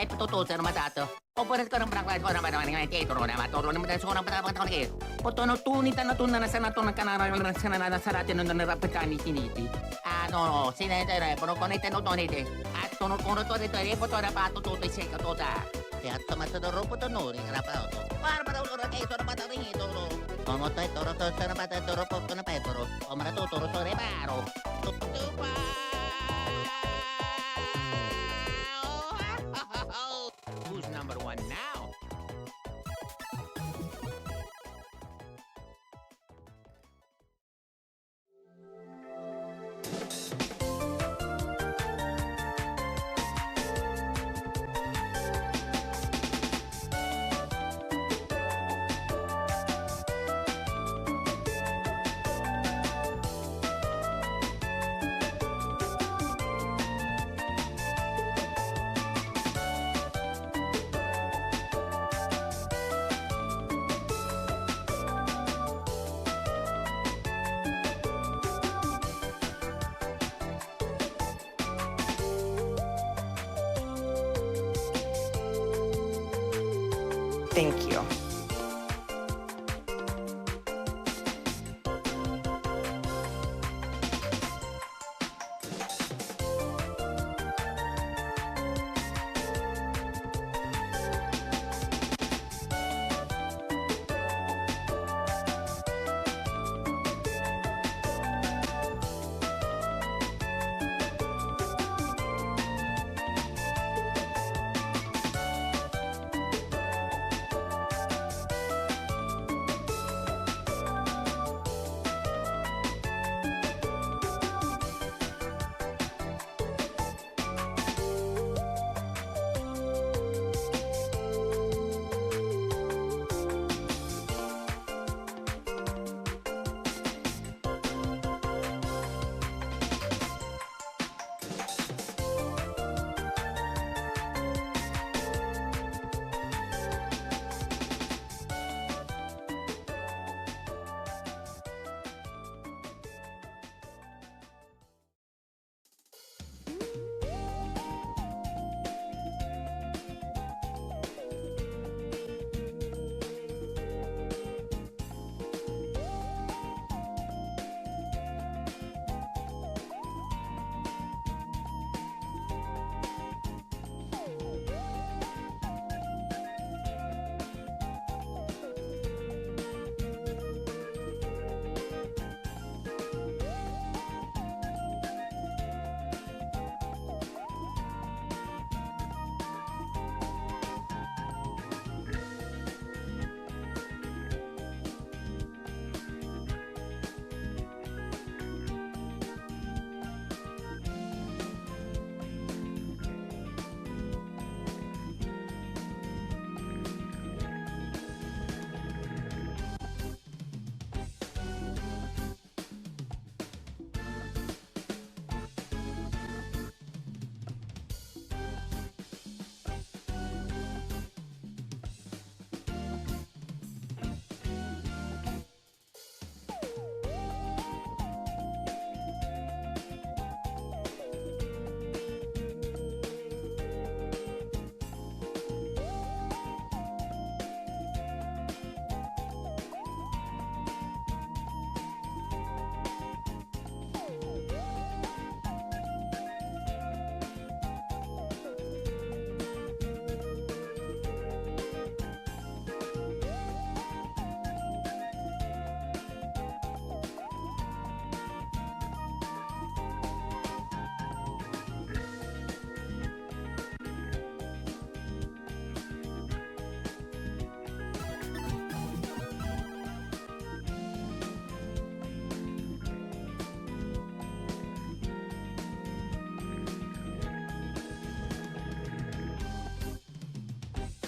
tutusan matato. Operat ko ng prangklas ko naman ng ketoro na matoro naman tayo ng patapang kayo. Poto no tunitan na tunan na sa nato ng kanarang na sa natin nung narapitan ni Siniti. No, sinetere, pero konete no tonete. At tono to dito, poto na patututoy siya katoda. Kaya tumatadoro po to no, ring rapaw to. Para ulo kayo sa napataring ito. Como tayo toro to sa napatadoro po ko na petoro. O maratuturo to reparo. Tupa! Who's number one now? Thank you.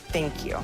Thank you.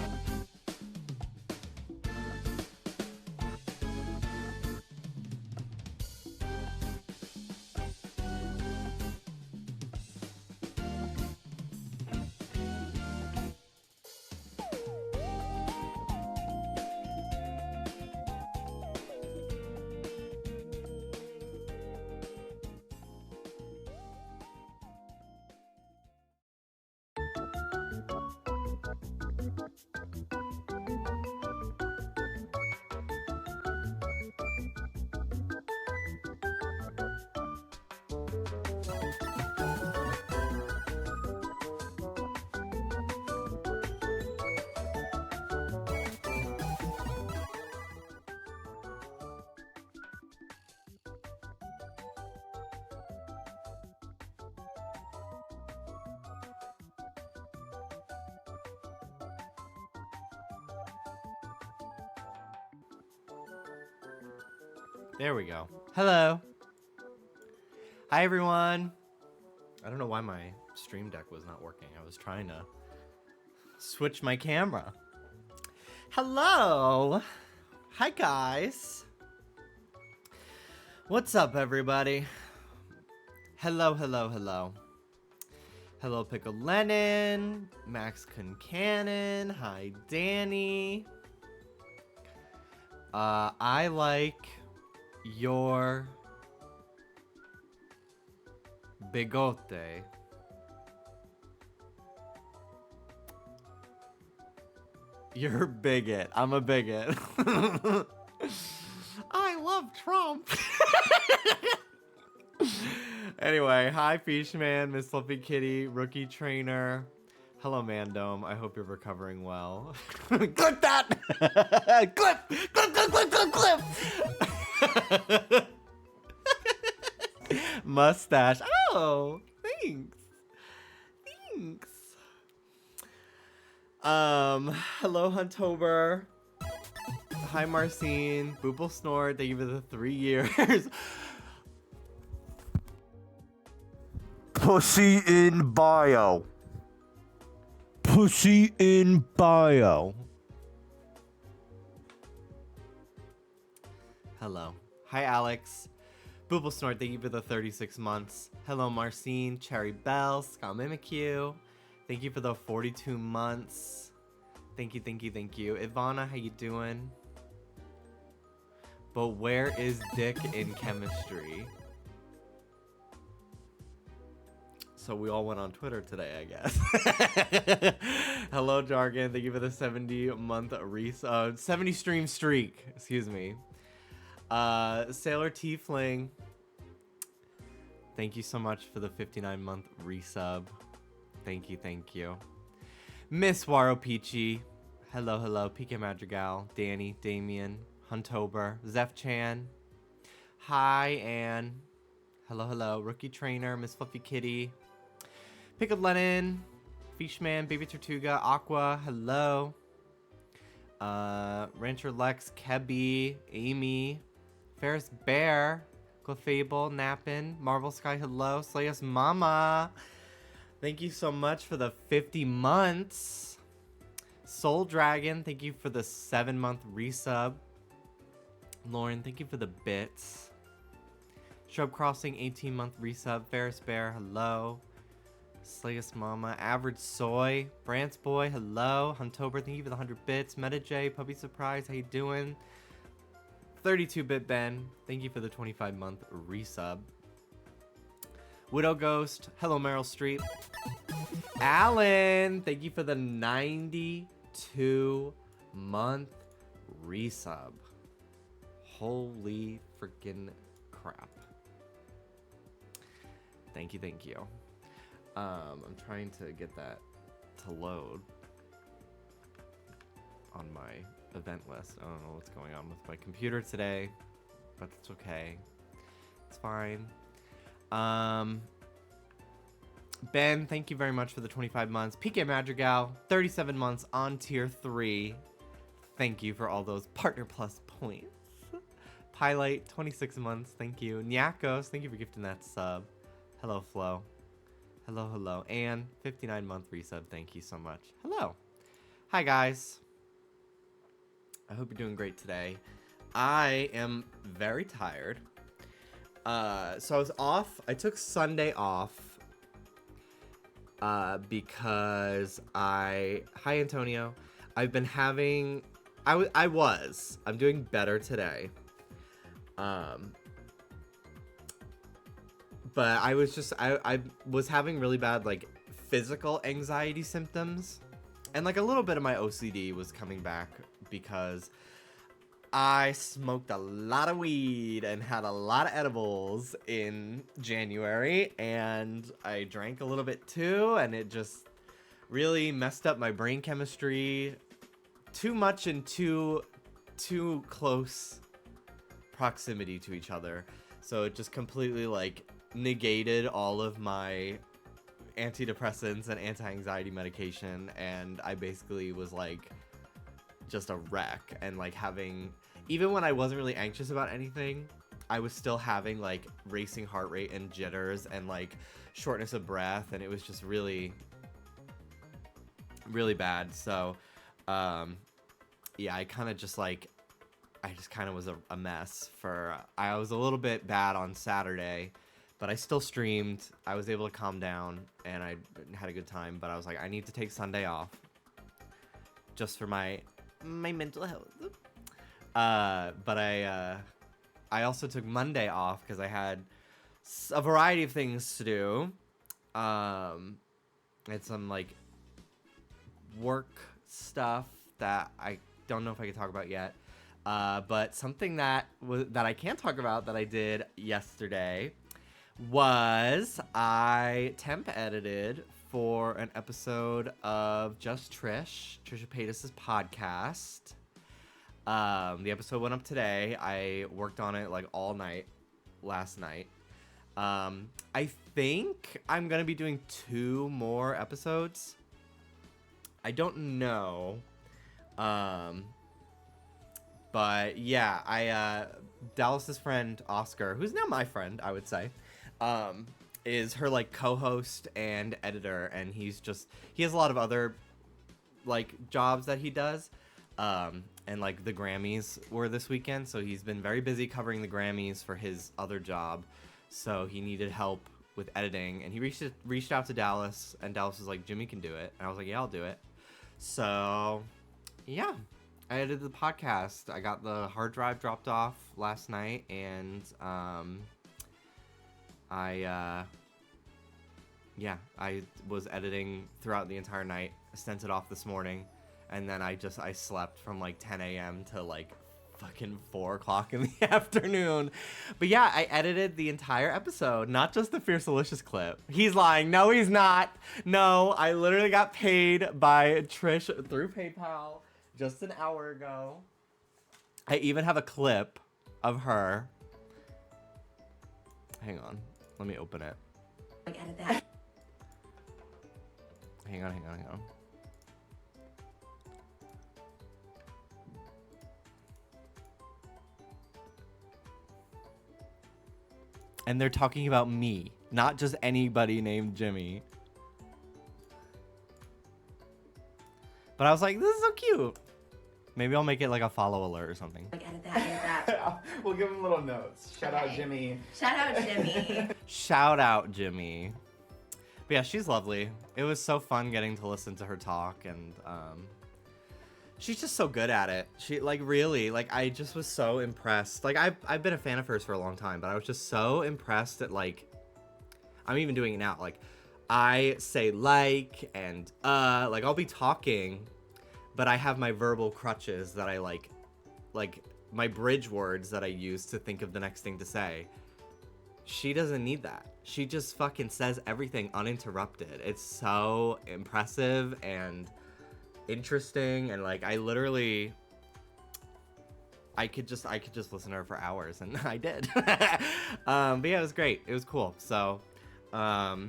There we go. Hello. Hi, everyone. I don't know why my stream deck was not working. I was trying to switch my camera. Hello. Hi, guys. What's up, everybody? Hello, hello, hello. Hello, Pickle Lennon, Max Concannon. Hi, Danny. I like your bigote. You're a bigot. I'm a bigot. I love Trump. Anyway, hi Fishman, Miss Fluffy Kitty, Rookie Trainer. Hello, Mandome. I hope you're recovering well. Clip that! Clip! Clip, clip, clip, clip, clip! Mustache. Oh, thanks. Thanks. Hello, Huntober. Hi, Marcine. Boople Snort. Thank you for the 3 years. Pussy in bio. Pussy in bio. Hello. Hi, Alex. Booble Snort, thank you for the 36 months. Hello, Marcine. Cherry Bell. Scott Mimikyu. Thank you for the 42 months. Thank you, thank you, thank you. Ivana, how you doing? But where is Dick in chemistry? So we all went on Twitter today, I guess. Hello, Jargon. Thank you for the 70-month 70 stream streak. Excuse me. Sailor Tiefling. Thank you so much for the 59-month resub. Thank you, thank you. Miss Waro Peachy. Hello, hello. PK Madrigal. Danny, Damien, Huntober, Zeph Chan. Hi, Anne. Hello, hello. Rookie Trainer, Miss Fluffy Kitty. Pickled Lennon, Fishman, Baby Tortuga, Aqua, hello. Rancher Lex, Kebby, Amy, Ferris Bear, Clefable, Nappin, Marvel Sky, hello. Slayus Mama, thank you so much for the 50 months. Soul Dragon, thank you for the 7-month resub. Lauren, thank you for the bits. Shrub Crossing, 18-month resub. Ferris Bear, hello. Slayus Mama, Average Soy, Brant's Boy, hello. Huntober, thank you for the 100 bits. Meta J, Puppy Surprise, how you doing? 32-bit Ben, thank you for the 25-month resub. Widow Ghost, hello Meryl Streep. Alan, thank you for the 92-month resub. Holy freaking crap. Thank you, thank you. I'm trying to get that to load on my event list. I don't know what's going on with my computer today, but it's okay. It's fine. Ben, thank you very much for the 25 months. PK Madrigal, 37 months on tier 3. Thank you for all those Partner Plus points. Pilate, 26 months. Thank you. Nyakos, thank you for gifting that sub. Hello, Flo. Hello, hello. Anne, 59-month resub. Thank you so much. Hello. Hi, guys. I hope you're doing great today. I am very tired. So I was off. I took Sunday off because Hi, Antonio. I've been having... I'm doing better today. But I was having really bad, like, physical anxiety symptoms. And, like, a little bit of my OCD was coming back because I smoked a lot of weed and had a lot of edibles in January. And I drank a little bit too, and it just really messed up my brain chemistry. Too much in too close proximity to each other. So it just completely, like, negated all of my antidepressants and anti-anxiety medication, and I basically was like just a wreck. And like having, even when I wasn't really anxious about anything, I was still having like racing heart rate and jitters and like shortness of breath, and it was just really, really bad. So, yeah, I just kind of was a mess I was a little bit bad on Saturday, but I still streamed. I was able to calm down and I had a good time, but I was like, I need to take Sunday off just for my mental health. But I also took Monday off because I had a variety of things to do. I had some like work stuff that I don't know if I can talk about yet. But something that I can talk about that I did yesterday was I temp edited for an episode of Just Trisha Paytas' podcast. The episode went up today. I worked on it like all night last night. I think I'm gonna be doing 2 more episodes. I don't know. But yeah, Dallas's friend Oscar, who's now my friend, I would say, is her like co-host and editor, and he has a lot of other like jobs that he does. And like the Grammys were this weekend, so he's been very busy covering the Grammys for his other job. So he needed help with editing, and he reached out to Dallas, and Dallas was like, Jimmy can do it. And I was like, yeah, I'll do it. So yeah, I edited the podcast. I got the hard drive dropped off last night, and I was editing throughout the entire night. I sent it off this morning, and then I slept from like 10 a.m. to like fucking 4 o'clock in the afternoon. But yeah, I edited the entire episode, not just the Fierce Delicious clip. He's lying. No, he's not. No, I literally got paid by Trish through PayPal just an hour ago. I even have a clip of her. Hang on. Let me open it. Like edit that. Hang on. And they're talking about me, not just anybody named Jimmy. But I was like, this is so cute. Maybe I'll make it like a follow alert or something. Like edit that. We'll give him little notes. Shout out Okay. Jimmy. Shout out Jimmy. Shout out Jimmy. But yeah, she's lovely. It was so fun getting to listen to her talk, and she's just so good at it. She like really, like I just was so impressed. Like I've been a fan of hers for a long time, but I was just so impressed at like, I'm even doing it now. Like I say like and like I'll be talking, but I have my verbal crutches that I like my bridge words that I use to think of the next thing to say. She doesn't need that. She just fucking says everything uninterrupted. It's so impressive and interesting, and like I could just listen to her for hours, and I did. But yeah, it was great. It was cool. So yeah,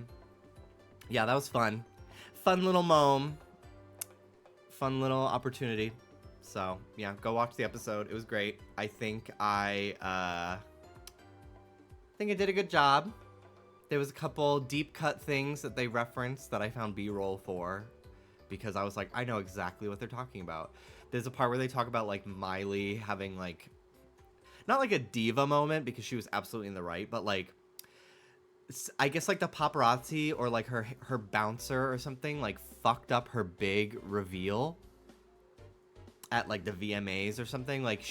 that was fun little mom, fun little opportunity. So yeah, go watch the episode. It was great. I think I did a good job. There was a couple deep cut things that they referenced that I found B-roll for, because I was like, I know exactly what they're talking about. There's a part where they talk about like Miley having like, not like a diva moment because she was absolutely in the right, but like, I guess like the paparazzi or like her bouncer or something like fucked up her big reveal at like the VMAs or something. Like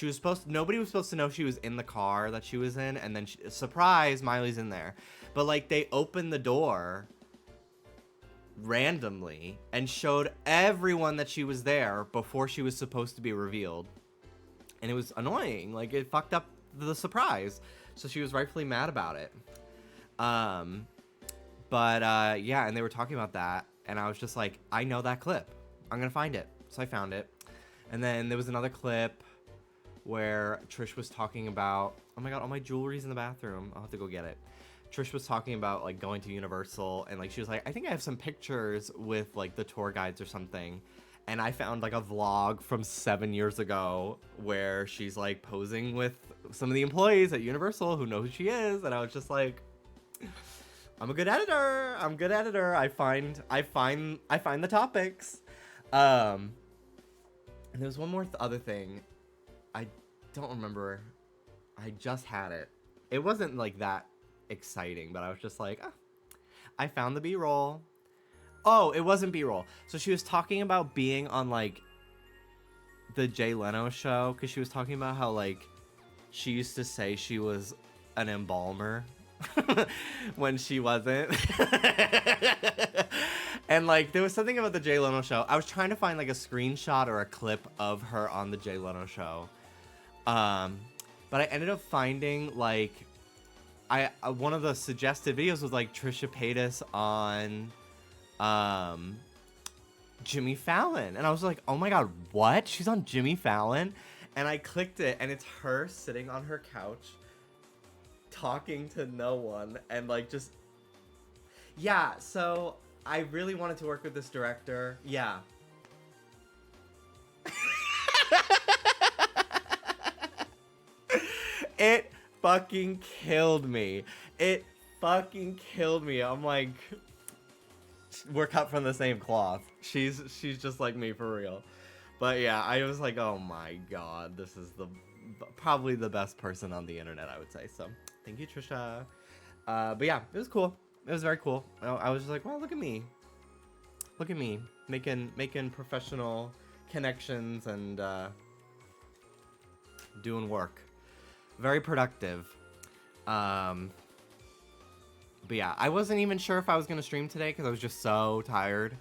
nobody was supposed to know she was in the car that she was in, and then surprise, Miley's in there. But like they opened the door randomly and showed everyone that she was there before she was supposed to be revealed, and it was annoying. Like it fucked up the surprise, so she was rightfully mad about it. But yeah, and they were talking about that, and I was just like, I know that clip, I'm gonna find it. So I found it. And then there was another clip where Trish was talking about, oh my god, all my jewelry's in the bathroom, I'll have to go get it. Trish was talking about like going to Universal, and like she was like, I think I have some pictures with like the tour guides or something. And I found like a vlog from 7 years ago where she's like posing with some of the employees at Universal who know who she is. And I was just like, I'm a good editor. I'm a good editor. I find the topics. And there was one more other thing. I don't remember. I just had it. It wasn't like that exciting, but I was just like, I found the B-roll. Oh, it wasn't B-roll. So she was talking about being on like the Jay Leno show, because she was talking about how like she used to say she was an embalmer when she wasn't. And like there was something about the Jay Leno show. I was trying to find like a screenshot or a clip of her on the Jay Leno show. But I ended up finding like one of the suggested videos was like Trisha Paytas on Jimmy Fallon, and I was like, oh my god, what? She's on Jimmy Fallon? And I clicked it, and it's her sitting on her couch talking to no one, and like just so I really wanted to work with this director. It fucking killed me. I'm like, we're cut from the same cloth. She's just like me for real. But yeah, I was like, oh my god, this is probably the best person on the internet, I would say. So thank you, Trisha. But yeah, it was cool. It was very cool. I was just like, wow, look at me making professional connections and doing work. Very productive. But yeah, I wasn't even sure if I was gonna stream today because I was just so tired.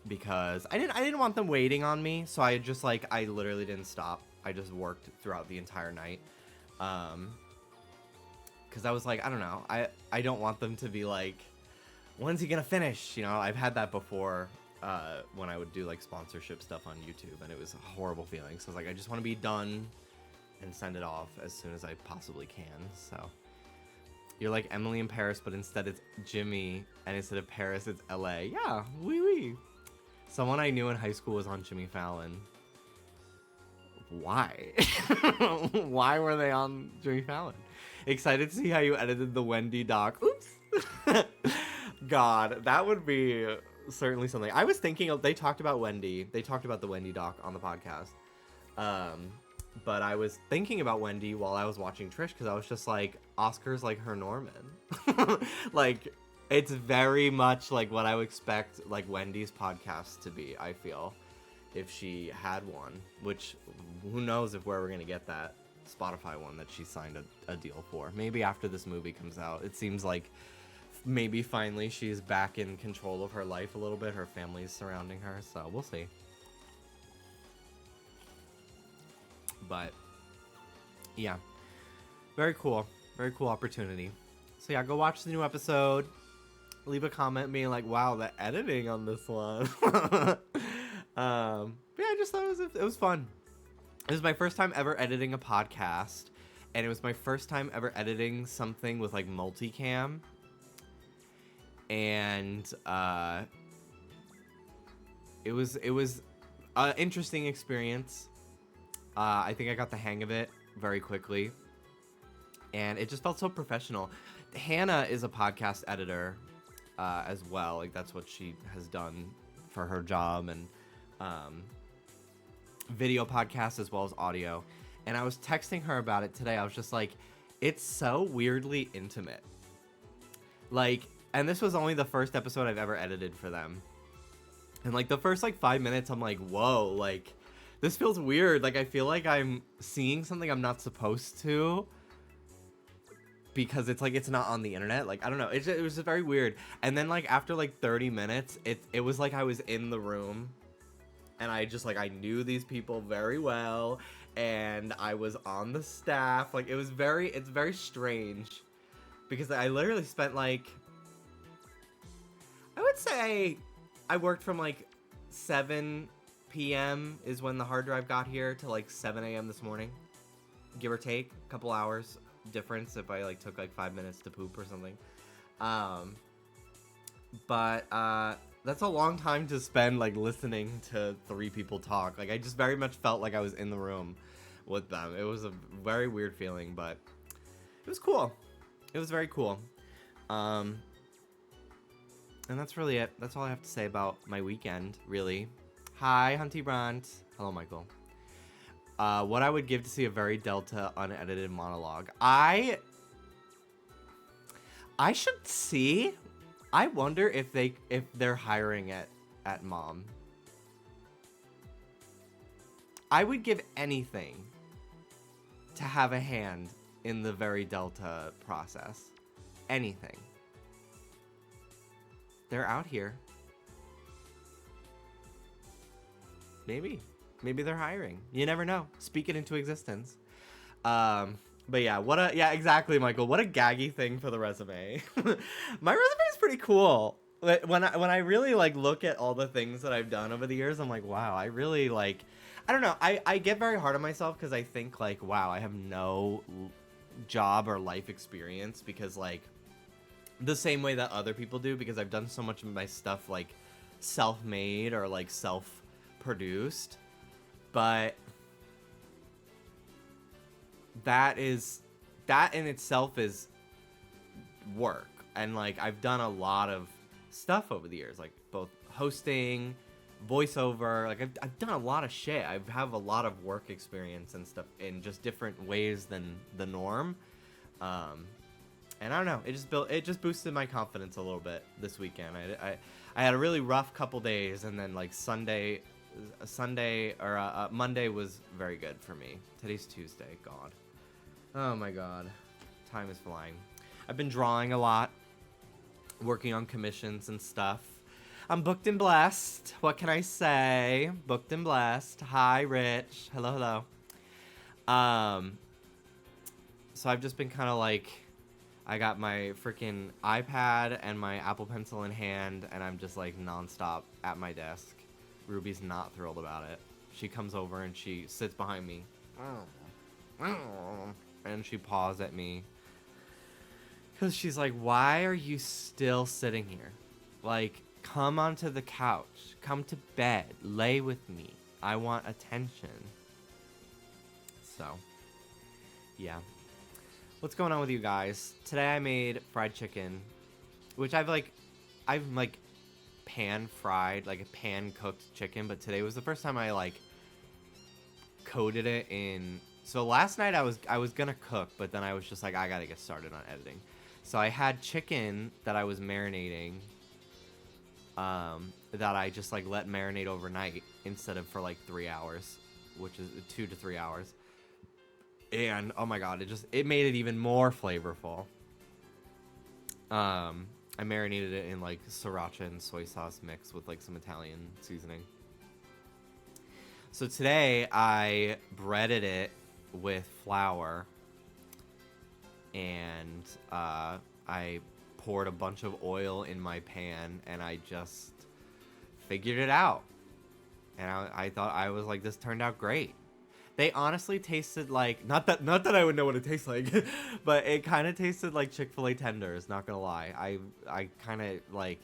Because I didn't want them waiting on me, so I just like I literally didn't stop. I just worked throughout the entire night. Because I was like, I don't know, I don't want them to be like, when's he gonna finish? You know, I've had that before when I would do like sponsorship stuff on YouTube, and it was a horrible feeling. So I was like, I just want to be done and send it off as soon as I possibly can. So you're like Emily in Paris, but instead it's Jimmy, and instead of Paris it's LA. Yeah, oui. Someone I knew in high school was on Jimmy Fallon. Why? Why were they on Jimmy Fallon? Excited to see how you edited the Wendy doc. Oops. God, that would be certainly something. I was thinking they talked about Wendy. They talked about the Wendy doc on the podcast. But I was thinking about Wendy while I was watching Trish, because I was just like, Oscar's like her Norman. Like, it's very much like what I would expect like Wendy's podcast to be, I feel, if she had one, which who knows if where we're gonna get that Spotify one that she signed a deal for. Maybe after this movie comes out. It seems like maybe finally she's back in control of her life a little bit. Her family's surrounding her, so we'll see. But yeah, very cool opportunity. So yeah, go watch the new episode. Leave a comment being like, wow, the editing on this one. But yeah, I just thought it was fun. It was my first time ever editing a podcast, and it was my first time ever editing something with like multicam. And it was an interesting experience. I think I got the hang of it very quickly, and it just felt so professional. Hannah is a podcast editor as well. Like, that's what she has done for her job, and video podcasts as well as audio. And I was texting her about it today. I was just like, it's so weirdly intimate. Like, and this was only the first episode I've ever edited for them. And like the first like 5 minutes, I'm like, whoa, like, this feels weird. Like, I feel like I'm seeing something I'm not supposed to, because it's like, it's not on the internet. Like, I don't know. It was just very weird. And then like after like 30 minutes, it was like I was in the room, and I just like, I knew these people very well, and I was on the staff. Like, it's very strange, because I literally spent like, I would say I worked from like 7 p.m. is when the hard drive got here to like 7 a.m. this morning, give or take a couple hours difference if I like took like 5 minutes to poop or something. But That's a long time to spend like listening to 3 people talk. Like I just very much felt like I was in the room with them. It was a very weird feeling, but it was cool. It was very cool. And that's really it. That's all I have to say about my weekend, really. Hi, Hunty Brant. Hello, Michael. What I would give to see a very Delta unedited monologue. I should see. I wonder if they're hiring at Mom. I would give anything to have a hand in the very Delta process. Anything. They're out here. Maybe they're hiring. You never know. Speak it into existence. But yeah, exactly, Michael. What a gaggy thing for the resume. My resume is pretty cool. When I really like look at all the things that I've done over the years, I'm like, wow, I really like. I don't know. I get very hard on myself because I think like, wow, I have no job or life experience because like the same way that other people do because I've done so much of my stuff like self-made or like self-produced. But that in itself is work. And like I've done a lot of stuff over the years, like both hosting, voiceover, like I've done a lot of shit. I have a lot of work experience and stuff in just different ways than the norm. And I don't know, it just boosted my confidence a little bit this weekend. I had a really rough couple days, and then like Monday was very good for me. Today's Tuesday. God, oh my God, time is flying. I've been drawing a lot, working on commissions and stuff. I'm booked and blessed. What can I say? Booked and blessed. Hi, Rich. Hello. So I've just been kind of like, I got my freaking iPad and my Apple Pencil in hand, and I'm just like nonstop at my desk. Ruby's not thrilled about it. She comes over and she sits behind me. And she paws at me. Because she's like, why are you still sitting here? Like, come onto the couch. Come to bed. Lay with me. I want attention. So, yeah. What's going on with you guys? Today I made fried chicken, which I've pan fried, like a pan cooked chicken, but today was the first time I like coated it in. So last night I was gonna cook, but then I was just like, I gotta get started on editing. So I had chicken that I was marinating, that I just like let marinate overnight instead of for like 3 hours, which is 2 to 3 hours. And oh my God, it made it even more flavorful. I marinated it in like sriracha and soy sauce mix with like some Italian seasoning. So today I breaded it with flour, and I poured a bunch of oil in my pan, and I just figured it out. And I thought, I was like, this turned out great. They honestly tasted like, not that I would know what it tastes like, but it kind of tasted like Chick-fil-A tenders, not gonna lie. I kind of like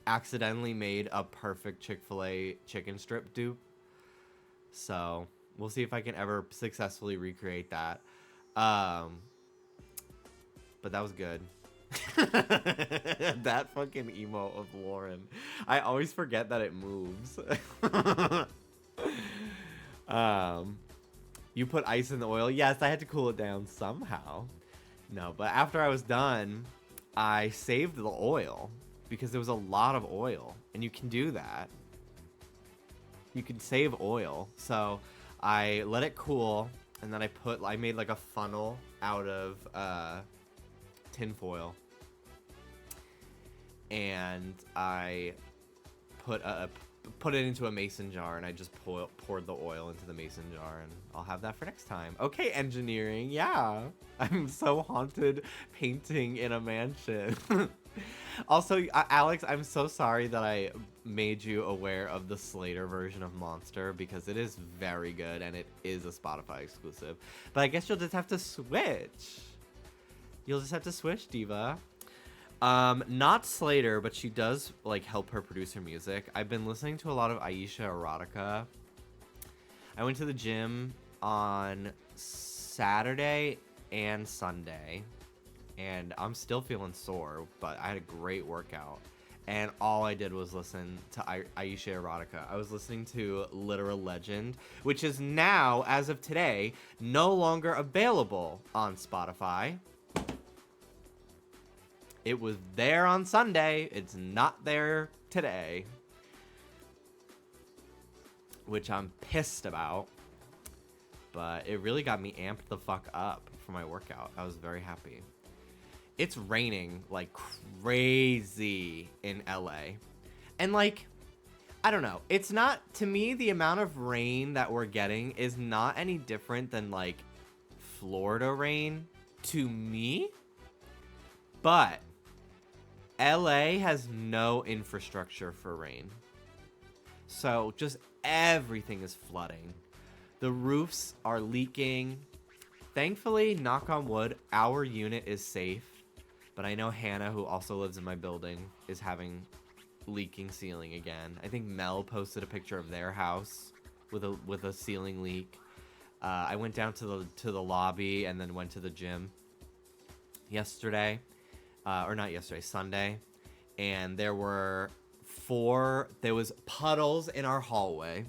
accidentally made a perfect Chick-fil-A chicken strip dupe. So we'll see if I can ever successfully recreate that. But that was good. That fucking emo of Lauren. I always forget that it moves. You put ice in the oil. Yes, I had to cool it down somehow. No, but after I was done, I saved the oil because there was a lot of oil, and you can do that. You can save oil. So I let it cool, and then I made like a funnel out of tin foil, and I put it into a mason jar, and I just poured the oil into the mason jar, and I'll have that for next time. Okay, engineering, yeah. I'm so haunted painting in a mansion. Also, Alex, I'm so sorry that I made you aware of the Slater version of Monster, because it is very good, and it is a Spotify exclusive. But I guess you'll just have to switch. You'll just have to switch, Diva. Not Slater, but she does like help her produce her music. I've been listening to a lot of Aisha Erotica. I went to the gym on Saturday and Sunday, and I'm still feeling sore, but I had a great workout. And all I did was listen to Aisha Erotica. I was listening to Literal Legend, which is now, as of today, no longer available on Spotify. It was there on Sunday. It's not there today. Which I'm pissed about. But it really got me amped the fuck up for my workout. I was very happy. It's raining like crazy in LA. And like, I don't know. It's not, to me, the amount of rain that we're getting is not any different than like Florida rain to me. But LA has no infrastructure for rain. So just everything is flooding. The roofs are leaking. Thankfully, knock on wood, our unit is safe. But I know Hannah, who also lives in my building, is having leaking ceiling again. I think Mel posted a picture of their house with a ceiling leak. I went down to the lobby and then went to the gym yesterday, or not yesterday, Sunday, and there was puddles in our hallway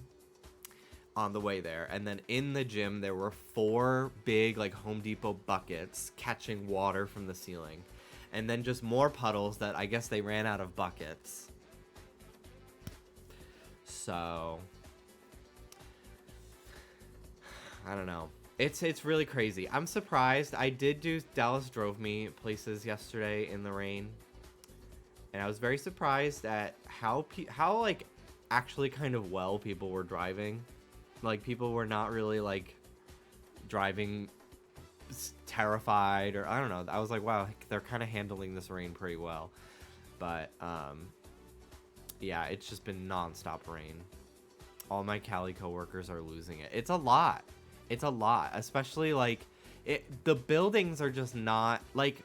on the way there, and then in the gym there were 4 big like Home Depot buckets catching water from the ceiling. And then just more puddles that I guess they ran out of buckets. So I don't know. It's really crazy. I'm surprised. I did do Dallas drove me places yesterday in the rain. And I was very surprised at how like actually kind of well people were driving. Like people were not really like driving terrified, or I don't know. I was like, wow, they're kind of handling this rain pretty well. But yeah, it's just been nonstop rain. All my Cali coworkers are losing it. It's a lot, especially like the buildings are just not like,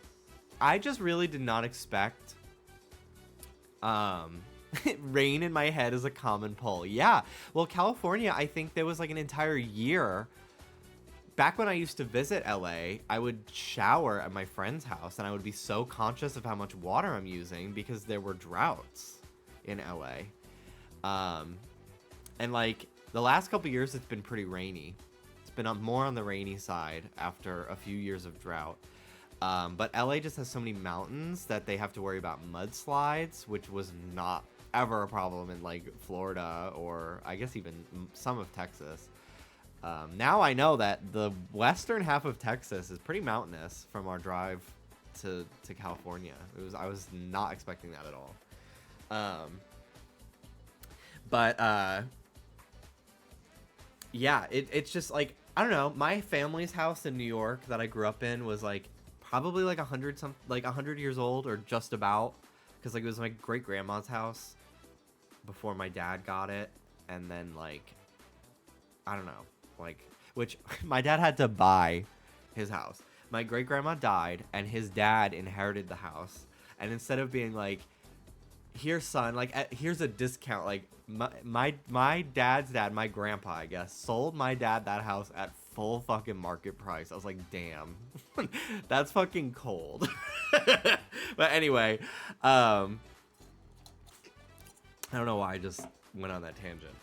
I just really did not expect rain in my head is a common pull. Yeah, well, California, I think there was like an entire year. Back when I used to visit LA, I would shower at my friend's house and I would be so conscious of how much water I'm using because there were droughts in LA. And like the last couple years, it's been pretty rainy. It's been more on the rainy side after a few years of drought. But LA just has so many mountains that they have to worry about mudslides, which was not ever a problem in like Florida or I guess even some of Texas. Now I know that the western half of Texas is pretty mountainous from our drive to California. I was not expecting that at all. But yeah, it's just like, I don't know. My family's house in New York that I grew up in was like probably like 100 years old or just about, because like it was my great grandma's house before my dad got it, and then like I don't know. Like, which my dad had to buy his house. My great grandma died and his dad inherited the house. And instead of being like, here, son, like, here's a discount. Like my dad's dad, my grandpa, I guess, sold my dad that house at full fucking market price. I was like, damn, that's fucking cold. But anyway, I don't know why I just went on that tangent,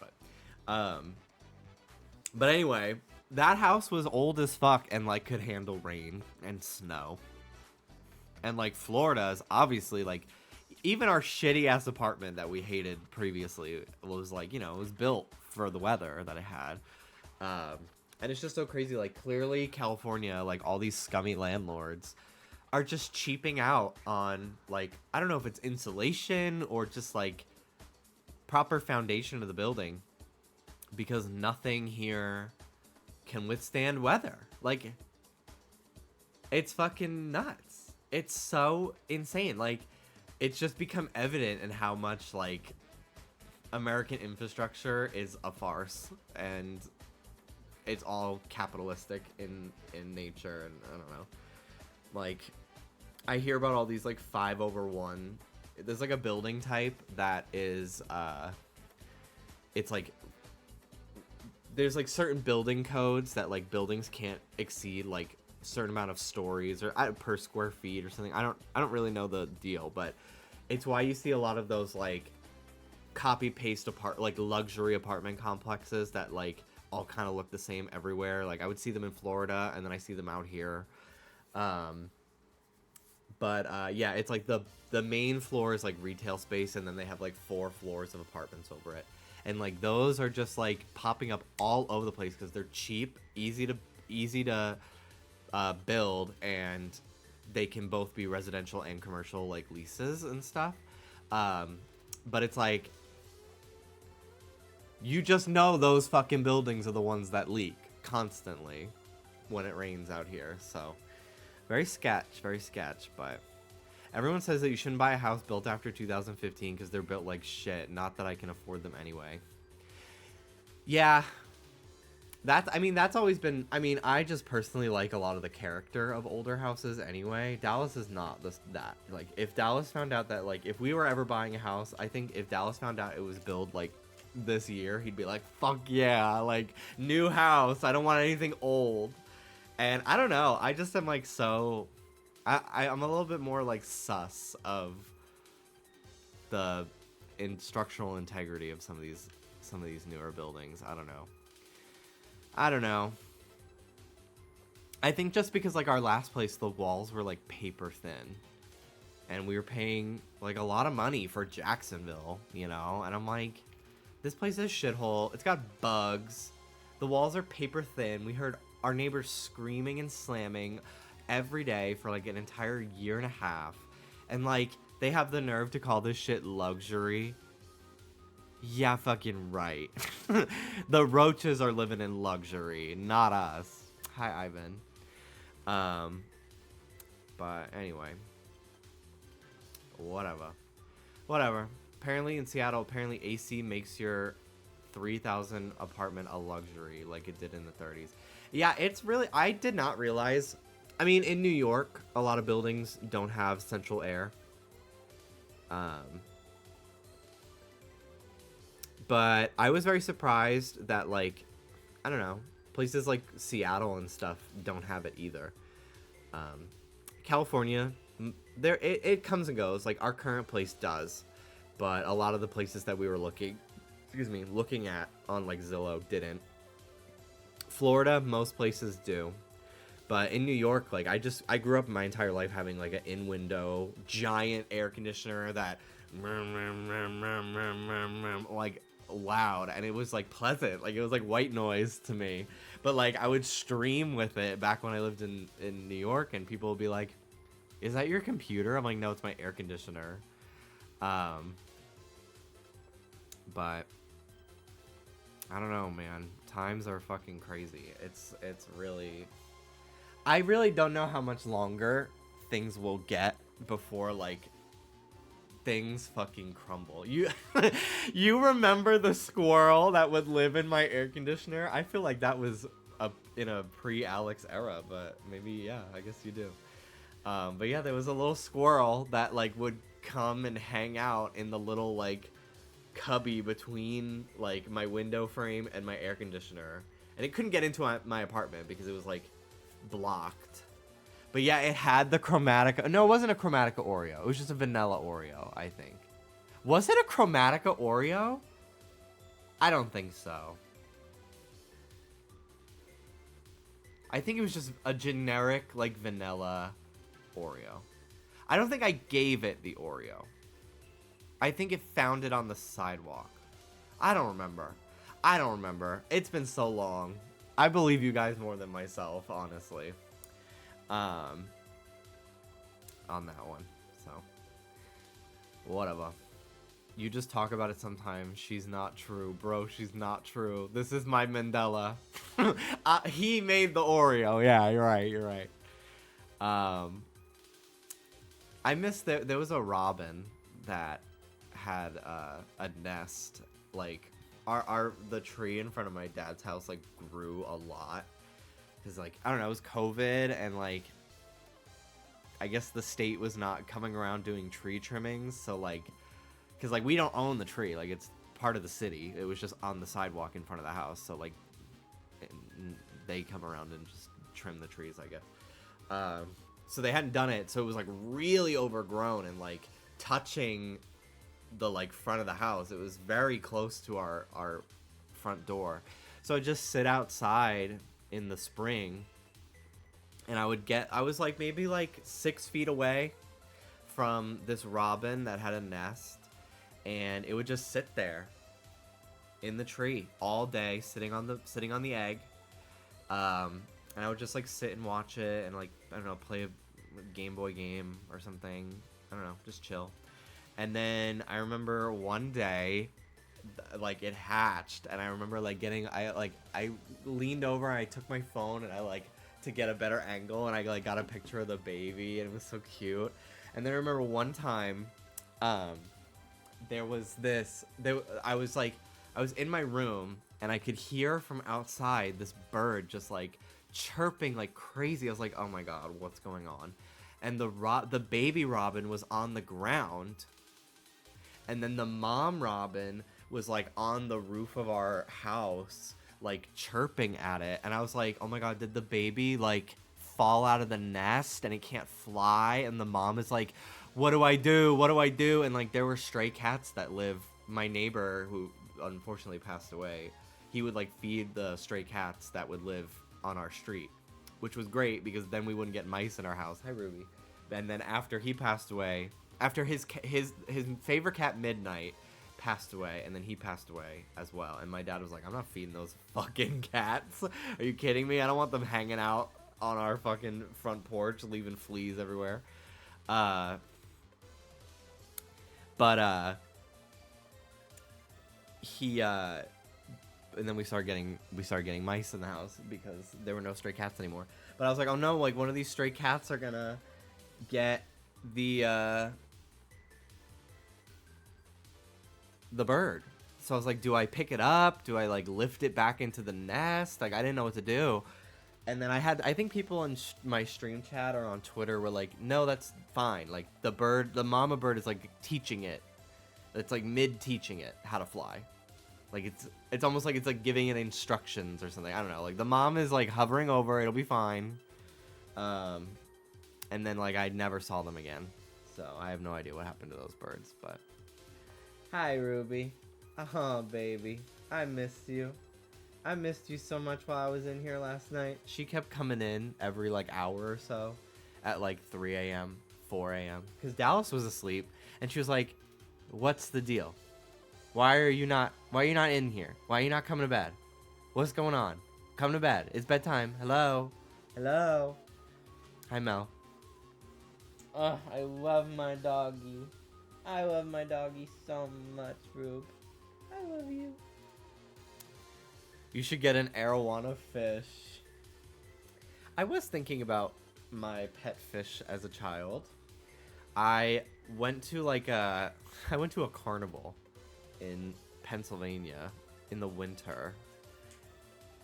but anyway, that house was old as fuck and like could handle rain and snow. And like Florida is obviously like, even our shitty ass apartment that we hated previously was like, you know, it was built for the weather that it had. And it's just so crazy. Like clearly California, like all these scummy landlords are just cheaping out on like, I don't know if it's insulation or just like proper foundation of the building, because nothing here can withstand weather. Like, it's fucking nuts. It's so insane. Like, it's just become evident in how much, like, American infrastructure is a farce. And it's all capitalistic in nature. And I don't know. Like, I hear about all these like 5/1. There's like a building type that is it's like there's like certain building codes that like buildings can't exceed like a certain amount of stories or per square feet or something. I don't really know the deal, but it's why you see a lot of those like copy paste like luxury apartment complexes that like all kind of look the same everywhere. Like I would see them in Florida and then I see them out here. Yeah, it's like the main floor is like retail space and then they have like 4 floors of apartments over it. And like those are just like popping up all over the place because they're cheap, easy to build, and they can both be residential and commercial like leases and stuff. But it's like you just know those fucking buildings are the ones that leak constantly when it rains out here. So very sketch, but everyone says that you shouldn't buy a house built after 2015 because they're built like shit. Not that I can afford them anyway. Yeah. That's always been... I just personally like a lot of the character of older houses anyway. Dallas is not that. Like, if Dallas found out that, like, if we were ever buying a house, I think if Dallas found out it was built, like, this year, he'd be like, fuck yeah, like, new house. I don't want anything old. And I don't know. I just am, like, so... I'm a little bit more, like, sus of the structural integrity of some of these newer buildings. I don't know. I think just because, like, our last place, the walls were, like, paper thin. And we were paying, like, a lot of money for Jacksonville, you know? And I'm like, this place is a shithole. It's got bugs. The walls are paper thin. We heard our neighbors screaming and slamming every day for, like, an entire year and a half. And, like, they have the nerve to call this shit luxury. Yeah, fucking right. The roaches are living in luxury, not us. Hi, Ivan. But anyway. Whatever. Apparently in Seattle, AC makes your 3,000 apartment a luxury like it did in the 30s. Yeah, it's really... I did not realize... in New York, a lot of buildings don't have central air. But I was very surprised that, like, I don't know, places like Seattle and stuff don't have it either. California, it comes and goes. Like, our current place does, but a lot of the places that we were looking at on, like, Zillow didn't. Florida, most places do. But in New York, like, I grew up my entire life having, like, an in-window giant air conditioner that, like, loud, and it was, like, pleasant. Like, it was, like, white noise to me. But, like, I would stream with it back when I lived in New York, and people would be like, is that your computer? I'm like, no, it's my air conditioner. But I don't know, man. Times are fucking crazy. It's really... I really don't know how much longer things will get before, like, things fucking crumble. You remember the squirrel that would live in my air conditioner? I feel like that was in a pre-Alex era, but maybe, yeah, I guess you do. But yeah, there was a little squirrel that, like, would come and hang out in the little, like, cubby between, like, my window frame and my air conditioner. And it couldn't get into my apartment because it was, like, blocked. But yeah, it had the Chromatica. No, it wasn't a Chromatica Oreo. It was just a vanilla Oreo, I think. Was it a Chromatica Oreo? I don't think so. I think it was just a generic, like, vanilla Oreo. I don't think I gave it the Oreo. I think it found it on the sidewalk. I don't remember. It's been so long. I believe you guys more than myself, honestly. On that one. So, whatever. You just talk about it sometimes. She's not true. Bro, she's not true. This is my Mandela. He made the Oreo. Yeah, you're right. I missed there was a robin that had a nest. Like, the tree in front of my dad's house, like, grew a lot. Because, like, I don't know, it was COVID, and, like, I guess the state was not coming around doing tree trimmings, so like, because like we don't own the tree, like it's part of the city. It was just on the sidewalk in front of the house, so like they come around and just trim the trees, I guess. So they hadn't done it, so it was like really overgrown and like touching the like front of the house. It was very close to our front door. So I'd just sit outside in the spring, and I was like maybe like 6 feet away from this robin that had a nest, and it would just sit there in the tree all day, sitting on the egg. And I would just like sit and watch it and like, I don't know, play a Game Boy game or something. I don't know, just chill. And then I remember one day, like it hatched, and I remember like I leaned over and I took my phone and I like to get a better angle, and I like got a picture of the baby, and it was so cute. And then I remember one time, there was this, I was in my room and I could hear from outside this bird just like chirping like crazy. I was like, oh my god, what's going on? And the baby robin was on the ground, and then the mom robin was like on the roof of our house like chirping at it. And I was like, oh my god, did the baby like fall out of the nest and it can't fly? And the mom is like, what do I do? And like there were stray cats that live, my neighbor who unfortunately passed away, he would like feed the stray cats that would live on our street, which was great because then we wouldn't get mice in our house. Hi, Ruby. And then after he passed away, after his favorite cat Midnight passed away, and then he passed away as well, and my dad was like, I'm not feeding those fucking cats. Are you kidding me? I don't want them hanging out on our fucking front porch leaving fleas everywhere. And then we started getting mice in the house because there were no stray cats anymore. But I was like, oh no, like one of these stray cats are gonna get the bird. So I was like, do I pick it up? Do I like lift it back into the nest? Like I didn't know what to do. And then I think people in my stream chat or on Twitter were like, no, that's fine. Like the mama bird is like teaching it. It's like mid-teaching it how to fly. Like it's almost like it's like giving it instructions or something. I don't know. Like the mom is like hovering over, it'll be fine. And then like I never saw them again. So I have no idea what happened to those birds, but hi Ruby. Oh baby. I missed you. I missed you so much while I was in here last night. She kept coming in every like hour or so at like 3 a.m., 4 a.m. because Dallas was asleep, and she was like, what's the deal? Why are you not in here? Why are you not coming to bed? What's going on? Come to bed. It's bedtime. Hello? Hello? Hi, Mel. Oh, I love my doggy. I love my doggy so much, Rube. I love you. You should get an arowana fish. I was thinking about my pet fish as a child. I went to a carnival in Pennsylvania in the winter.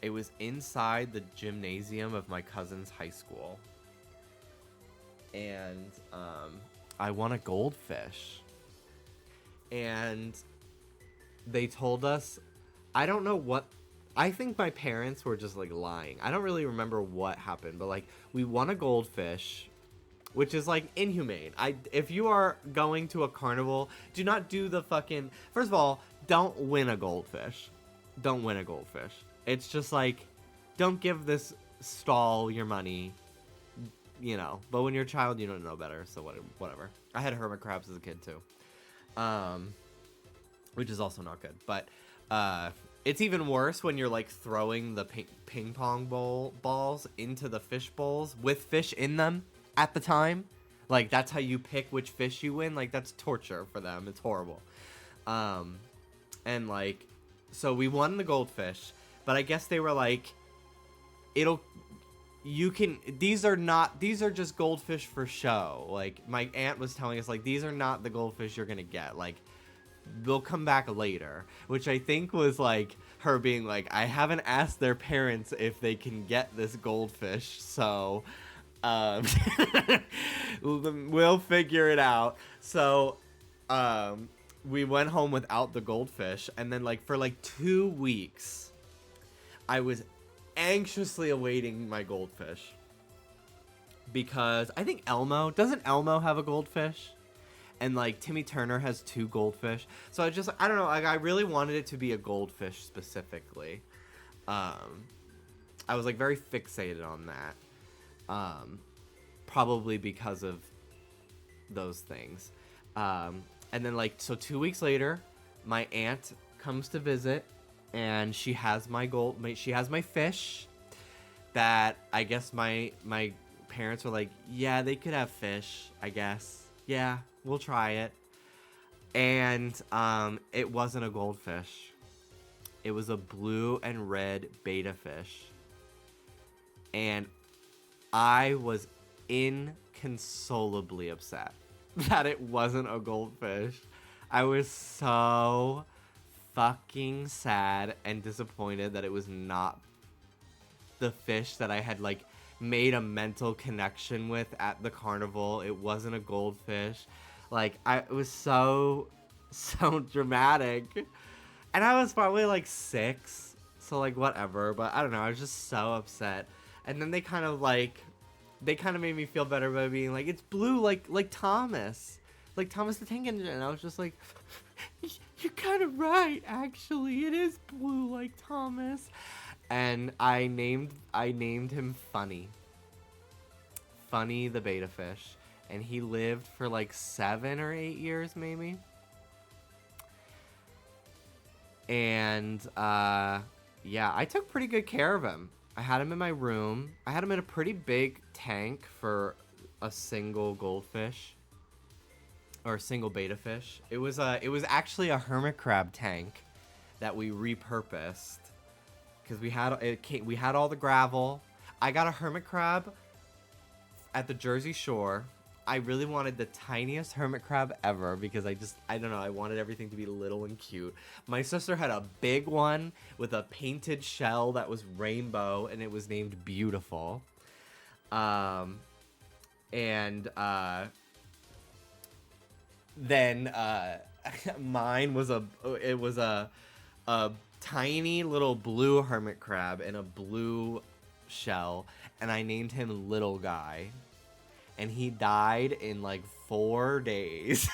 It was inside the gymnasium of my cousin's high school. And I won a goldfish. And they told us, I don't know what, I think my parents were just like lying. I don't really remember what happened, but like we won a goldfish, which is like inhumane. If you are going to a carnival, do not do the fucking, first of all, don't win a goldfish. Don't win a goldfish. It's just like, don't give this stall your money, you know. But when you're a child, you don't know better, so whatever. I had hermit crabs as a kid too, which is also not good. But it's even worse when you're like throwing the ping pong balls into the fish bowls with fish in them at the time. Like that's how you pick which fish you win. Like that's torture for them. It's horrible. And like, so we won the goldfish, but I guess they were like, these are just goldfish for show. Like my aunt was telling us, like, these are not the goldfish you're gonna get. Like, they'll come back later, which I think was like her being like, I haven't asked their parents if they can get this goldfish, so Um, we'll figure it out. So, we went home without the goldfish, and then like for like 2 weeks, I was anxiously awaiting my goldfish. Because I think doesn't Elmo have a goldfish? And like Timmy Turner has 2 goldfish. So I don't know, like I really wanted it to be a goldfish specifically. I was like very fixated on that. Probably because of those things. And then like, so 2 weeks later, my aunt comes to visit and she has my fish that I guess my parents were like, yeah, they could have fish, I guess. Yeah, we'll try it. And it wasn't a goldfish. It was a blue and red betta fish. And I was inconsolably upset that it wasn't a goldfish. I was so fucking sad and disappointed that it was not the fish that I had like made a mental connection with at the carnival. It wasn't a goldfish. Like, it was so dramatic. And I was probably like 6, so like whatever, but I don't know, I was just so upset. And then they kind of made me feel better by being like, it's blue like Thomas. Like Thomas the Tank Engine. And I was just like, you're kind of right, actually. It is blue like Thomas. And I named him Funny. Funny the betta fish. And he lived for like 7 or 8 years maybe. And yeah, I took pretty good care of him. I had him in my room. I had him in a pretty big tank for a single goldfish. Or a single betta fish. It was actually a hermit crab tank that we repurposed. Because we had all the gravel. I got a hermit crab at the Jersey Shore. I really wanted the tiniest hermit crab ever because I don't know, I wanted everything to be little and cute. My sister had a big one with a painted shell that was rainbow and it was named Beautiful. Then mine was a tiny little blue hermit crab in a blue shell, and I named him Little Guy. And he died in like 4 days.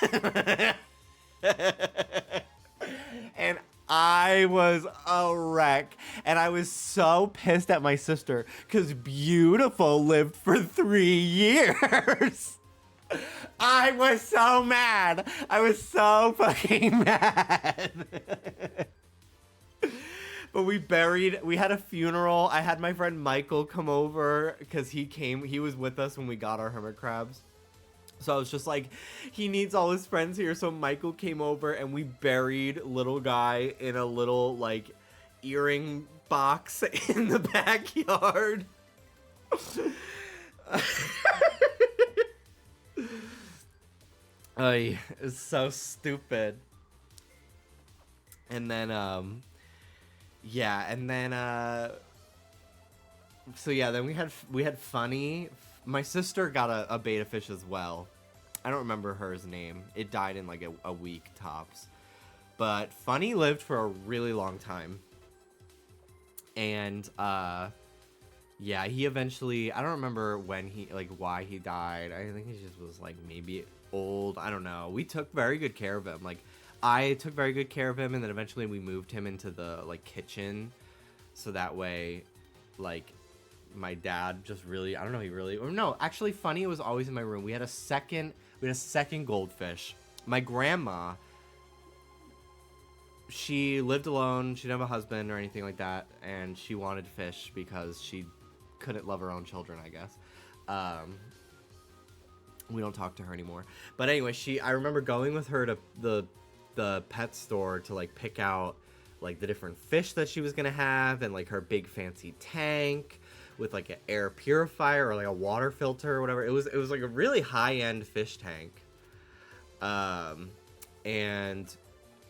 And I was a wreck. And I was so pissed at my sister because Beautiful lived for 3 years. I was so mad. I was so fucking mad. But we had a funeral. I had my friend Michael come over because he was with us when we got our hermit crabs. So I was just like, he needs all his friends here. So Michael came over and we buried Little Guy in a little like earring box in the backyard. It's so stupid. And then yeah, and then so yeah, then we had Funny. My sister got a betta fish as well. I don't remember hers name. It died in like a week tops. But Funny lived for a really long time. And yeah, he eventually, I don't remember when why he died. I think he just was like maybe old. I don't know. We took very good care of him. Like, I took very good care of him, and then eventually we moved him into the like kitchen, so that way, like, my dad just really, I don't know, or no, actually, Funny was always in my room. We had a second goldfish. My grandma, she lived alone. She didn't have a husband or anything like that, and she wanted fish because she couldn't love her own children, I guess. We don't talk to her anymore. But anyway, I remember going with her to the pet store to like pick out like the different fish that she was gonna have, and like her big fancy tank with like an air purifier or like a water filter or whatever. It was like a really high-end fish tank. And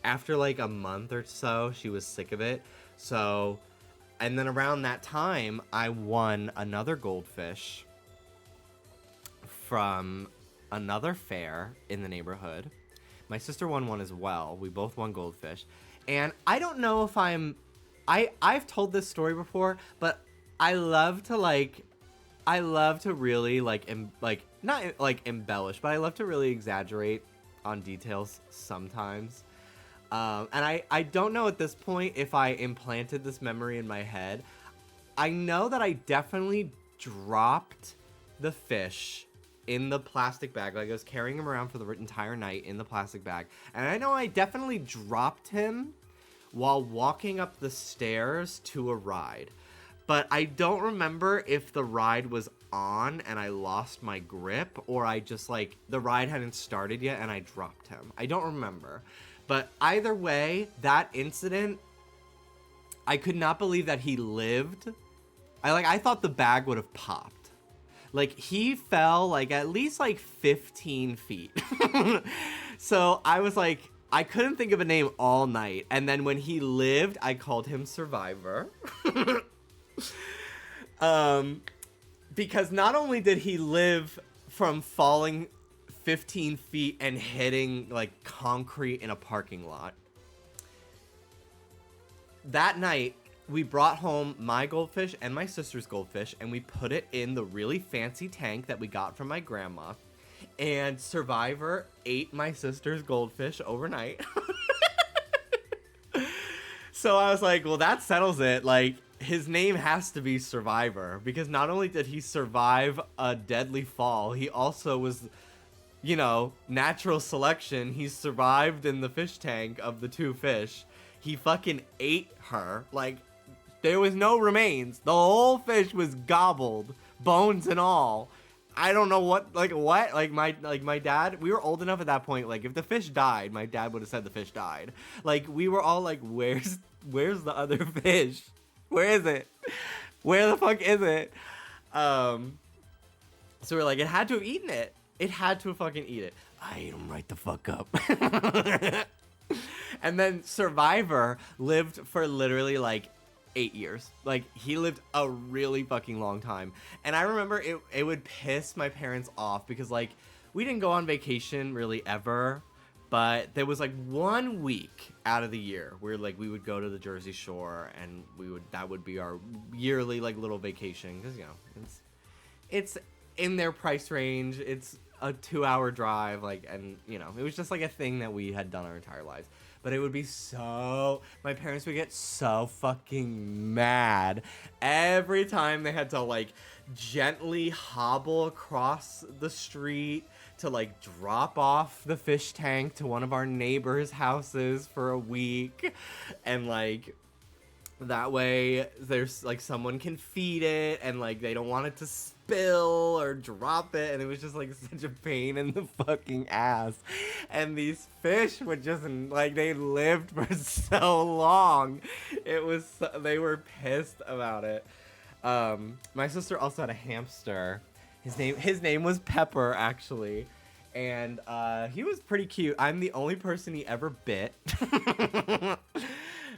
after like a month or so, she was sick of it. So, and then around that time, I won another goldfish. from another fair in the neighborhood. My sister won one as well. We both won goldfish. And I don't know if I've told this story before, but I love to really not like embellish, but I love to really exaggerate on details sometimes. And I don't know at this point if I implanted this memory in my head. I know that I definitely dropped the fish in the plastic bag. Like I was carrying him around for the entire night in the plastic bag. And I know I definitely dropped him while walking up the stairs to a ride. But I don't remember if the ride was on and I lost my grip, or I just like, the ride hadn't started yet and I dropped him. I don't remember. But either way, that incident, I could not believe that he lived. I thought the bag would have popped. Like, he fell, like, at least, like, 15 feet. So, I was like, I couldn't think of a name all night. And then when he lived, I called him Survivor. Because not only did he live from falling 15 feet and hitting, like, concrete in a parking lot, that night, we brought home my goldfish and my sister's goldfish, and we put it in the really fancy tank that we got from my grandma. And Survivor ate my sister's goldfish overnight. So I was like, well, that settles it. Like, his name has to be Survivor, because not only did he survive a deadly fall, he also was, you know, natural selection. He survived in the fish tank of the two fish. He fucking ate her. Like, there was no remains. The whole fish was gobbled, bones and all. I don't know what. Like my dad, we were old enough at that point. Like, if the fish died, my dad would have said the fish died. Like, we were all like, where's the other fish? Where is it? Where the fuck is it? So we're like, it had to have eaten it. It had to have fucking eat it. I ate him right the fuck up. And then Survivor lived for literally like 8 years. Like, he lived a really fucking long time. And I remember it would piss my parents off because, like, we didn't go on vacation really ever, but there was like 1 week out of the year where, like, we would go to the Jersey Shore, and that would be our yearly, like, little vacation, because, you know, it's in their price range. It's a 2-hour drive, like, and, you know, it was just like a thing that we had done our entire lives. But it would be my parents would get so fucking mad every time they had to, like, gently hobble across the street to, like, drop off the fish tank to one of our neighbors' houses for a week. And, like, that way there's, like, someone can feed it, and, like, they don't want it to spill or drop it, and it was just, like, such a pain in the fucking ass. And these fish would just, like, they lived for so long. They were pissed about it. My sister also had a hamster. His name was Pepper, actually. And he was pretty cute. I'm the only person he ever bit.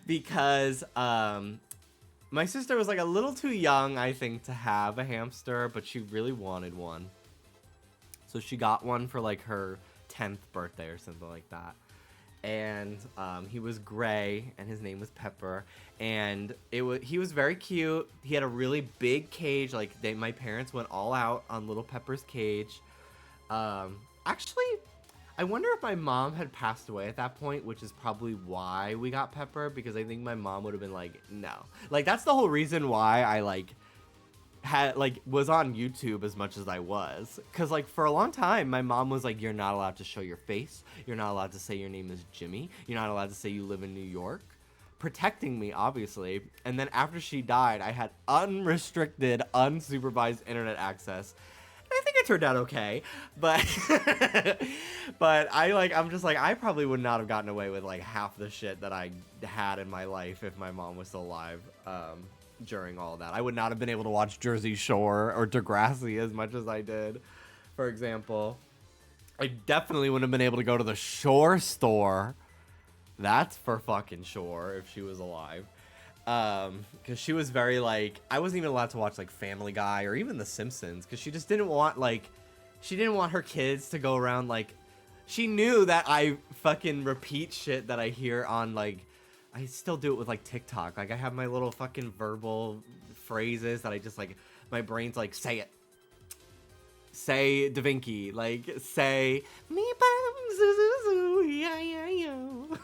Because my sister was, like, a little too young, I think, to have a hamster, but she really wanted one. So she got one for, like, her 10th birthday or something like that. And he was gray, and his name was Pepper. And he was very cute. He had a really big cage. Like, my parents went all out on little Pepper's cage. Actually, I wonder if my mom had passed away at that point, which is probably why we got Pepper, because I think my mom would have been like, no. Like, that's the whole reason why I, like, was on YouTube as much as I was. Because, like, for a long time, my mom was like, you're not allowed to show your face. You're not allowed to say your name is Jimmy. You're not allowed to say you live in New York. Protecting me, obviously. And then after she died, I had unrestricted, unsupervised internet access. I think it turned out okay, but I'm just like, I probably would not have gotten away with, like, half the shit that I had in my life if my mom was still alive during all that. I would not have been able to watch Jersey Shore or Degrassi as much as I did, for example. I definitely wouldn't have been able to go to the Shore store. That's for fucking sure, if she was alive. Because she was very, like, I wasn't even allowed to watch, like, Family Guy or even The Simpsons, because she just didn't want, like, she didn't want her kids to go around like, she knew that I fucking repeat shit that I hear on like, I still do it with like TikTok. Like I have my little fucking verbal phrases that I just like, my brain's like, say it. Say Da Vinci, like say me bum zoo yeah yeah yo.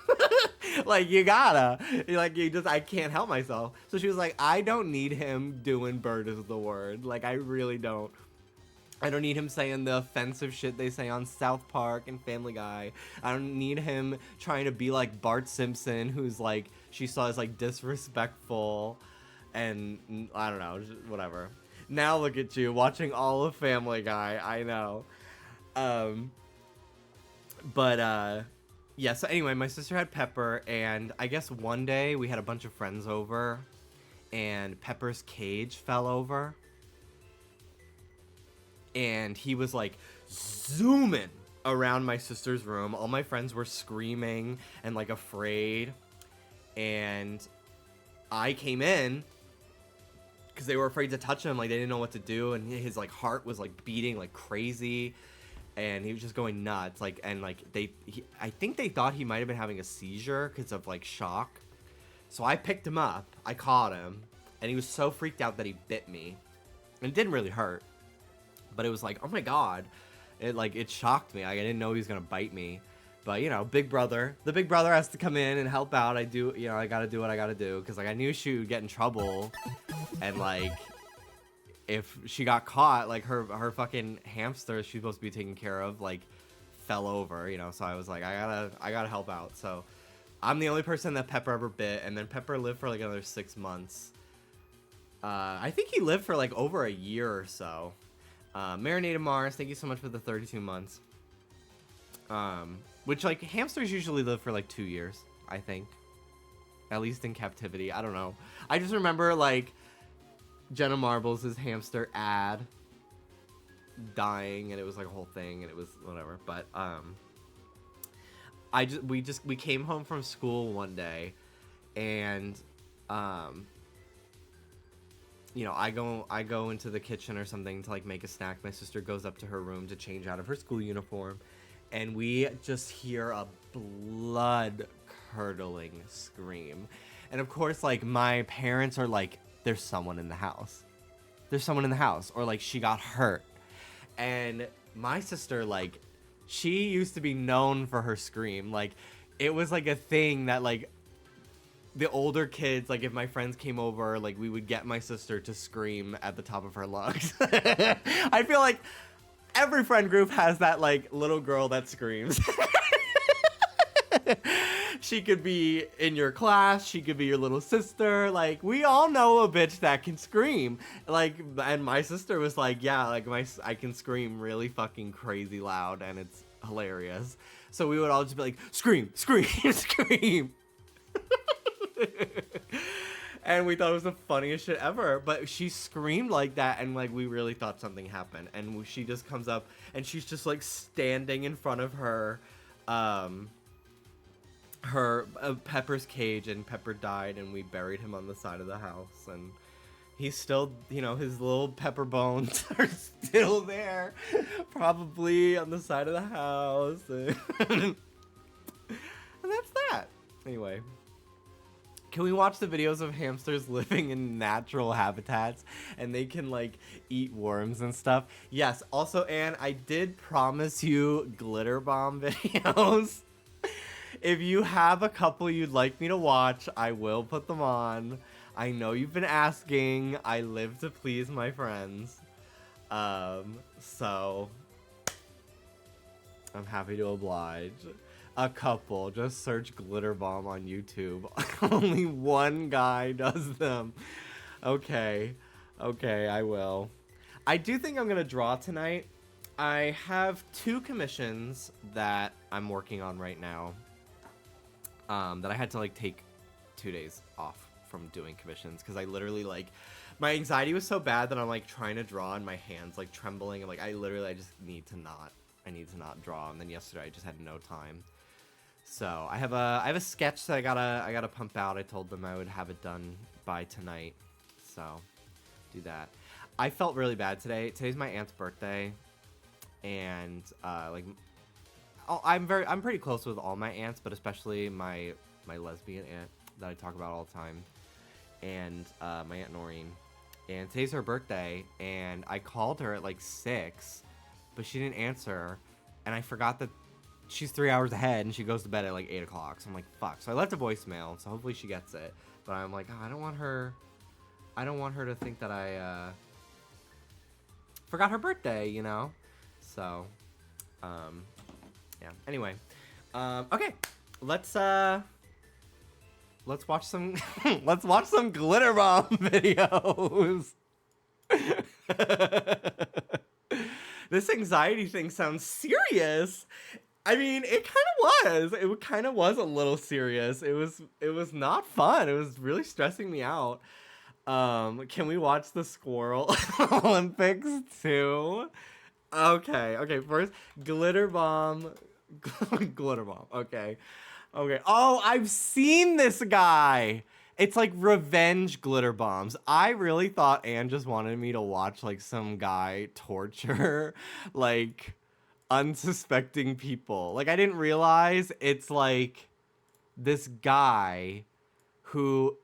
Like you gotta, like you just, I can't help myself. So she was like, I don't need him doing bird is the word. Like I really don't. I don't need him saying the offensive shit they say on South Park and Family Guy. I don't need him trying to be like Bart Simpson, who's like, she saw as like disrespectful and I don't know, just whatever. Now look at you watching all of Family Guy. I know. Yeah, so anyway, my sister had Pepper, and I guess one day we had a bunch of friends over, and Pepper's cage fell over. And he was like zooming around my sister's room. All my friends were screaming and like afraid. And I came in because they were afraid to touch him. Like they didn't know what to do. And his like heart was like beating like crazy. And he was just going nuts. Like, and like I think they thought he might have been having a seizure because of like shock. So I picked him up. I caught him. And he was so freaked out that he bit me. And it didn't really hurt. But it was like, oh my god, it shocked me. I didn't know he was gonna bite me. But you know, the big brother has to come in and help out. I gotta do what I gotta do because like I knew she would get in trouble, and like if she got caught, like her fucking hamster she's supposed to be taking care of like fell over, you know. So I was like, I gotta help out. So I'm the only person that Pepper ever bit, and then Pepper lived for like another 6 months. I think he lived for like over a year or so. Marinated Mars, thank you so much for the 32 months. Which like hamsters usually live for like 2 years, I think. At least in captivity. I don't know. I just remember like Jenna Marbles' hamster Ad dying, and it was like a whole thing, and it was whatever. But we came home from school one day, and you know, I go into the kitchen or something to like make a snack. My sister goes up to her room to change out of her school uniform, and we just hear a blood curdling scream. And of course, like my parents are like, there's someone in the house. There's someone in the house, or like she got hurt. And my sister, like, she used to be known for her scream. Like it was like a thing that like the older kids, like if my friends came over, like we would get my sister to scream at the top of her lungs. I feel like every friend group has that like little girl that screams. She could be in your class, she could be your little sister. Like we all know a bitch that can scream. Like, and my sister was like, yeah, like I can scream really fucking crazy loud, and it's hilarious. So we would all just be like, scream, scream, scream. And we thought it was the funniest shit ever. But she screamed like that, and like we really thought something happened. And she just comes up, and she's just like standing in front of her Pepper's cage, and Pepper died, and we buried him on the side of the house. And he's still, you know, his little pepper bones are still there, probably on the side of the house. And that's that. Anyway. Can we watch the videos of hamsters living in natural habitats and they can like eat worms and stuff? Yes. Also, Anne, I did promise you glitter bomb videos. If you have a couple you'd like me to watch, I will put them on. I know you've been asking. I live to please my friends. So I'm happy to oblige. A couple. Just search glitter bomb on YouTube. Only one guy does them. Okay. Okay, I will. I do think I'm gonna draw tonight. I have 2 commissions that I'm working on right now. That I had to like take 2 days off from doing commissions because I literally like my anxiety was so bad that I'm like trying to draw and my hands like trembling, and like I just need to not draw. And then yesterday I just had no time. So I have a sketch that I gotta pump out. I told them I would have it done by tonight, so do that. I felt really bad today. Today's my aunt's birthday, and like I'm pretty close with all my aunts, but especially my lesbian aunt that I talk about all the time, and my aunt Noreen. And today's her birthday, and I called her at like 6, but she didn't answer, and I forgot that she's 3 hours ahead, and she goes to bed at like 8 o'clock. So I'm like, fuck. So I left a voicemail, so hopefully she gets it. But I'm like, oh, I don't want her to think that I forgot her birthday, you know. So, yeah. Anyway, okay, let's watch some let's watch some glitter bomb videos. This anxiety thing sounds serious. I mean, it kind of was. It kind of was a little serious. It was not fun. It was really stressing me out. Can we watch the Squirrel Olympics too? Okay. First, glitter bomb. Glitter bomb. Okay. Oh, I've seen this guy. It's like revenge glitter bombs. I really thought Anne just wanted me to watch like some guy torture like unsuspecting people. Like I didn't realize it's like this guy who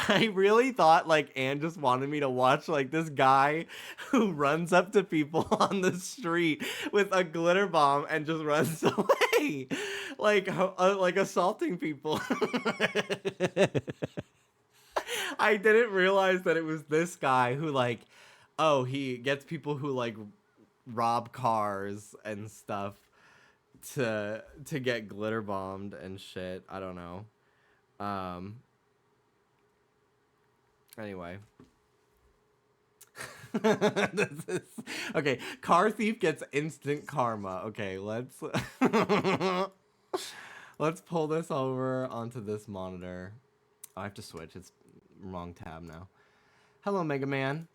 I really thought like Anne just wanted me to watch like this guy who runs up to people on the street with a glitter bomb and just runs away, like assaulting people. I didn't realize that it was this guy who like, oh, he gets people who like rob cars and stuff to get glitter bombed and shit. I don't know. Anyway. Okay, car thief gets instant karma. Okay, let's pull this over onto this monitor. Oh, I have to switch. It's wrong tab now. Hello, Mega Man.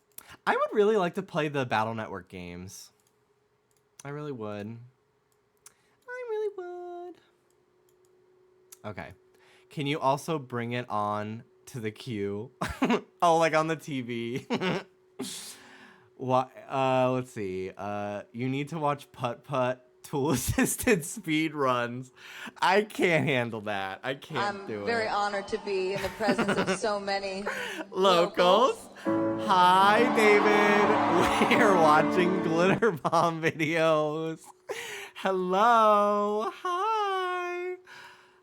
I would really like to play the Battle Network games. I really would. Okay. Can you also bring it on to the queue? Oh, like on the TV. What? Let's see. You need to watch Putt Putt tool assisted speed runs. I can't handle that. I can't do it. I'm very honored to be in the presence of so many locals. Hi, David. We're watching glitter bomb videos. Hello. Hi.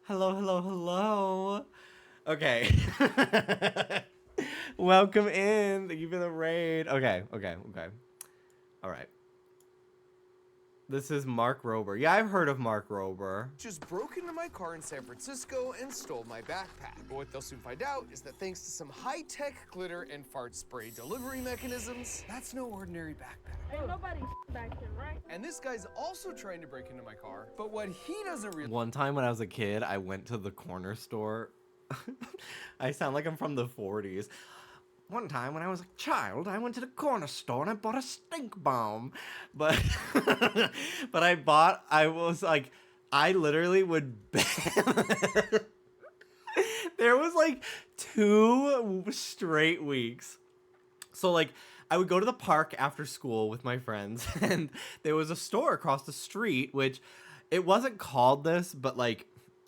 Hello. Okay. Welcome in. Thank you for the raid. Okay. All right. This is Mark Rober. Yeah, I've heard of Mark Rober. Just broke into my car in San Francisco and stole my backpack. But what they'll soon find out is that thanks to some high-tech glitter and fart spray delivery mechanisms, that's no ordinary backpack. Ain't nobody back here, right? And this guy's also trying to break into my car, but what he doesn't realize... One time when I was a kid, I went to the corner store. I sound like I'm from the 40s. One time when I was a child, I went to the corner store and I bought a stink bomb. But I literally would bet. There was like 2 straight weeks. So like I would go to the park after school with my friends, and there was a store across the street, which it wasn't called this, but like,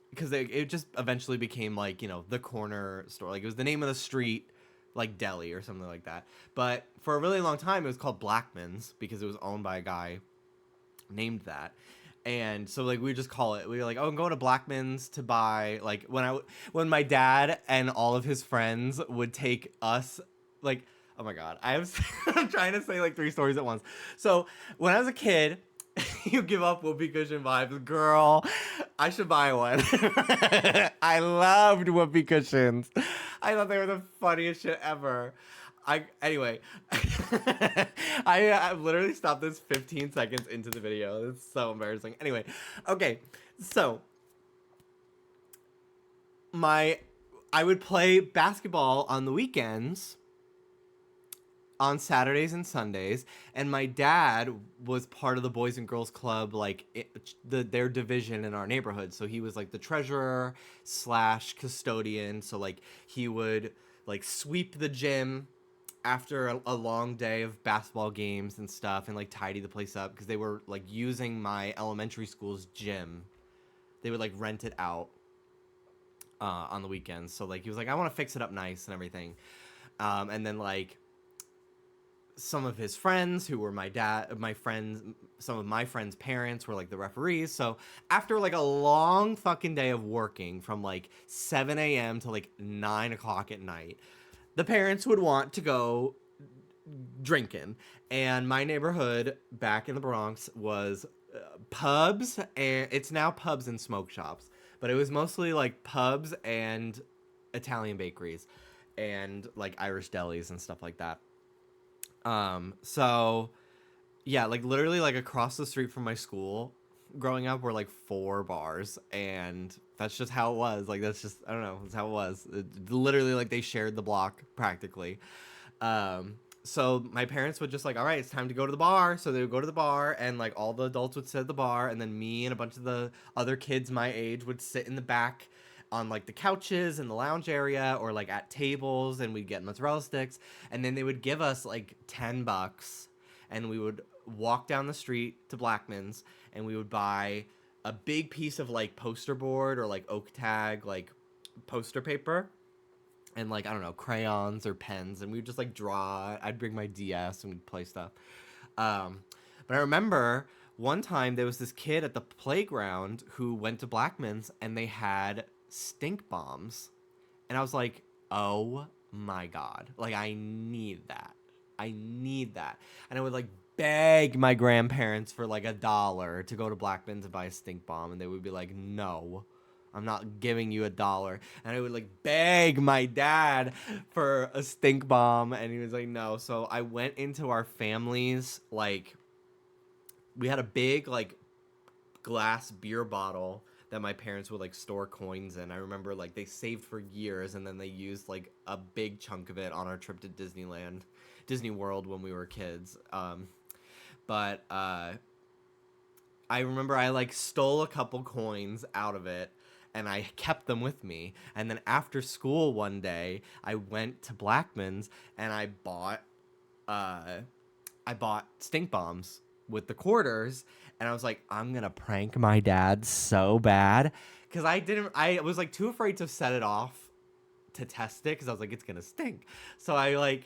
because it just eventually became like, you know, the corner store. Like it was the name of the street, like deli or something like that. But for a really long time, it was called Blackman's because it was owned by a guy named that. And so like we would just call it. We were like, oh, I'm going to Blackman's to buy, like when my dad and all of his friends would take us, like, oh my God, I'm trying to say like 3 stories at once. So when I was a kid, you give up whoopee cushion vibes. Girl, I should buy one. I loved whoopee cushions. I thought they were the funniest shit ever. Anyway, I literally stopped this 15 seconds into the video. It's so embarrassing. Anyway, okay, so I would play basketball on the weekends, on Saturdays and Sundays, and my dad was part of the Boys and Girls Club, like their division in our neighborhood. So he was like the treasurer / custodian. So like he would like sweep the gym after a long day of basketball games and stuff and like tidy the place up because they were like using my elementary school's gym. They would like rent it out on the weekends. So like he was like, I want to fix it up nice and everything. And then like some of his friends who were some of my friends' parents were like the referees. So after like a long fucking day of working from like 7 a.m. to like 9 o'clock at night, the parents would want to go drinking. And my neighborhood back in the Bronx was pubs, and it's now pubs and smoke shops, but it was mostly like pubs and Italian bakeries and like Irish delis and stuff like that. So yeah, like literally like across the street from my school growing up were like 4 bars, and that's just how it was. Like that's just, I don't know, that's how it was. Literally like they shared the block practically. So my parents would just like, all right, it's time to go to the bar. So they would go to the bar, and like all the adults would sit at the bar, and then me and a bunch of the other kids my age would sit in the back on like the couches in the lounge area or like at tables, and we'd get mozzarella sticks, and then they would give us like $10, and we would walk down the street to Blackman's, and we would buy a big piece of like poster board or like oak tag like poster paper, and like, I don't know, crayons or pens, and we would just like draw. I'd bring my DS and we'd play stuff. But I remember one time there was this kid at the playground who went to Blackman's, and they had stink bombs, and I was like, oh my god, like I need that, and I would like beg my grandparents for like $1 to go to Blackman's and buy a stink bomb, and they would be like, no, I'm not giving you $1. And I would like beg my dad for a stink bomb, and he was like, no. So I went into our family's, like, we had a big like glass beer bottle that my parents would like store coins in. I remember like they saved for years, and then they used like a big chunk of it on our trip to Disney World when we were kids. But I remember I like stole a couple coins out of it, and I kept them with me. And then after school one day, I went to Blackman's, and I bought stink bombs with the quarters, and I was like, I'm gonna prank my dad so bad, because I was like too afraid to set it off to test it, because I was like, it's gonna stink. So I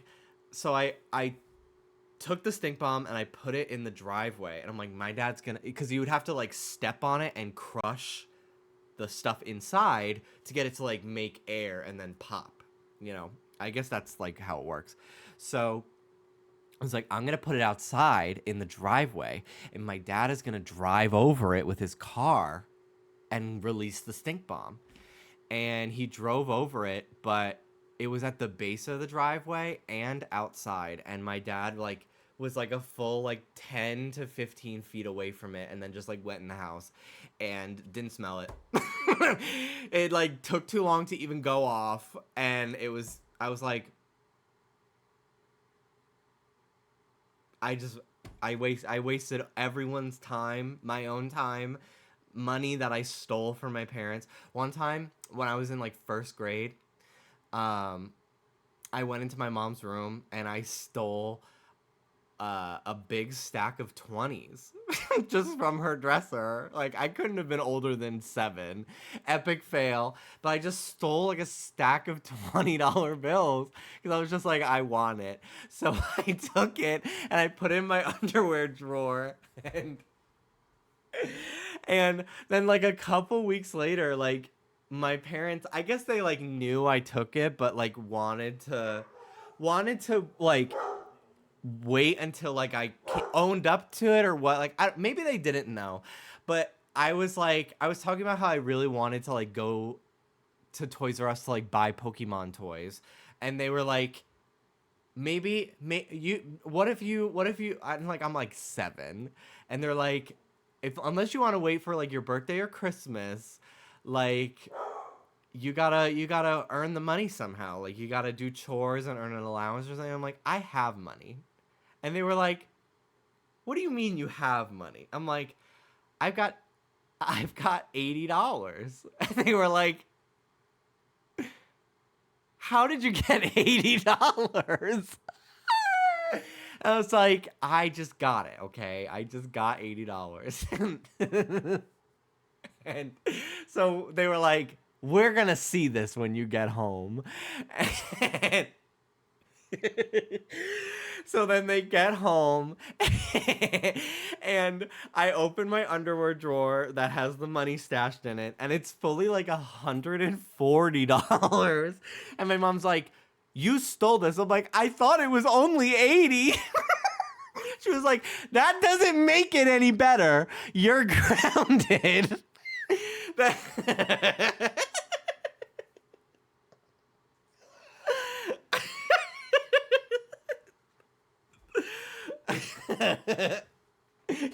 took the stink bomb and I put it in the driveway, and I'm like, my dad's gonna, because you would have to like step on it and crush the stuff inside to get it to like make air and then pop, you know. I guess that's like how it works. So I was like, I'm gonna put it outside in the driveway, and my dad is gonna drive over it with his car and release the stink bomb. And he drove over it, but it was at the base of the driveway and outside, and my dad like was like a full like 10 to 15 feet away from it, and then just like went in the house and didn't smell it. It like took too long to even go off, and I was like, I wasted everyone's time, my own time, money that I stole from my parents. One time when I was in like first grade, I went into my mom's room and I stole a big stack of 20s just from her dresser. Like, I couldn't have been older than 7. Epic fail. But I just stole like a stack of $20 bills because I was just like, I want it. So I took it and I put it in my underwear drawer, and then like a couple weeks later, like, my parents, I guess they like knew I took it, but like wanted to like wait until like I owned up to it or what. Like, maybe they didn't know, but I was talking about how I really wanted to like go to Toys R Us to like buy Pokemon toys, and they were like, what if you I'm like 7, and they're like, unless you want to wait for like your birthday or Christmas, like, you gotta earn the money somehow. Like, you gotta do chores and earn an allowance or something. I'm like, I have money. And they were like, what do you mean you have money? I'm like, I've got $80. And they were like, how did you get $80? I was like, I just got it, okay? I just got $80. And so they were like, we're gonna see this when you get home. And so then they get home and I open my underwear drawer that has the money stashed in it, and it's fully like $140. And my mom's like, you stole this. I'm like, I thought it was only 80. She was like, that doesn't make it any better. You're grounded.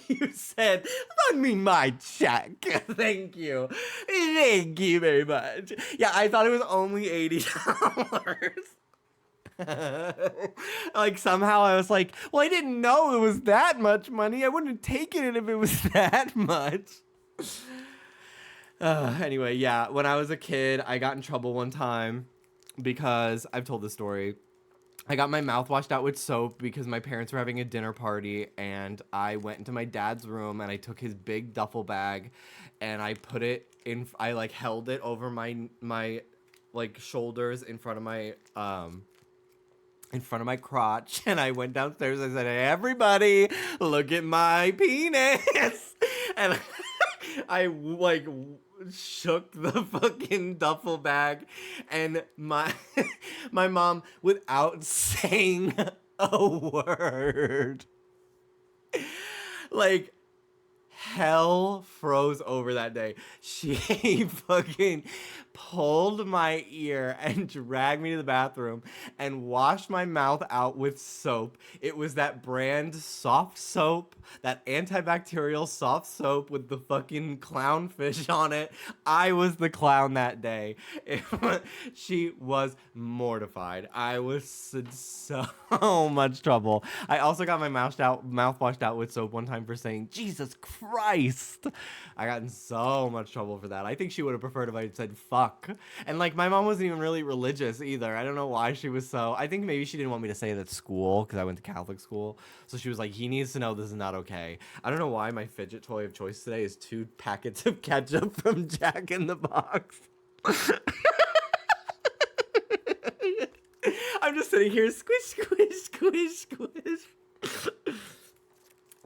You said, lend me my check. Thank you. Thank you very much. Yeah, I thought it was only $80. Like somehow I was like, well, I didn't know it was that much money. I wouldn't have taken it if it was that much. Anyway, yeah, when I was a kid, I got in trouble one time because I've told this story. I got my mouth washed out with soap because my parents were having a dinner party, and I went into my dad's room and I took his big duffel bag and I put it in, I like held it over my like shoulders in front of my crotch, and I went downstairs. I said, hey, everybody, look at my penis. And I like shook the fucking duffel bag, and my mom, without saying a word, like hell froze over that day. She fucking pulled my ear and dragged me to the bathroom and washed my mouth out with soap. It was that brand soft soap, that antibacterial soft soap with the fucking clownfish on it. I was the clown that day. She was mortified. I was in so much trouble. I also got my mouth washed out with soap one time for saying, Jesus Christ. I got in so much trouble for that. I think she would have preferred if I had said fuck. And like my mom wasn't even really religious either. I don't know why she was so. I think maybe she didn't want me to say it at school because I went to Catholic school. So she was like, he needs to know this is not okay. I don't know why my fidget toy of choice today is 2 packets of ketchup from Jack in the Box. I'm just sitting here, squish, squish, squish, squish.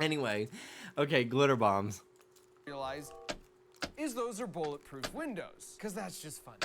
Anyway, okay, glitter bombs. Realize is those are bulletproof windows, because that's just funny.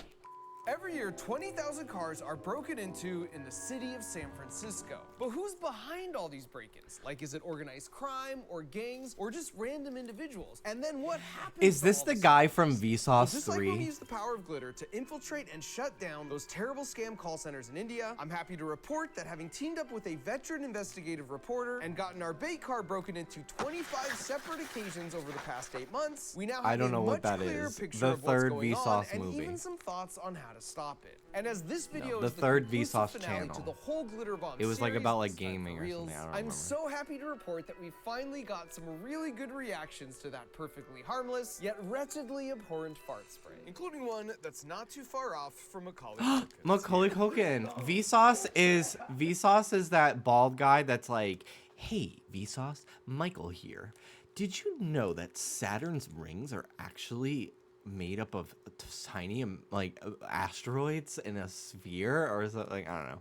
Every year, 20,000 cars are broken into in the city of San Francisco. But who's behind all these break-ins? Like, is it organized crime or gangs or just random individuals? And then what happens? Is this the guy from Vsauce 3? Just like when we use the power of glitter to infiltrate and shut down those terrible scam call centers in India, I'm happy to report that having teamed up with a veteran investigative reporter and gotten our bait car broken into 25 separate occasions over the past 8 months, we now have a much clearer picture The of what's third going on Vsauce and movie. even some thoughts on how to stop it. And as this video the is third conclusive Vsauce finale channel. to the whole glitter bomb It was like series, about like this time gaming for or reals, something. I don't I'm remember. so happy to report that we finally got some really good reactions to that perfectly harmless yet wretchedly abhorrent fart spray, including one that's not too far off from Macaulay Culkin. Macaulay Culkin. Vsauce is that bald guy that's like, hey, Vsauce, Michael here. Did you know that Saturn's rings are actually made up of tiny like asteroids in a sphere, or is it like, I don't know.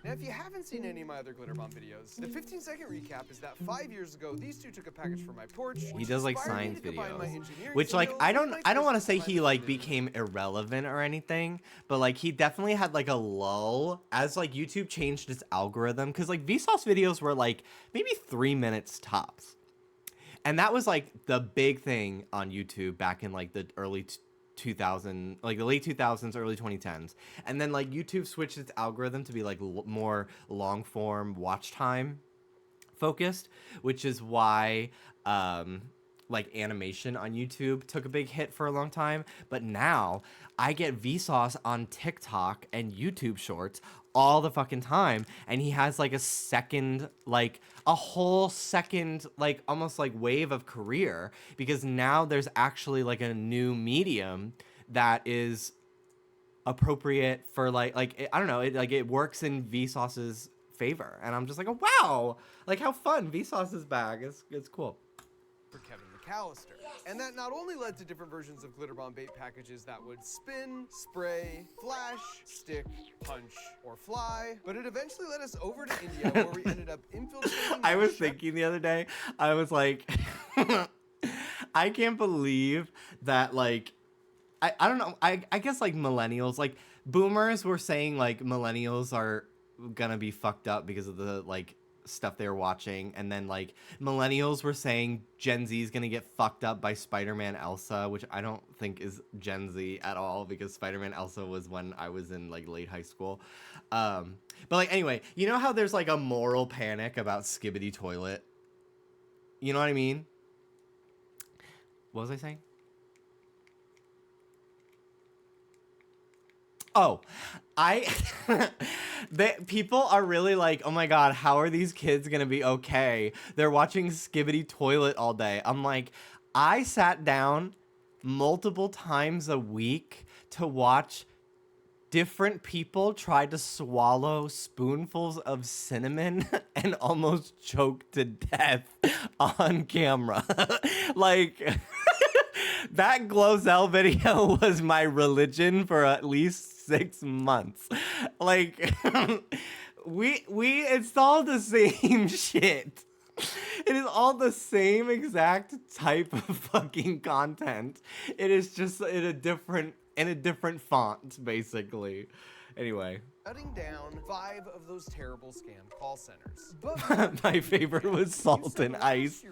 Now, if you haven't seen any of my other glitter bomb videos, the 15-second recap is that 5 years ago, these two took a package from my porch. He does like science videos, which like skills I and don't my want to say taste he in like climate became irrelevant or anything, but like he definitely had like a lull as like YouTube changed its algorithm, because like Vsauce videos were like maybe 3 minutes tops. And that was like the big thing on YouTube back in like the early 2000, like the late 2000s, early 2010s. And then like YouTube switched its algorithm to be like more long form watch time focused, which is why like animation on YouTube took a big hit for a long time. But now I get Vsauce on TikTok and YouTube Shorts all the fucking time, and he has like a whole second like almost like wave of career, because now there's actually like a new medium that is appropriate for like I don't know, it works in Vsauce's favor. And I'm just like, oh, wow, like how fun. Vsauce is back. It's cool. For Kevin McAllister. And that not only led to different versions of glitter bomb bait packages that would spin, spray, flash, stick, punch, or fly, but it eventually led us over to India where we ended up infiltrating. I was thinking the other day, I was like, I can't believe that, like, I don't know, I guess, like, millennials, like, boomers were saying, like, millennials are gonna be fucked up because of the, like, stuff they were watching, and then, like, millennials were saying Gen Z is gonna get fucked up by Spider-Man Elsa, which I don't think is Gen Z at all, because Spider-Man Elsa was when I was in, like, late high school. But, like, anyway, you know how there's, like, a moral panic about Skibbity Toilet? You know what I mean? What was I saying? Oh, people are really like, oh my God, how are these kids gonna be okay? They're watching Skibbity Toilet all day. I'm like, I sat down multiple times a week to watch different people try to swallow spoonfuls of cinnamon and almost choke to death on camera. Like... That Glozell video was my religion for at least 6 months. Like, it's all the same shit. It is all the same exact type of fucking content. It is just in a different font, basically. Anyway. Shutting down 5 of those terrible scam call centers. But my favorite was Salt and Ice.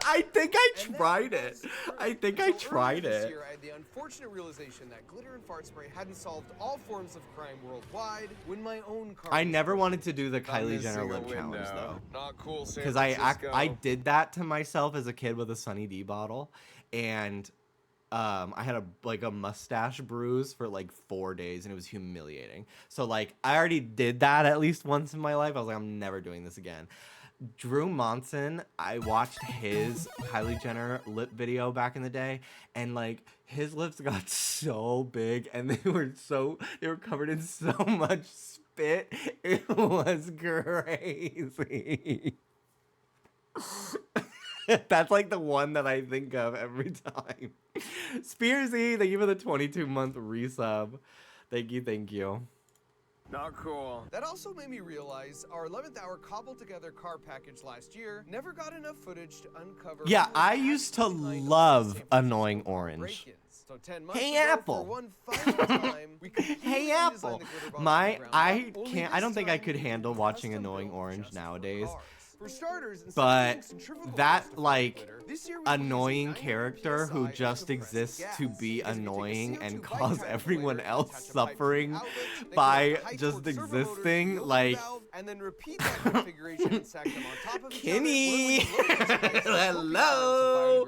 I think I tried it. I think I tried this it. year, I had the unfortunate realization that glitter and fart spray hadn't solved all forms of crime worldwide when my own car. I never wanted to do the Kylie Jenner lip challenge though. Not cool, San Because I did that to myself as a kid with a Sunny D bottle, and I had a mustache bruise for like 4 days, and it was humiliating. So like I already did that at least once in my life. I was like, I'm never doing this again. Drew Monson, I watched his Kylie Jenner lip video back in the day, and like his lips got so big and they were covered in so much spit. It was crazy. That's like the one that I think of every time. Spearsy, thank you for the 22-month resub. Thank you. Not cool. That also made me realize our 11th hour cobbled together car package last year never got enough footage to uncover. Yeah, I used to love Annoying Orange. So 10 months Hey ago, Apple. for one final time, we Hey Apple. I don't think I could handle watching Annoying Orange nowadays. For starters, But that, like, annoying character who just exists to be annoying and cause everyone else suffering by just existing, like... and then repeat that configuration and stack them on top of each Kenny! Hello!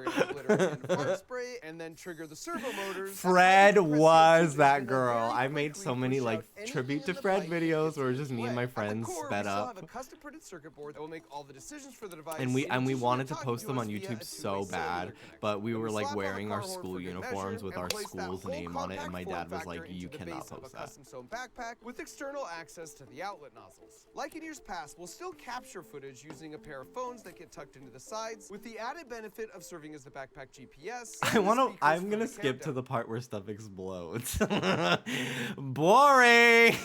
And then trigger the servo motors. Fred was that girl. I made so many, like, tribute to Fred videos where it was just me and my friends sped up. And we wanted to post them on YouTube so bad, but we were like wearing our school uniforms with our school's name on it, and my dad was like, you cannot post that. Backpack with external access to the outlet nozzles. Like in years past, we'll still capture footage using a pair of phones that get tucked into the sides, with the added benefit of serving as the backpack GPS. I'm gonna skip to the part where stuff explodes. Boring!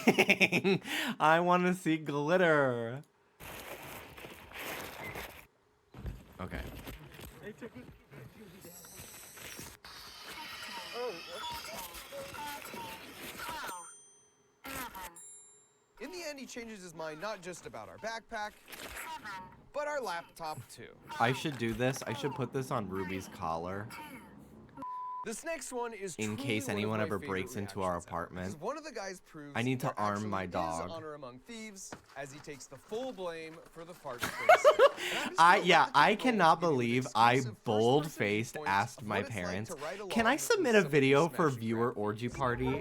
I want to see glitter. Okay. In the end, he changes his mind not just about our backpack, but our laptop too. I should do this. I should put this on Ruby's collar. This next one is in case anyone ever breaks into our apartment. One of the guys proves I need to arm my dog. Honor among thieves as he takes the full blame for the fart I cannot believe I bold-faced asked my parents, can I submit a video for viewer orgy party?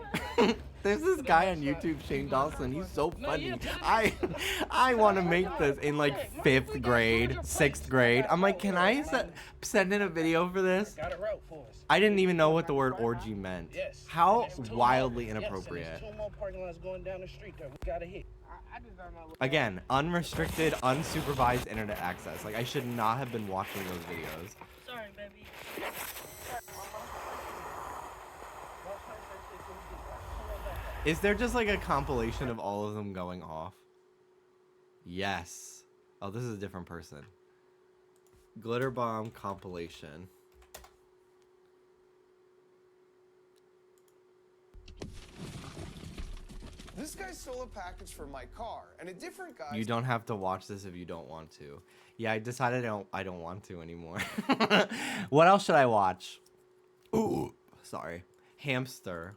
There's this guy on YouTube, Shane Dawson. He's so funny. I want to make this in like 5th grade, 6th grade. I'm like, can I send in a video for this? I didn't even know what the word orgy meant. How wildly inappropriate. Again, unrestricted, unsupervised internet access. Like, I should not have been watching those videos. Sorry, baby. Is there just like a compilation of all of them going off? Yes. Oh, this is a different person. Glitter Bomb compilation. This guy stole a package from my car, and a different guy. You don't have to watch this if you don't want to. Yeah, I decided I don't want to anymore. What else should I watch? Ooh, sorry. Hamster.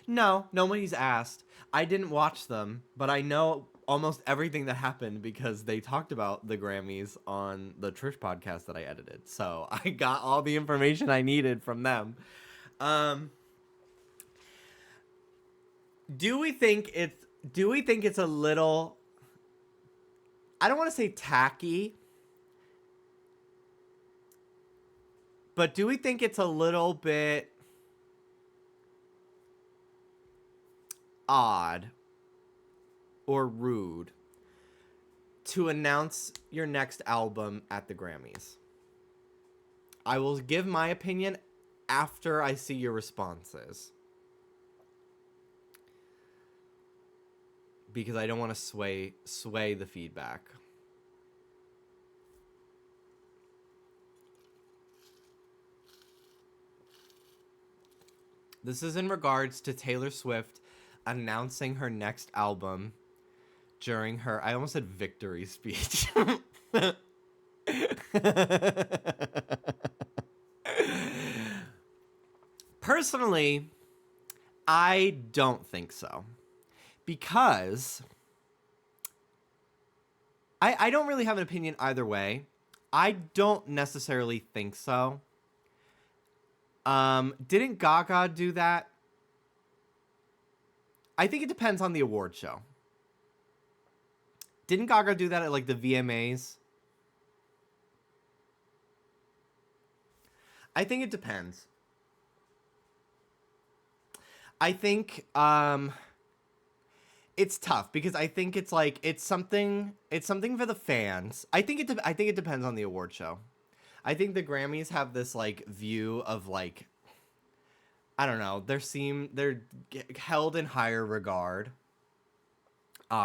No, nobody's asked. I didn't watch them, but I know almost everything that happened because they talked about the Grammys on the Trish podcast that I edited. So I got all the information I needed from them. Do we think it's a little, I don't want to say tacky, but do we think it's a little bit odd or rude to announce your next album at the Grammys? I will give my opinion after I see your responses, because I don't want to sway the feedback. This is in regards to Taylor Swift announcing her next album during her, I almost said victory speech. Personally, I don't think so. Because I don't really have an opinion either way. I don't necessarily think so. Didn't Gaga do that? I think it depends on the award show. Didn't Gaga do that at like the VMAs? I think it depends. I think it's tough because I think it's like it's something for the fans. I think it depends on the award show. I think the Grammys have this like view of like, I don't know, they're held in higher regard.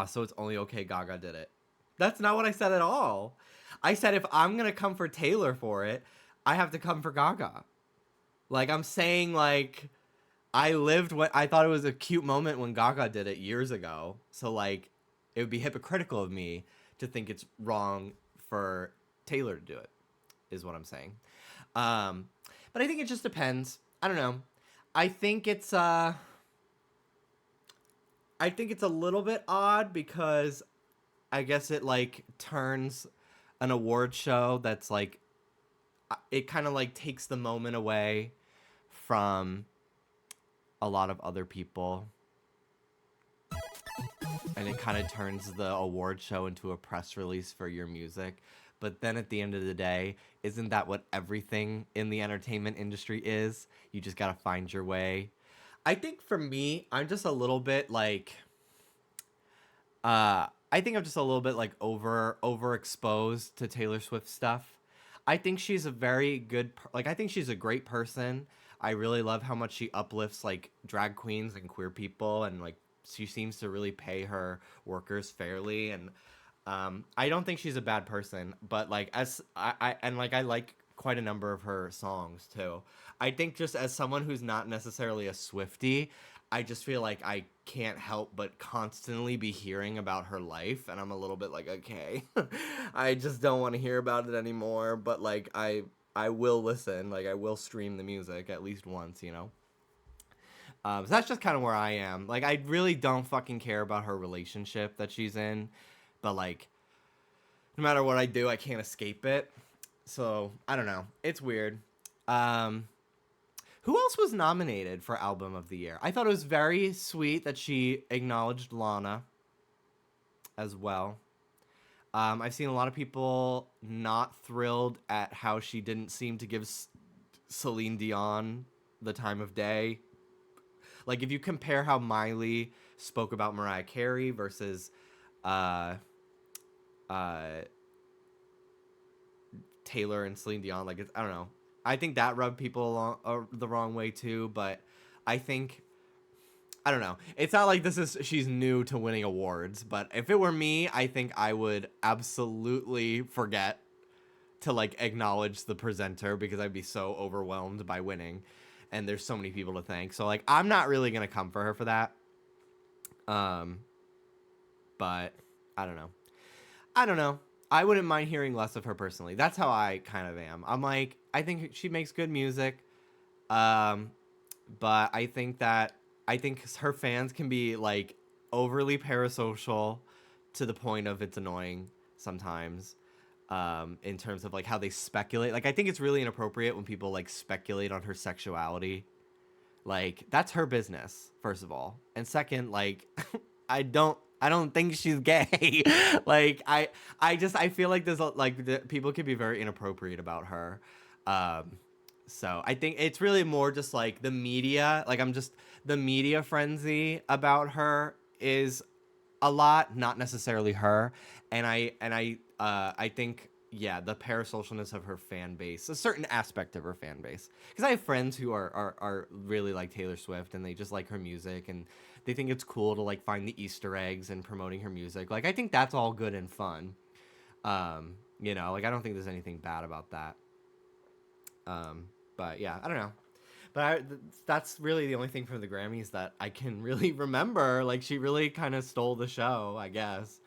So it's only okay Gaga did it. That's not what I said at all. I said if I'm going to come for Taylor for it, I have to come for Gaga. Like, I'm saying, like, I thought it was a cute moment when Gaga did it years ago. So, like, it would be hypocritical of me to think it's wrong for Taylor to do it, is what I'm saying. But I think it just depends. I don't know. I think it's a little bit odd because I guess it, like, turns an award show that's, like, it kind of, like, takes the moment away from a lot of other people. And it kind of turns the award show into a press release for your music. But then at the end of the day, isn't that what everything in the entertainment industry is? You just gotta find your way. I think for me, I'm just a little bit like, I think I'm just a little bit like overexposed to Taylor Swift stuff. I think she's a very good, I think she's a great person. I really love how much she uplifts like drag queens and queer people, and like she seems to really pay her workers fairly. And I don't think she's a bad person, but like I like quite a number of her songs too. I think just as someone who's not necessarily a Swiftie, I just feel like I can't help but constantly be hearing about her life, and I'm a little bit like, okay, I just don't want to hear about it anymore, but like I will listen, like I will stream the music at least once, you know? So that's just kind of where I am. Like, I really don't fucking care about her relationship that she's in, but like, no matter what I do, I can't escape it. So, I don't know. It's weird. Who else was nominated for Album of the Year? I thought it was very sweet that she acknowledged Lana as well. I've seen a lot of people not thrilled at how she didn't seem to give Celine Dion the time of day. Like, if you compare how Miley spoke about Mariah Carey versus Taylor and Celine Dion, like, I don't know. I think that rubbed people the wrong way too, but I think, I don't know. It's not like she's new to winning awards, but if it were me, I think I would absolutely forget to, like, acknowledge the presenter because I'd be so overwhelmed by winning, and there's so many people to thank. So, like, I'm not really gonna come for her for that. But I don't know. I wouldn't mind hearing less of her personally. That's how I kind of am. I'm like, I think she makes good music. But I think her fans can be, like, overly parasocial to the point of it's annoying sometimes. In terms of, like, how they speculate. Like, I think it's really inappropriate when people, like, speculate on her sexuality. Like, that's her business, first of all. And second, like, I don't think she's gay. Like, I feel like there's people can be very inappropriate about her. So I think it's really more just like the media, like the media frenzy about her is a lot, not necessarily her. And I think, yeah, the parasocialness of her fan base, a certain aspect of her fan base. Because I have friends who are really like Taylor Swift, and they just like her music, and they think it's cool to, like, find the Easter eggs and promoting her music. Like, I think that's all good and fun. You know, like, I don't think there's anything bad about that. But yeah, I don't know. But that's really the only thing from the Grammys that I can really remember. Like, she really kind of stole the show, I guess.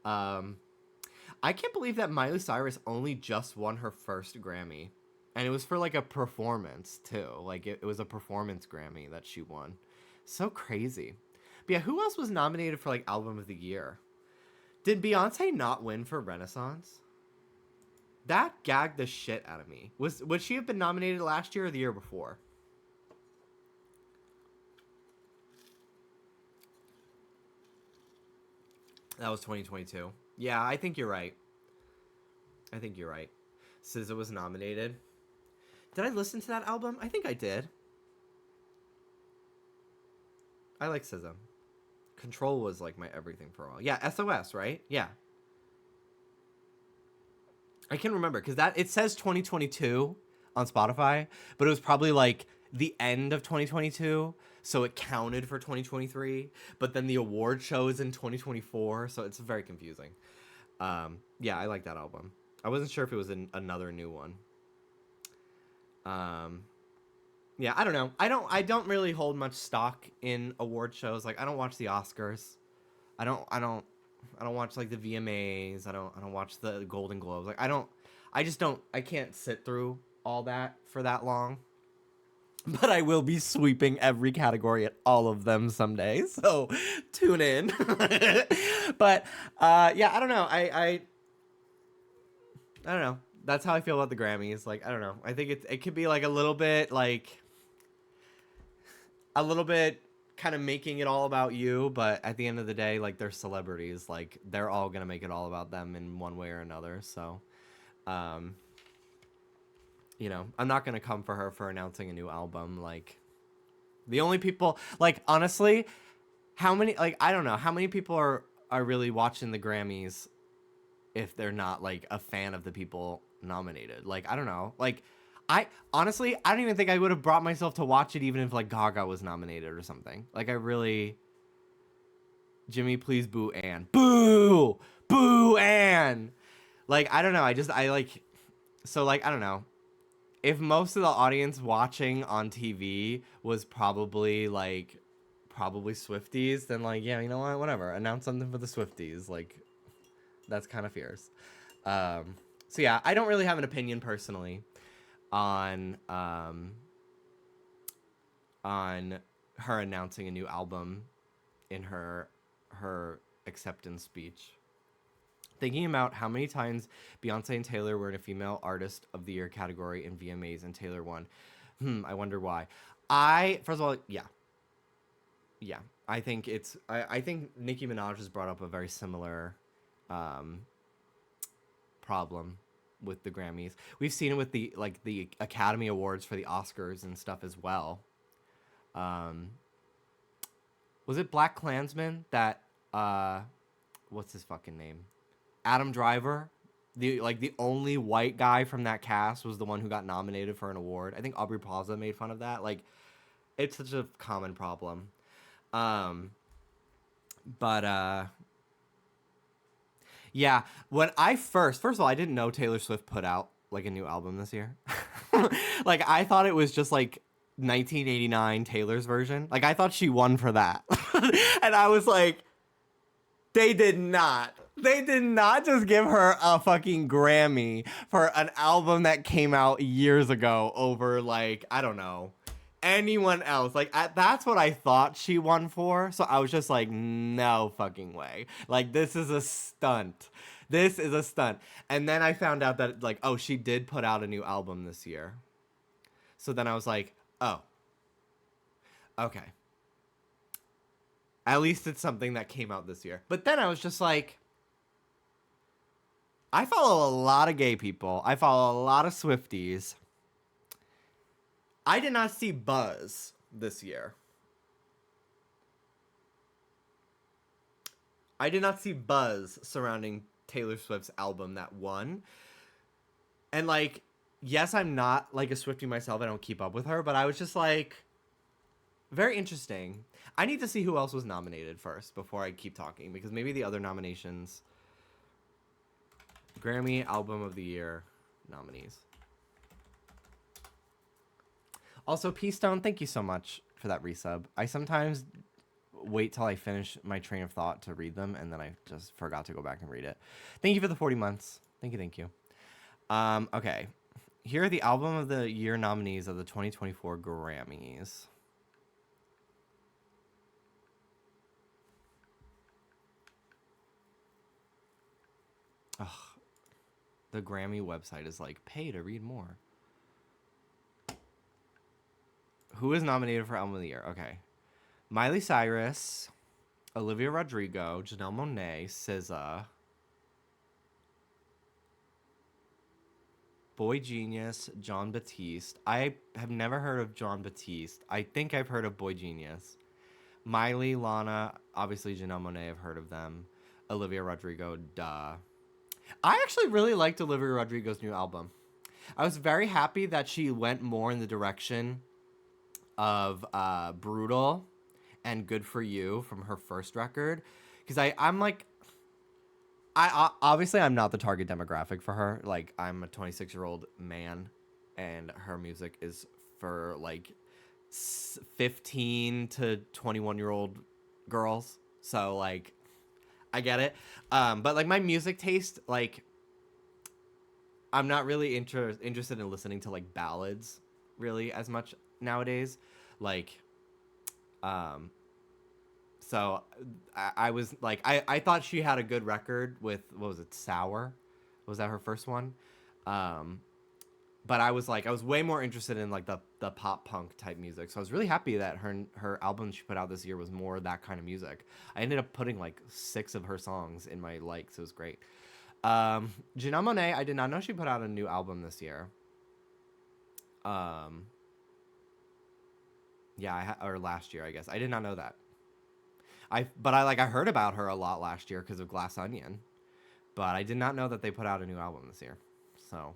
I can't believe that Miley Cyrus only just won her first Grammy. And it was for, like, a performance, too. Like, it was a performance Grammy that she won. So crazy. But yeah, who else was nominated for, like, Album of the Year? Did Beyonce not win for Renaissance? That gagged the shit out of me. Would she have been nominated last year or the year before? That was 2022. Yeah, I think you're right. SZA was nominated. Did I listen to that album? I think I did. I like SZA. Control was, like, my everything for a while. Yeah, SOS, right? Yeah. I can remember because it says 2022 on Spotify, but it was probably, like, the end of 2022, so it counted for 2023. But then the award show is in 2024, so it's very confusing. Yeah, I like that album. I wasn't sure if it was another new one. Yeah, I don't know. I don't really hold much stock in award shows. Like, I don't watch the Oscars. I don't watch, like, the VMAs. I don't watch the Golden Globes. Like, I can't sit through all that for that long. But I will be sweeping every category at all of them someday. So tune in. But yeah, I don't know. I don't know. That's how I feel about the Grammys. Like, I don't know. I think it could be, like, a little bit kind of making it all about you, but at the end of the day, like, they're celebrities. Like, they're all gonna make it all about them in one way or another. So, you know, I'm not gonna come for her for announcing a new album. Like, the only people, like, honestly, I don't know, how many people are really watching the Grammys if they're not, like, a fan of the people nominated? Like, I don't know. Like, I don't even think I would have brought myself to watch it even if, like, Gaga was nominated or something. Like, Jimmy, please boo Anne. Boo! Boo Anne! Like, I don't know. I don't know. If most of the audience watching on TV was probably Swifties, then, like, yeah, you know what? Whatever. Announce something for the Swifties. Like, that's kind of fierce. So yeah, I don't really have an opinion personally on her announcing a new album in her acceptance speech. Thinking about how many times Beyonce and Taylor were in a Female Artist of the Year category in VMAs and Taylor won. I wonder why. First of all, yeah. Yeah. I think I think Nicki Minaj has brought up a very similar problem with the Grammys. We've seen it with the Academy Awards for the Oscars and stuff as well. Was it Black Klansman that what's his fucking name? Adam Driver, the only white guy from that cast was the one who got nominated for an award. I think Aubrey Plaza made fun of that. Like, it's such a common problem. Yeah, when I first of all, I didn't know Taylor Swift put out like a new album this year. Like, I thought it was just like 1989 Taylor's version. Like, I thought she won for that. And I was like, they did not just give her a fucking Grammy for an album that came out years ago over, like, I don't know, anyone else. Like, that's what I thought she won for. So I was just like, no fucking way. Like, this is a stunt. This is a stunt. And then I found out that, like, oh, she did put out a new album this year. So then I was like, oh, okay. At least it's something that came out this year. But then I was just like, I follow a lot of gay people. I follow a lot of Swifties. I did not see buzz this year. I did not see buzz surrounding Taylor Swift's album that won. And, like, yes, I'm not, like, a Swiftie myself. I don't keep up with her. But I was just like, very interesting. I need to see who else was nominated first before I keep talking. Because maybe the other nominations... Grammy Album of the Year nominees. Also, P-Stone, thank you so much for that resub. I sometimes wait till I finish my train of thought to read them, and then I just forgot to go back and read it. Thank you for the 40 months. Thank you. Okay. Here are the Album of the Year nominees of the 2024 Grammys. Ugh. The Grammy website is like, pay to read more. Who is nominated for Album of the Year? Okay. Miley Cyrus, Olivia Rodrigo, Janelle Monáe, SZA, Boy Genius, John Batiste. I have never heard of John Batiste. I think I've heard of Boy Genius. Miley, Lana, obviously Janelle Monáe, I've heard of them. Olivia Rodrigo, duh. I actually really liked Olivia Rodrigo's new album. I was very happy that she went more in the direction of Brutal and Good For You from her first record. Because I'm like... obviously, I'm not the target demographic for her. Like, I'm a 26-year-old man, and her music is for, like, 15 to 21-year-old girls. So, like... I get it. But, like, my music taste, like, I'm not really interested in listening to, like, ballads, really, as much nowadays. Like, so I was, like, I thought she had a good record with, what was it, Sour? Was that her first one? But I was way more interested in, like, the pop punk type music. So I was really happy that her album she put out this year was more that kind of music. I ended up putting, like, 6 of her songs in my likes. It was great. Janelle Monáe, I did not know she put out a new album this year. Yeah, or last year, I guess. I did not know that. I heard about her a lot last year because of Glass Onion. But I did not know that they put out a new album this year. So...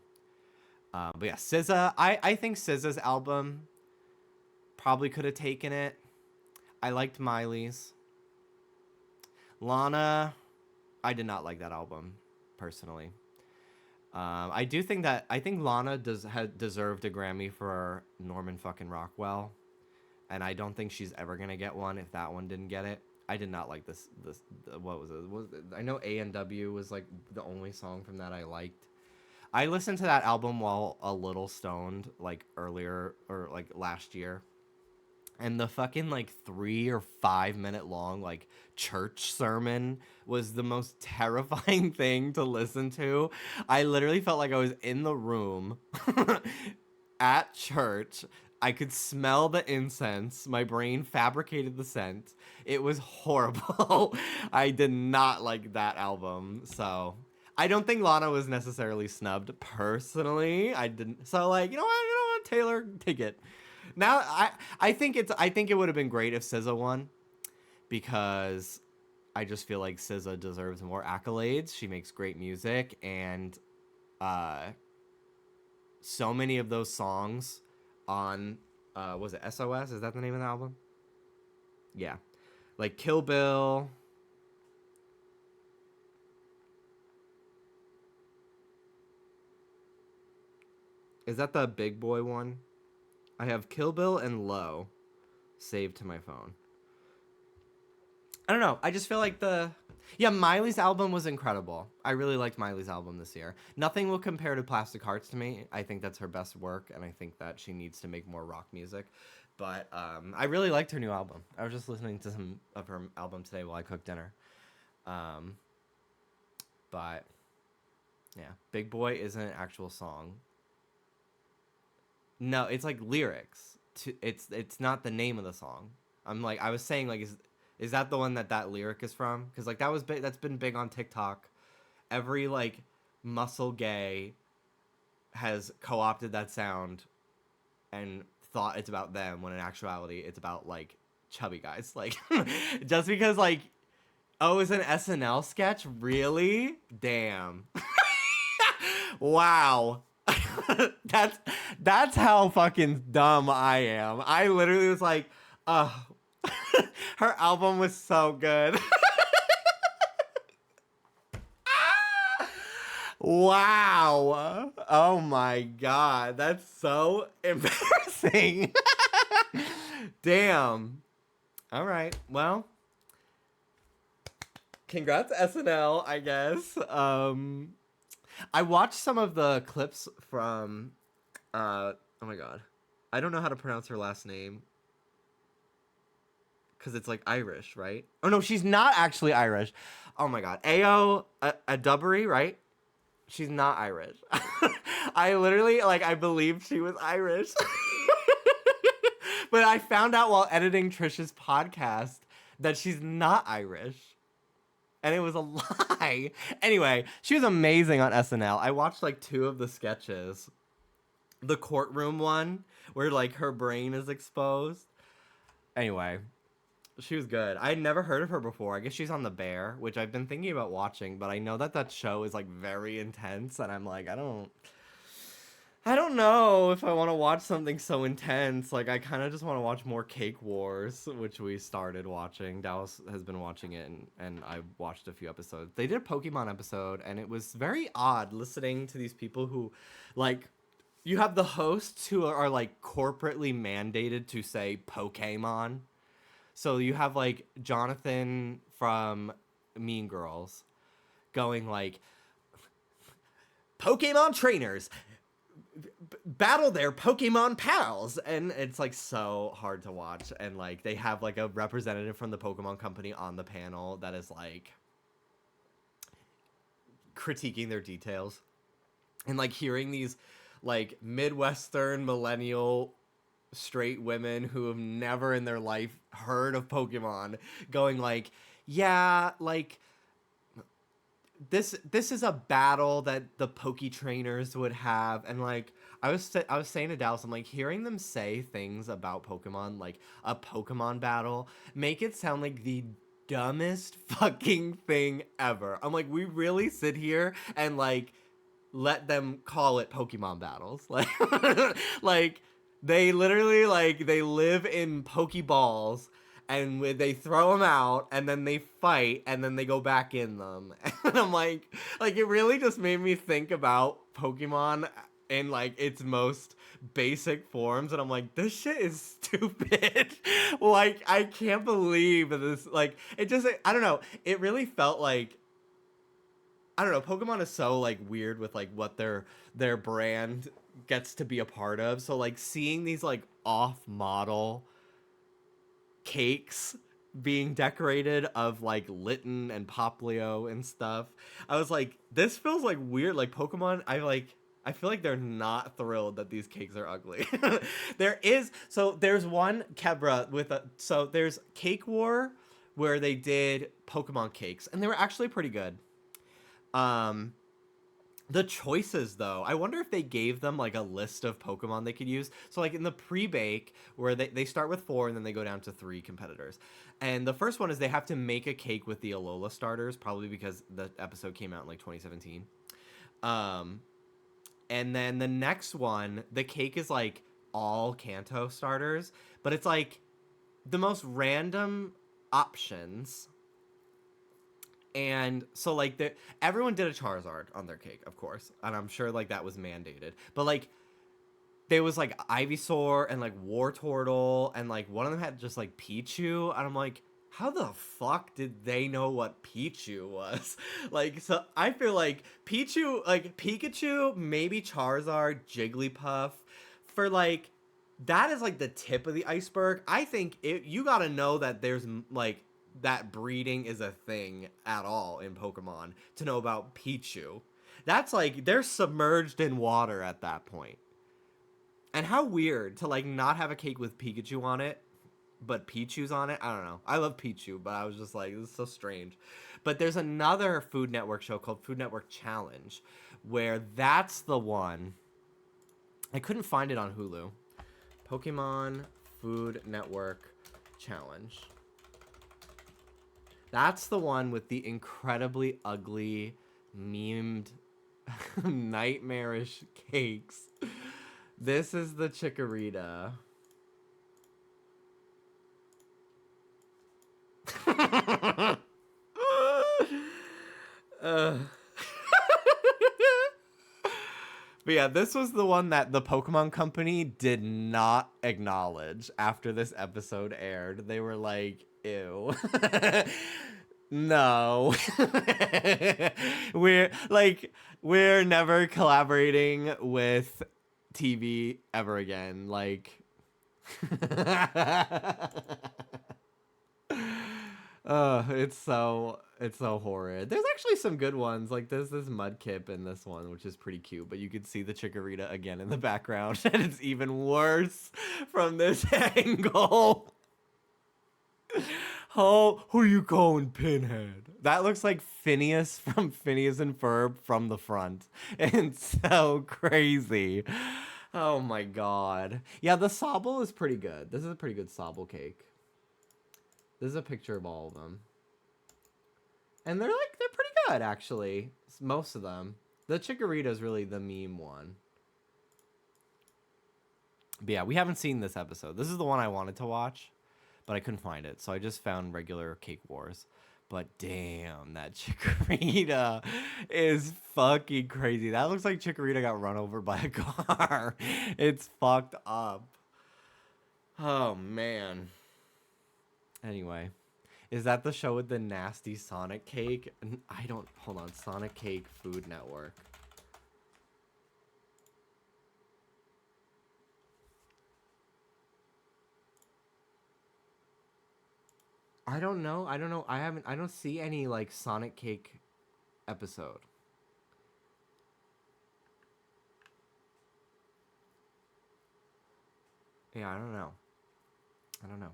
but yeah, SZA, I think SZA's album probably could have taken it. I liked Miley's. Lana, I did not like that album, personally. I think Lana deserved a Grammy for Norman fucking Rockwell. And I don't think she's ever going to get one if that one didn't get it. I did not like this what was it? I know A&W was like the only song from that I liked. I listened to that album while a little stoned, like, earlier, or, like, last year. And the fucking, like, 3 or 5 minute long, like, church sermon was the most terrifying thing to listen to. I literally felt like I was in the room at church, I could smell the incense. My brain fabricated the scent. It was horrible. I did not like that album. So I don't think Lana was necessarily snubbed personally. I didn't. So like, you know what, Taylor, take it. Now I think it would have been great if SZA won, because I just feel like SZA deserves more accolades. She makes great music, and so many of those songs on was it SOS? Is that the name of the album? Yeah. Like Kill Bill. Is that the Big Boy one? I have Kill Bill and Low saved to my phone. I don't know. I just feel like Miley's album was incredible. I really liked Miley's album this year. Nothing will compare to Plastic Hearts to me. I think that's her best work, and I think that she needs to make more rock music. But I really liked her new album. I was just listening to some of her album today while I cooked dinner. But yeah, Big Boy isn't an actual song. No, it's like lyrics. It's not the name of the song. I was saying, like, is that the one that lyric is from? Because like that was big. That's been big on TikTok. Every like muscle gay has co-opted that sound and thought it's about them, when in actuality it's about like chubby guys. Like just because like, oh, it's an SNL sketch? Really? Damn. Wow. That's how fucking dumb I am. I literally was like, oh, her album was so good. Wow. Oh my god. That's so embarrassing. Damn. All right. Well, congrats SNL, I guess. I watched some of the clips from oh my god. I don't know how to pronounce her last name, because it's like Irish, right? Oh no, she's not actually Irish. Oh my god. Ayo Adubbery, right? She's not Irish. I literally, like, I believed she was Irish. But I found out while editing Trisha's podcast that she's not Irish. And it was a lie. Anyway, she was amazing on SNL. I watched like 2 of the sketches. The courtroom one, where like her brain is exposed. Anyway, she was good. I had never heard of her before. I guess she's on The Bear, which I've been thinking about watching, but I know that show is like very intense, and I'm like, I don't know if I want to watch something so intense. Like, I kind of just want to watch more Cake Wars, which we started watching. Dallas has been watching it, and I watched a few episodes. They did a Pokemon episode, and it was very odd listening to these people who, like, you have the hosts who are like corporately mandated to say Pokemon. So you have like Jonathan from Mean Girls going like, Pokemon trainers battle their Pokemon pals, and it's like so hard to watch. And like they have like a representative from the Pokemon company on the panel that is like critiquing their details, and like hearing these like Midwestern millennial straight women who have never in their life heard of Pokemon going like, yeah, like this is a battle that the Poke trainers would have. And like I was saying to Dallas, I'm like, hearing them say things about Pokemon, like a Pokemon battle, make it sound like the dumbest fucking thing ever. I'm like, we really sit here and like let them call it Pokemon battles? Like like they literally like they live in Pokeballs, and they throw them out, and then they fight, and then they go back in them. And I'm like it really just made me think about Pokemon in like its most basic forms, and I'm like, this shit is stupid. Like, I can't believe this. Like, it just, I don't know, it really felt like, I don't know, Pokemon is so like weird with like what their brand gets to be a part of. So like seeing these like off-model cakes being decorated of like Litten and Poplio and stuff, I was like, this feels like weird. Like Pokemon, I like, I feel like they're not thrilled that these cakes are ugly. There's one Kebra there's Cake War where they did Pokemon cakes and they were actually pretty good. The choices though, I wonder if they gave them like a list of Pokemon they could use. So like in the pre-bake where they start with 4 and then they go down to 3 competitors. And the first one is they have to make a cake with the Alola starters, probably because the episode came out in like 2017. And then the next one, the cake is like all Kanto starters, but it's like the most random options. And so like everyone did a Charizard on their cake, of course, and I'm sure like that was mandated. But like there was like Ivysaur and like Wartortle, and like one of them had just like Pichu, and I'm like, how the fuck did they know what Pichu was? Like, so I feel like Pikachu, maybe Charizard, Jigglypuff, for like that is like the tip of the iceberg. I think you gotta know that there's like that breeding is a thing at all in Pokemon to know about Pichu. That's like they're submerged in water at that point. And how weird to like not have a cake with Pikachu on it, but Pichu's on it. I don't know. I love Pichu, but I was just like, this is so strange. But there's another Food Network show called Food Network Challenge where that's the one. I couldn't find it on Hulu. Pokemon Food Network Challenge. That's the one with the incredibly ugly, memed, nightmarish cakes. This is the Chikorita. But yeah, this was the one that the Pokemon Company did not acknowledge after this episode aired. They were like, ew. No. we're never collaborating with TV ever again. Like it's so horrid. There's actually some good ones. Like there's this Mudkip in this one, which is pretty cute, but you could see the Chikorita again in the background, and it's even worse from this angle. Oh, who you calling Pinhead? That looks like Phineas from Phineas and Ferb from the front. It's so crazy. Oh my god. Yeah, the Sobble is pretty good. This is a pretty good Sobble cake. This is a picture of all of them. And they're pretty good, actually. Most of them. The Chikorita is really the meme one. But yeah, we haven't seen this episode. This is the one I wanted to watch, but I couldn't find it. So I just found regular Cake Wars. But damn, that Chikorita is fucking crazy. That looks like Chikorita got run over by a car. It's fucked up. Oh, man. Anyway, is that the show with the nasty Sonic cake? Hold on, Sonic Cake Food Network. I don't know. I don't see any like Sonic Cake episode. Yeah, I don't know.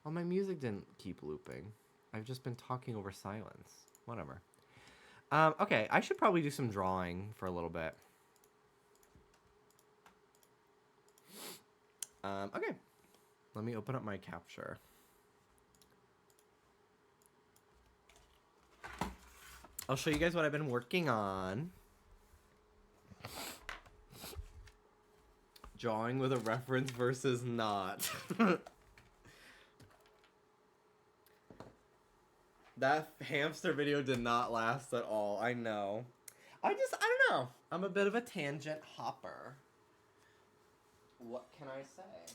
Oh, my music didn't keep looping. I've just been talking over silence. Whatever. Okay, I should probably do some drawing for a little bit. Okay. Let me open up my capture. I'll show you guys what I've been working on. Drawing with a reference versus not. That hamster video did not last at all. I know. I don't know. I'm a bit of a tangent hopper. What can I say?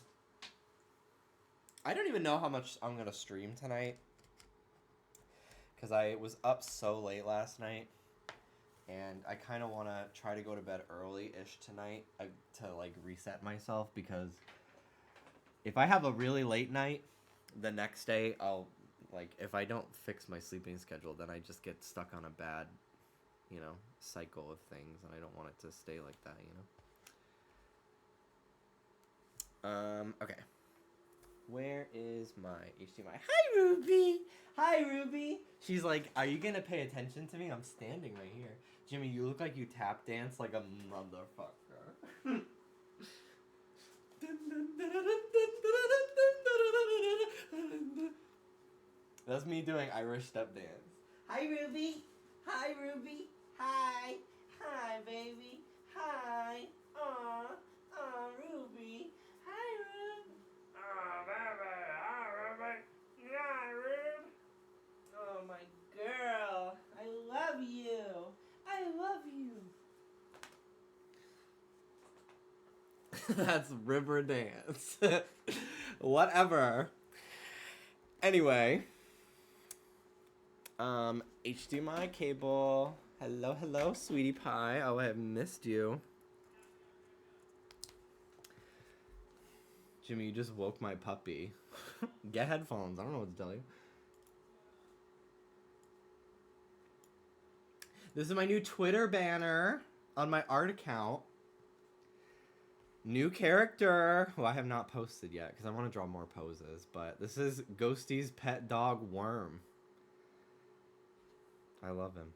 I don't even know how much I'm going to stream tonight. Because I was up so late last night. And I kind of want to try to go to bed early-ish tonight to, like, reset myself. Because if I have a really late night, the next day I'll... Like, if I don't fix my sleeping schedule, then I just get stuck on a bad you know, cycle of things, and I don't want it to stay like that, you know. Okay. Where is my HDMI? Hi, Ruby! Hi, Ruby! She's like, are you gonna pay attention to me? I'm standing right here. Jimmy, you look like you tap dance like a motherfucker. That's me doing Irish step dance. Hi, Ruby! Hi, Ruby! Hi! Hi, baby! Hi! Aw! Aw, Ruby! Hi, Ruby! Oh, baby! Hi, Ruby! Yeah, Ruby! Oh, my girl! I love you! I love you! That's river dance. Whatever. Anyway. HDMI cable. Hello, hello, sweetie pie. Oh, I have missed you. Jimmy, you just woke my puppy. Get headphones. I don't know what to tell you. This is my new Twitter banner on my art account. New character, who I have not posted yet because I want to draw more poses. But this is Ghosty's pet dog, Worm. I love him.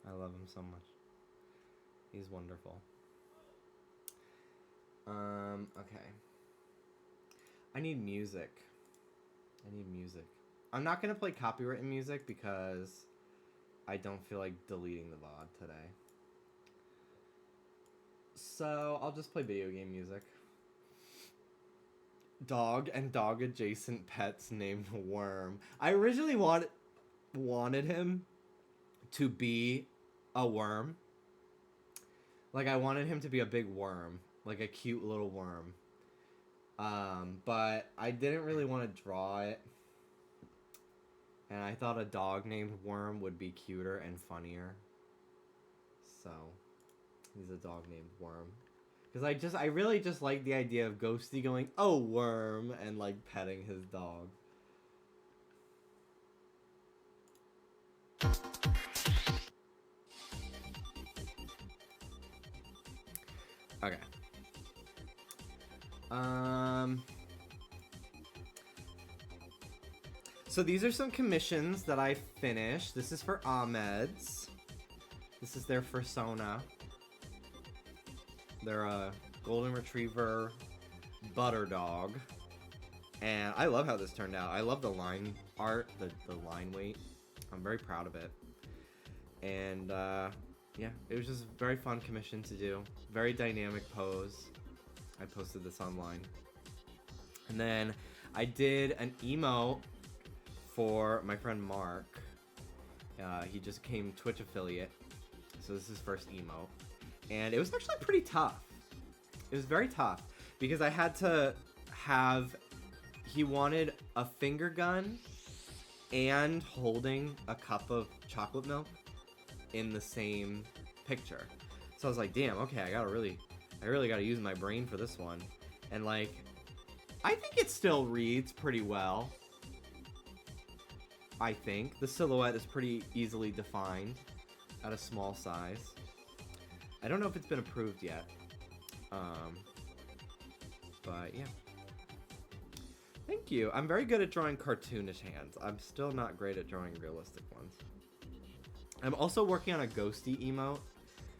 I love him so much. He's wonderful. Okay. I need music. I need music. I'm not going to play copyrighted music because I don't feel like deleting the VOD today. So I'll just play video game music. Dog and dog adjacent pets named Worm. I originally wanted him to be a worm. Like, I wanted him to be a big worm. Like a cute little worm. But I didn't really want to draw it. And I thought a dog named Worm would be cuter and funnier. So, he's a dog named Worm. Because I really just like the idea of Ghosty going, oh, Worm, and like petting his dog. Okay. So these are some commissions that I finished. This is for Ahmed's. This is their fursona. They're a golden retriever butter dog. And I love how this turned out. I love the line art, the line weight. I'm very proud of it. And yeah, it was just a very fun commission to do. Very dynamic pose. I posted this online. And then I did an emote for my friend Mark. He just became Twitch affiliate. So this is his first emote. And it was actually pretty tough. It was very tough. Because I had to have... He wanted a finger gun and holding a cup of chocolate milk in the same picture. So I was like, damn, okay, I really gotta use my brain for this one. And like, I think it still reads pretty well. I think. The silhouette is pretty easily defined at a small size. I don't know if it's been approved yet. But yeah. Thank you. I'm very good at drawing cartoonish hands. I'm still not great at drawing realistic ones. I'm also working on a ghosty emote.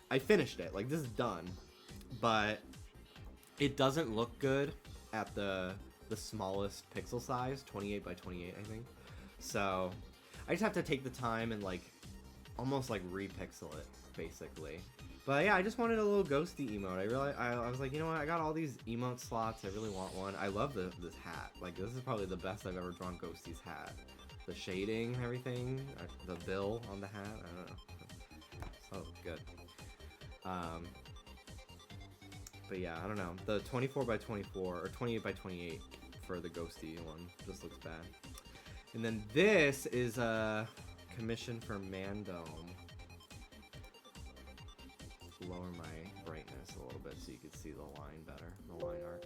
I finished it. Like, this is done. But it doesn't look good at the smallest pixel size, 28 by 28, I think. So I just have to take the time and like almost like repixel it, basically. But yeah, I just wanted a little ghosty emote. I was like, you know what? I got all these emote slots. I really want one. I love this hat. Like, this is probably the best I've ever drawn Ghosty's hat. The shading and everything, the bill on the hat. I don't know. So good. But yeah, I don't know. The 24 by 24 or 28 by 28 for the ghosty one just looks bad. And then this is a commission for Mandome. Lower my brightness a little bit so you can see the line better, the line art.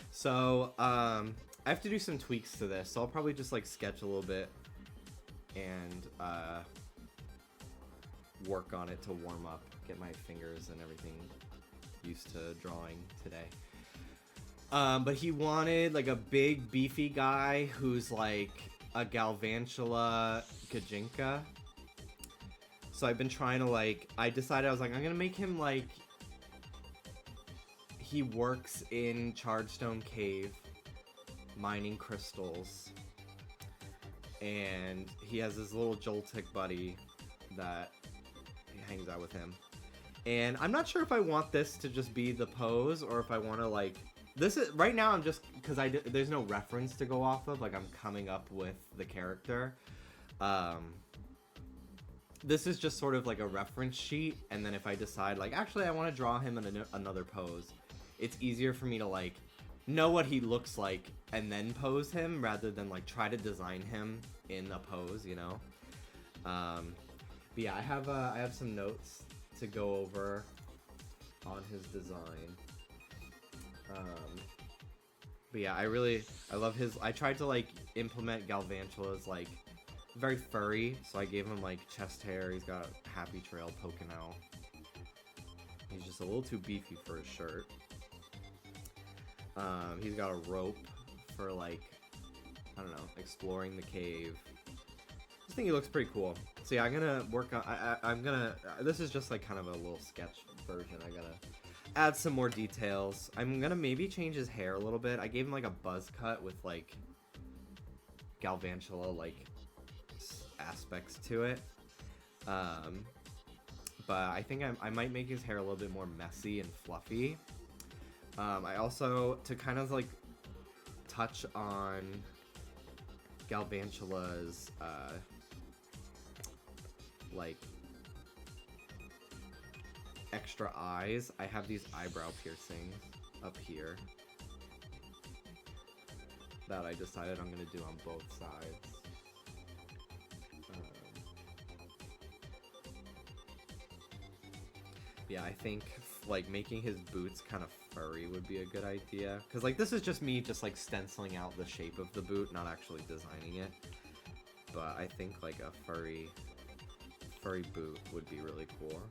So, I have to do some tweaks to this, so I'll probably just like sketch a little bit and work on it to warm up, get my fingers and everything used to drawing today. But he wanted like a big beefy guy who's like a Galvantula Gijinka. So I've been trying to like, I decided I was like, I'm gonna make him like, he works in Chargestone Cave mining crystals, and he has this little Joltik buddy that hangs out with him. And I'm not sure if I want this to just be the pose or if I want to like, this is right now I'm just, because there's no reference to go off of, like I'm coming up with the character. This is just sort of like a reference sheet, and then if I decide like actually I want to draw him in another pose, it's easier for me to like know what he looks like and then pose him rather than like try to design him in a pose, you know. But yeah, I have some notes to go over on his design. But yeah, I love his. I tried to like implement Galvantula's like very furry, so I gave him like chest hair. He's got a happy trail poking out. He's just a little too beefy for his shirt. He's got a rope for like, I don't know, exploring the cave. I just think he looks pretty cool. So yeah, I'm gonna work on, I'm gonna, this is just like kind of a little sketch version. I gotta add some more details. I'm gonna maybe change his hair a little bit. I gave him like a buzz cut with like Galvantula like aspects to it. But I think I might make his hair a little bit more messy and fluffy. I also, to kind of like touch on Galvantula's like extra eyes, I have these eyebrow piercings up here that I decided I'm gonna do on both sides. Yeah, I think like making his boots kind of furry would be a good idea, because like this is just me just like stenciling out the shape of the boot, not actually designing it. But I think like a furry boot would be really cool.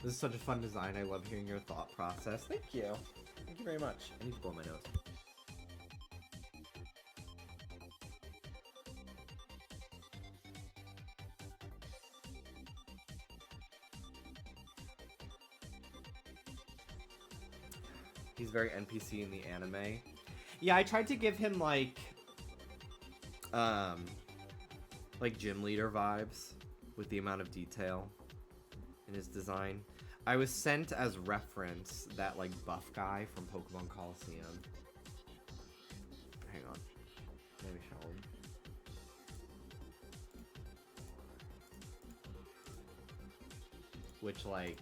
This is such a fun design. I love hearing your thought process. Thank you. Thank you very much. I need to blow my nose. He's very NPC in the anime. Yeah, I tried to give him like gym leader vibes with the amount of detail in his design. I was sent as reference that like buff guy from Pokemon Coliseum. Hang on. Let me show him. Which like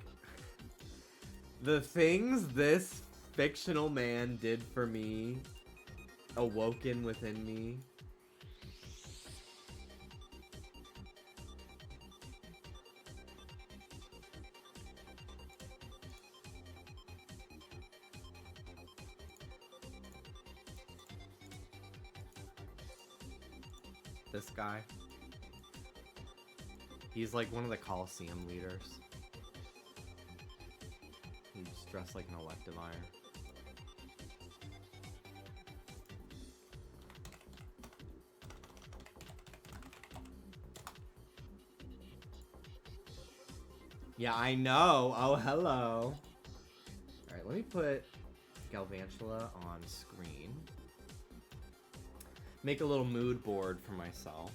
the things this fictional man did for me awoken within me. This guy. He's like one of the Coliseum leaders. He's dressed like an Electivire. Yeah, I know. Oh, hello. Alright, let me put Galvantula on screen. Make a little mood board for myself.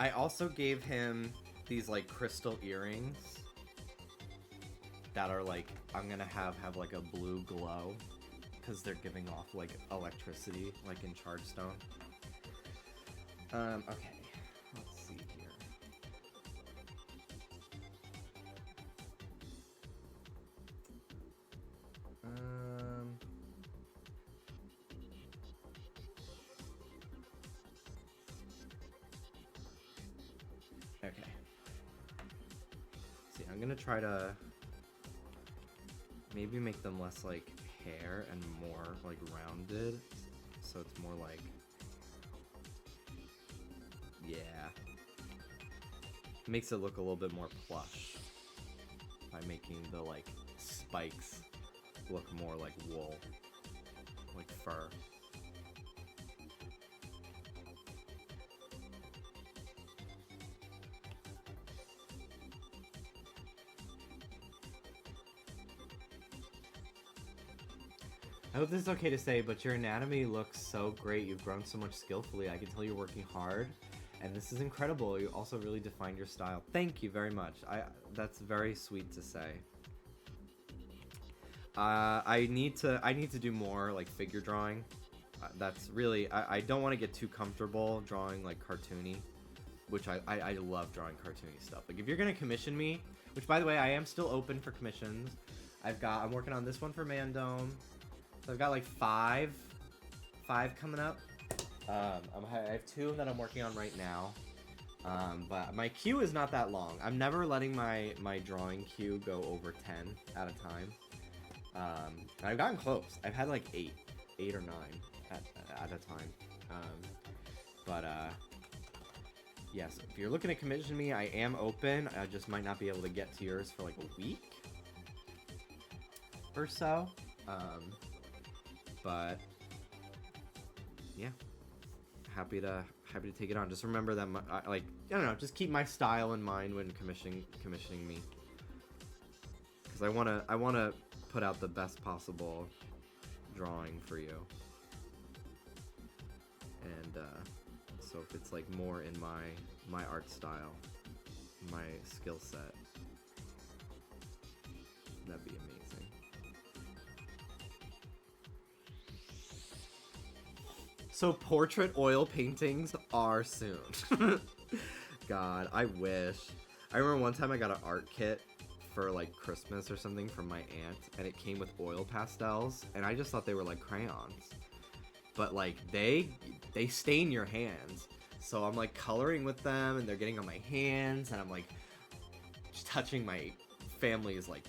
I also gave him these like crystal earrings that are like, I'm gonna have like a blue glow because they're giving off like electricity, like in Chargestone. Okay, let's see here. Okay. See, I'm gonna try to maybe make them less like hair and more like rounded, so it's more like, yeah, makes it look a little bit more plush by making the like spikes look more like wool, like fur. I hope this is okay to say, but your anatomy looks so great. You've grown so much skillfully. I can tell you're working hard, and this is incredible. You also really defined your style. Thank you very much. That's very sweet to say. I need to do more like figure drawing. That's really, I don't want to get too comfortable drawing like cartoony, which I love drawing cartoony stuff. Like if you're gonna commission me, which by the way I am still open for commissions. I'm working on this one for Mandome. So I've got like five coming up. I have 2 that I'm working on right now. But my queue is not that long. I'm never letting my drawing queue go over 10 at a time. I've gotten close. I've had like 8 or 9 at a time. Yes, if you're looking to commission me, I am open. I just might not be able to get to yours for like a week or so. But yeah, happy to take it on. Just remember that I don't know, just keep my style in mind when commissioning me, because I wanna put out the best possible drawing for you. And so if it's like more in my art style, my skill set, that'd be amazing. So portrait oil paintings are soon. God, I wish. I remember one time I got an art kit for like Christmas or something from my aunt, and it came with oil pastels, and I just thought they were like crayons. But like they stain your hands. So I'm like coloring with them, and they're getting on my hands, and I'm like just touching my family's like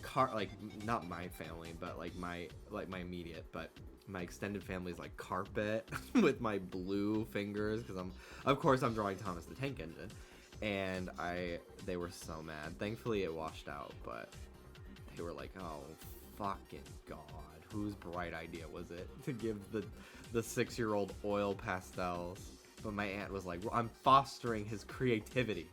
not my family, but like my immediate, but my extended family's like carpet with my blue fingers, because of course I'm drawing Thomas the Tank Engine, and they were so mad. Thankfully it washed out, but they were like, oh fucking god, whose bright idea was it to give the 6-year-old oil pastels? But my aunt was like, well, I'm fostering his creativity.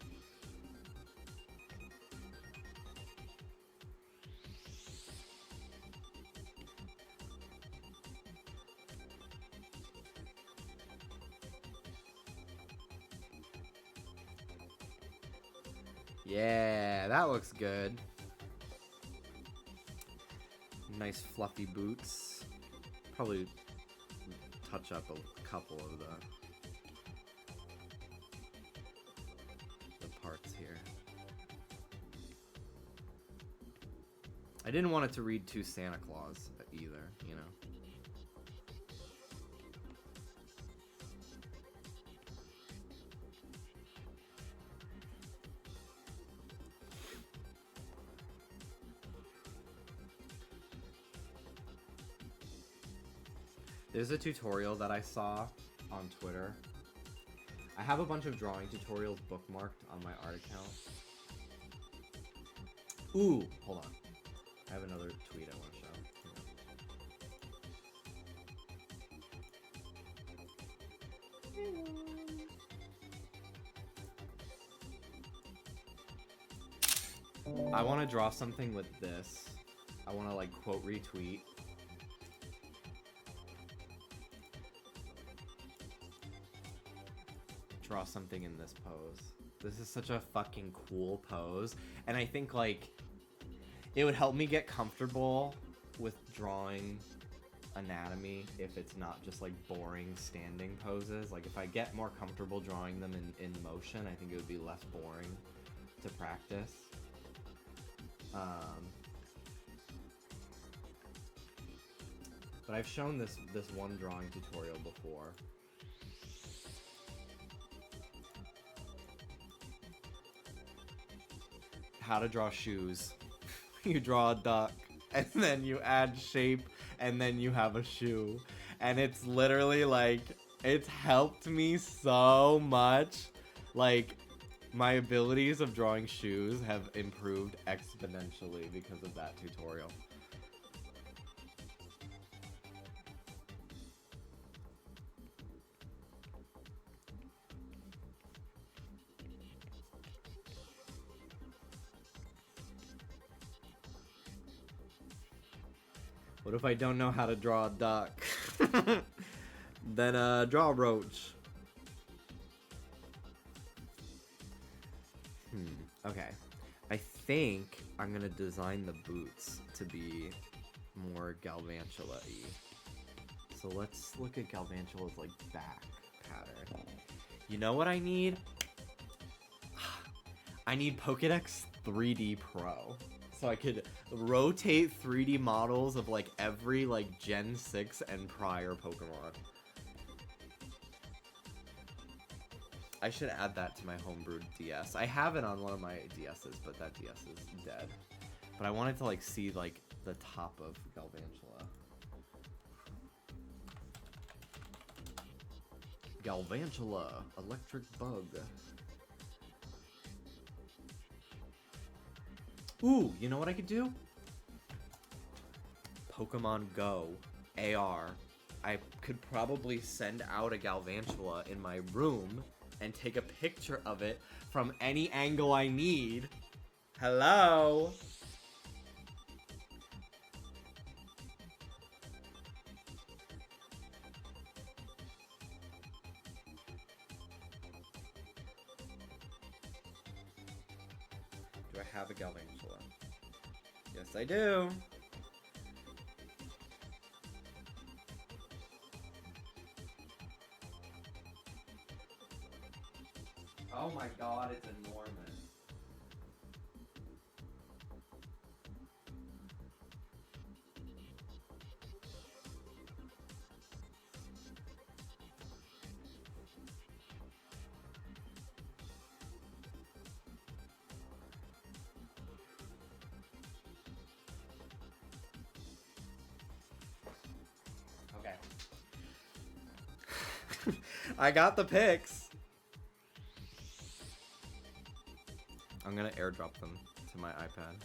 Yeah, that looks good. Nice fluffy boots. Probably touch up a couple of the parts here. I didn't want it to read too Santa Claus either, you know. There's a tutorial that I saw on Twitter. I have a bunch of drawing tutorials bookmarked on my art account. Ooh, hold on. I have another tweet I want to show. I want to draw something with this. I want to like quote retweet. Draw something in this pose. This is such a fucking cool pose. And I think, like, it would help me get comfortable with drawing anatomy if it's not just, like, boring standing poses. Like, if I get more comfortable drawing them in motion, I think it would be less boring to practice. But I've shown this one drawing tutorial before. How to draw shoes. You draw a duck, and then you add shape, and then you have a shoe. And it's literally like, it's helped me so much. Like, my abilities of drawing shoes have improved exponentially because of that tutorial. What if I don't know how to draw a duck? Then draw a roach. Okay. I think I'm gonna design the boots to be more Galvantula-y. So let's look at Galvantula's like back pattern. You know what I need? I need Pokédex 3D Pro. So I could rotate 3D models of like every like Gen 6 and prior Pokemon. I should add that to my homebrewed DS. I have it on one of my DSs, but that DS is dead. But I wanted to like see like the top of Galvantula. Galvantula, electric bug. Ooh, you know what I could do? Pokemon Go AR. I could probably send out a Galvantula in my room and take a picture of it from any angle I need. Hello? Do I have a Galvantula? Yes, I do. Oh my god, it's enormous. Okay. I got the pics. I'm gonna airdrop them to my iPad.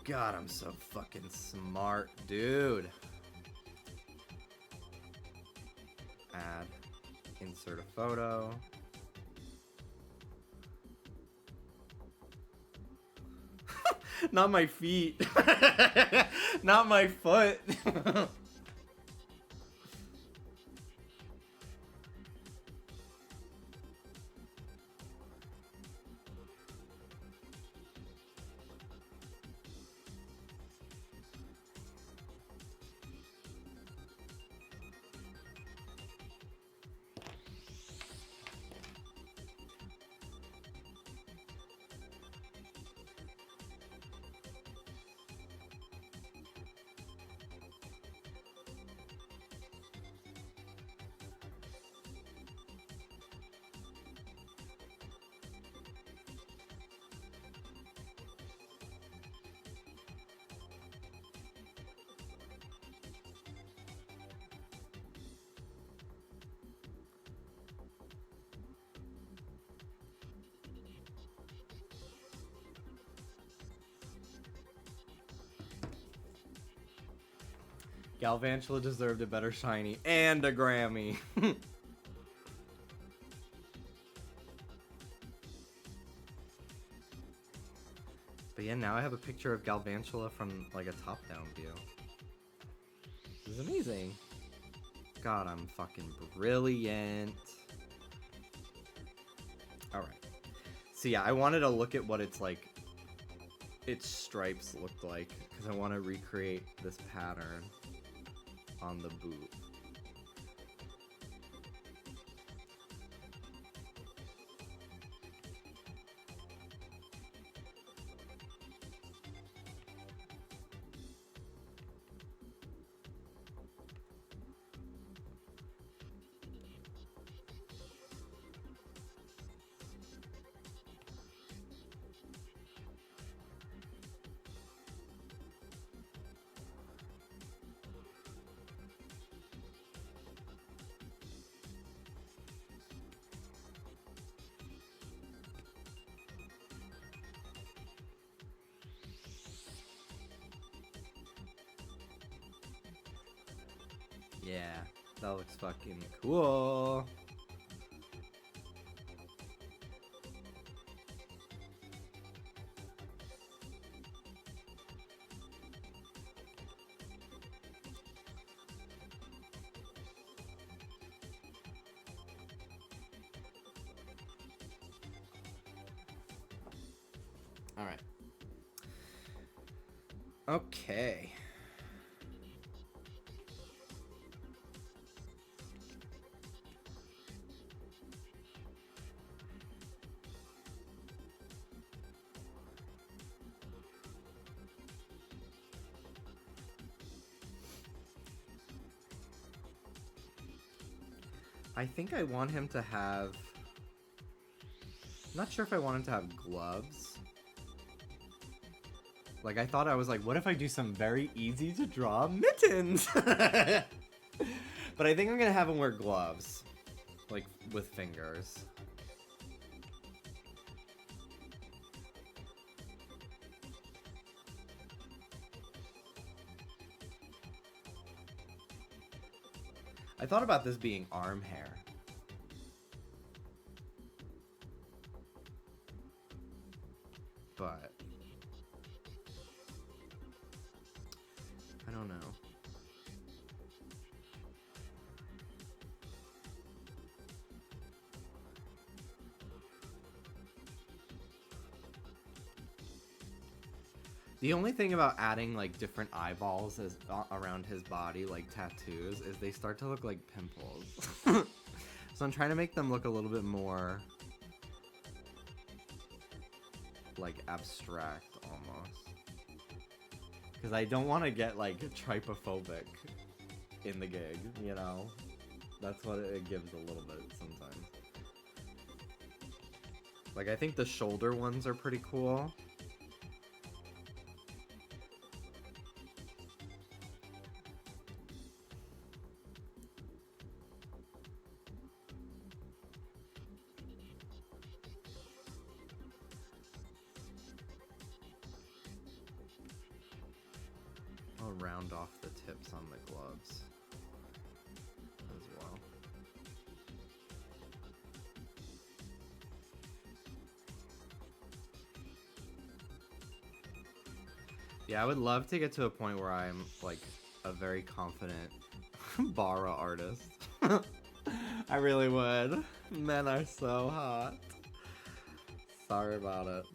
God, I'm so fucking smart, dude. Add, insert a photo. Not my feet. Not my foot. Galvantula deserved a better shiny and a Grammy. But yeah, now I have a picture of Galvantula from like a top-down view. This is amazing. God, I'm fucking brilliant. Alright. So yeah, I wanted to look at what it's like, its stripes looked like, because I want to recreate this pattern on the boot. Yeah, that looks fucking cool. All right. Okay. I think I want him to have... I'm not sure if I want him to have gloves. Like, I thought I was like, what if I do some very easy to draw mittens? But I think I'm gonna have him wear gloves. Like, with fingers. I thought about this being arm hair. But I don't know. The only thing about adding like different eyeballs as around his body, like tattoos, is they start to look like pimples. So I'm trying to make them look a little bit more like abstract almost. Because I don't want to get like trypophobic in the gig, you know? That's what it gives a little bit sometimes. Like I think the shoulder ones are pretty cool. I'll round off the tips on the gloves as well. Yeah, I would love to get to a point where I'm like a very confident Bara artist. I really would. Men are so hot. Sorry about it.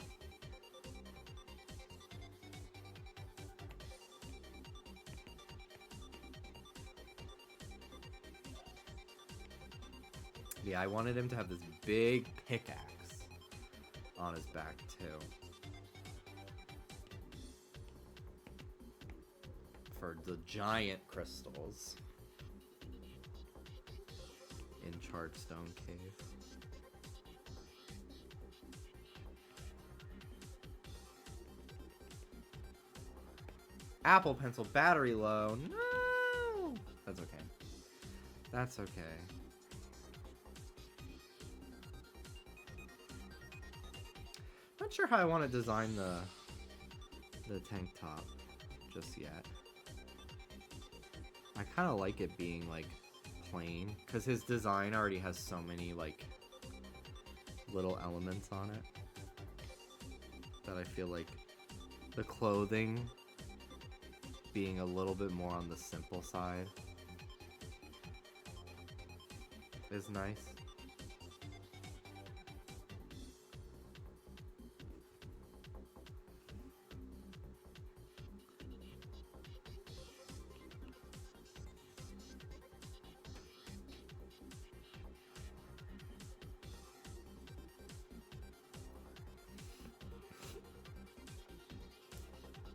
Yeah, I wanted him to have this big pickaxe on his back too. For the giant crystals in Charredstone Cave. Apple Pencil battery low. No! That's okay. That's okay. Not sure how I want to design the tank top just yet. I kind of like it being like plain because his design already has so many like little elements on it that I feel like The clothing being a little bit more on the simple side is nice.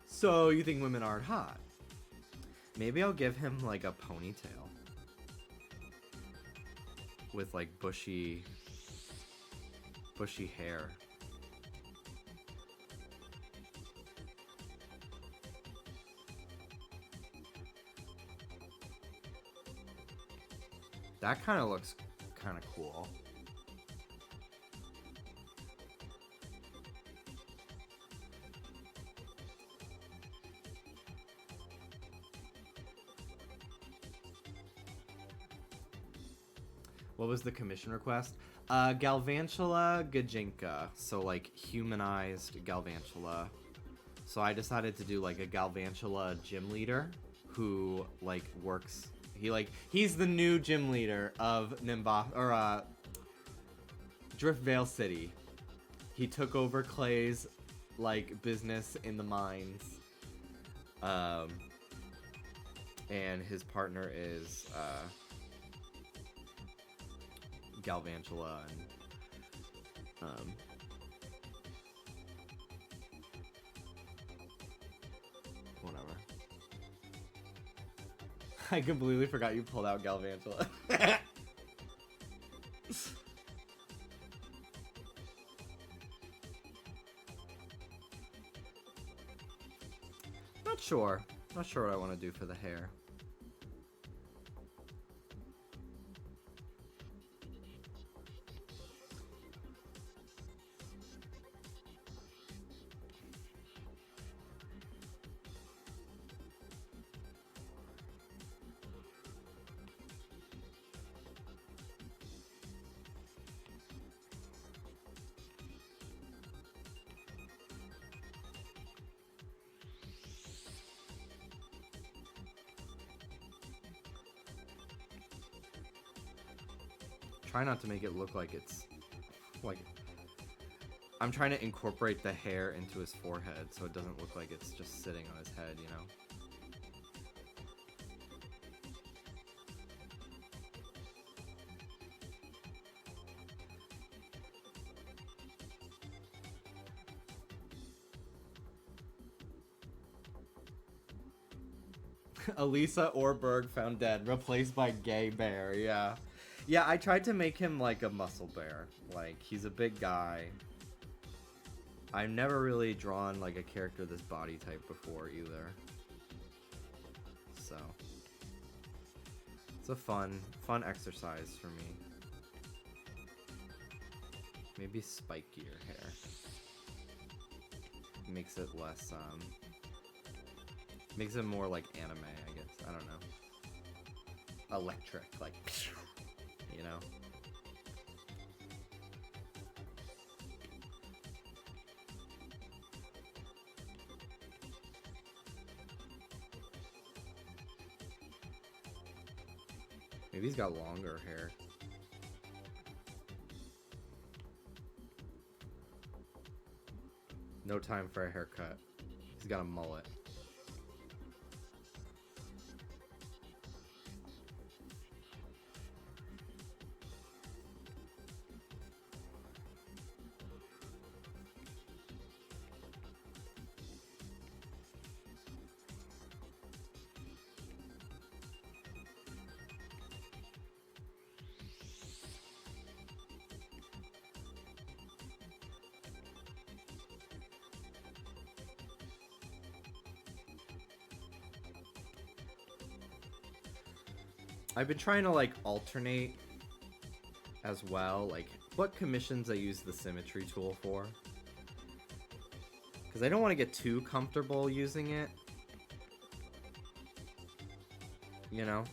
So you think women aren't hot? Maybe I'll give him like a ponytail with like bushy hair. That kind of looks kind of cool. What was the commission request? Galvantula Gijinka. So like humanized Galvantula. So I decided to do like a Galvantula gym leader who like works. He's the new gym leader of Driftvale City. He took over Clay's like business in the mines. And his partner is Galvantula and whatever. I completely forgot you pulled out Galvantula. Not sure what I want to do for the hair. Try not to make it look like it's like I'm trying to incorporate the hair into his forehead so it doesn't look like it's just sitting on his head, you know? Elisa Orberg found dead, replaced by Gay Bear, yeah. Yeah, I tried to make him like a muscle bear. Like, he's a big guy. I've never really drawn like a character this body type before either. So it's a fun exercise for me. Maybe spikier hair. Makes it less makes it more like anime, I guess. I don't know. Electric, like, you know? Maybe he's got longer hair. No time for a haircut. He's got a mullet. I've been trying to like alternate as well, like what commissions I use the symmetry tool for. Because I don't want to get too comfortable using it. You know?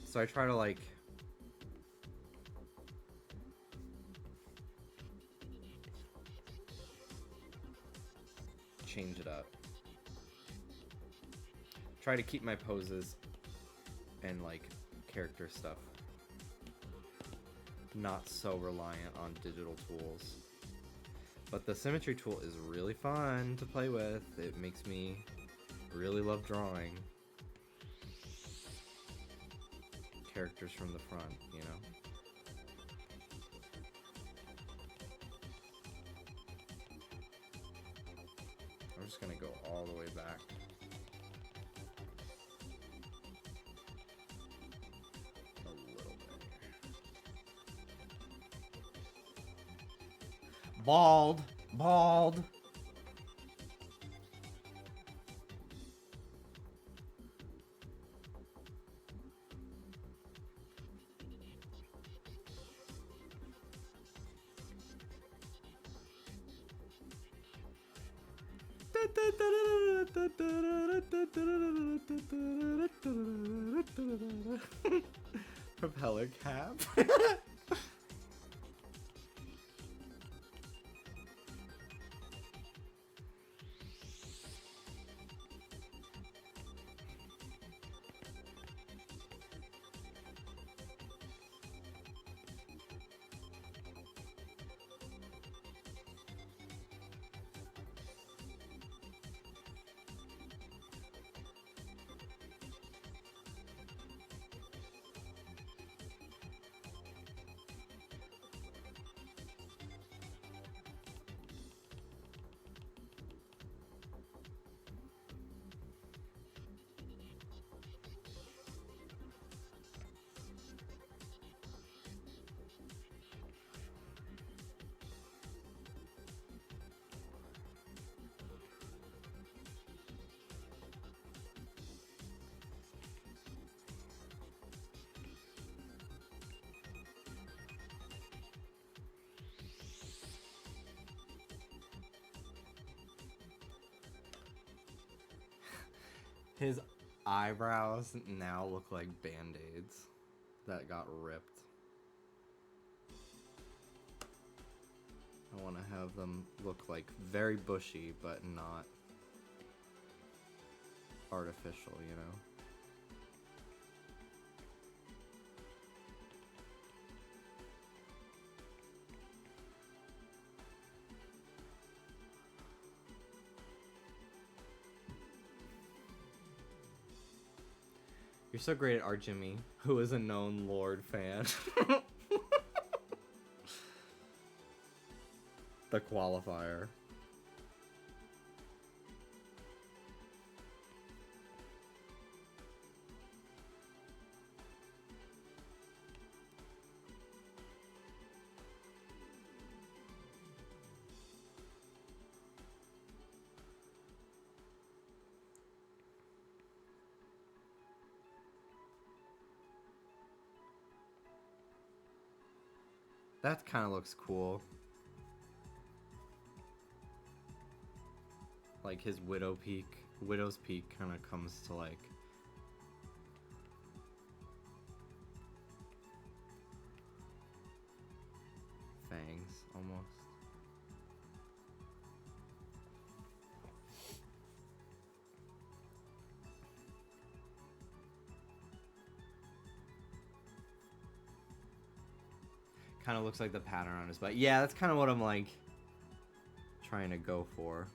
So I try to like change it up. try to keep my poses and like character stuff not so reliant on digital tools. But the symmetry tool is really fun to play with. It makes me really love drawing characters from the front, you know? I'm just gonna go all the way back. A little bit here. Bald! Bald! Propeller cap. His eyebrows now look like band-aids that got ripped. I want to have them look like very bushy, but not artificial, you know? You're so great at art, Jimmy, who is a known Lord fan. The qualifier. That kind of looks cool. Like his widow's peak kind of comes to like fangs almost. Kind of looks like the pattern on his butt. Yeah, that's kind of what I'm like trying to go for.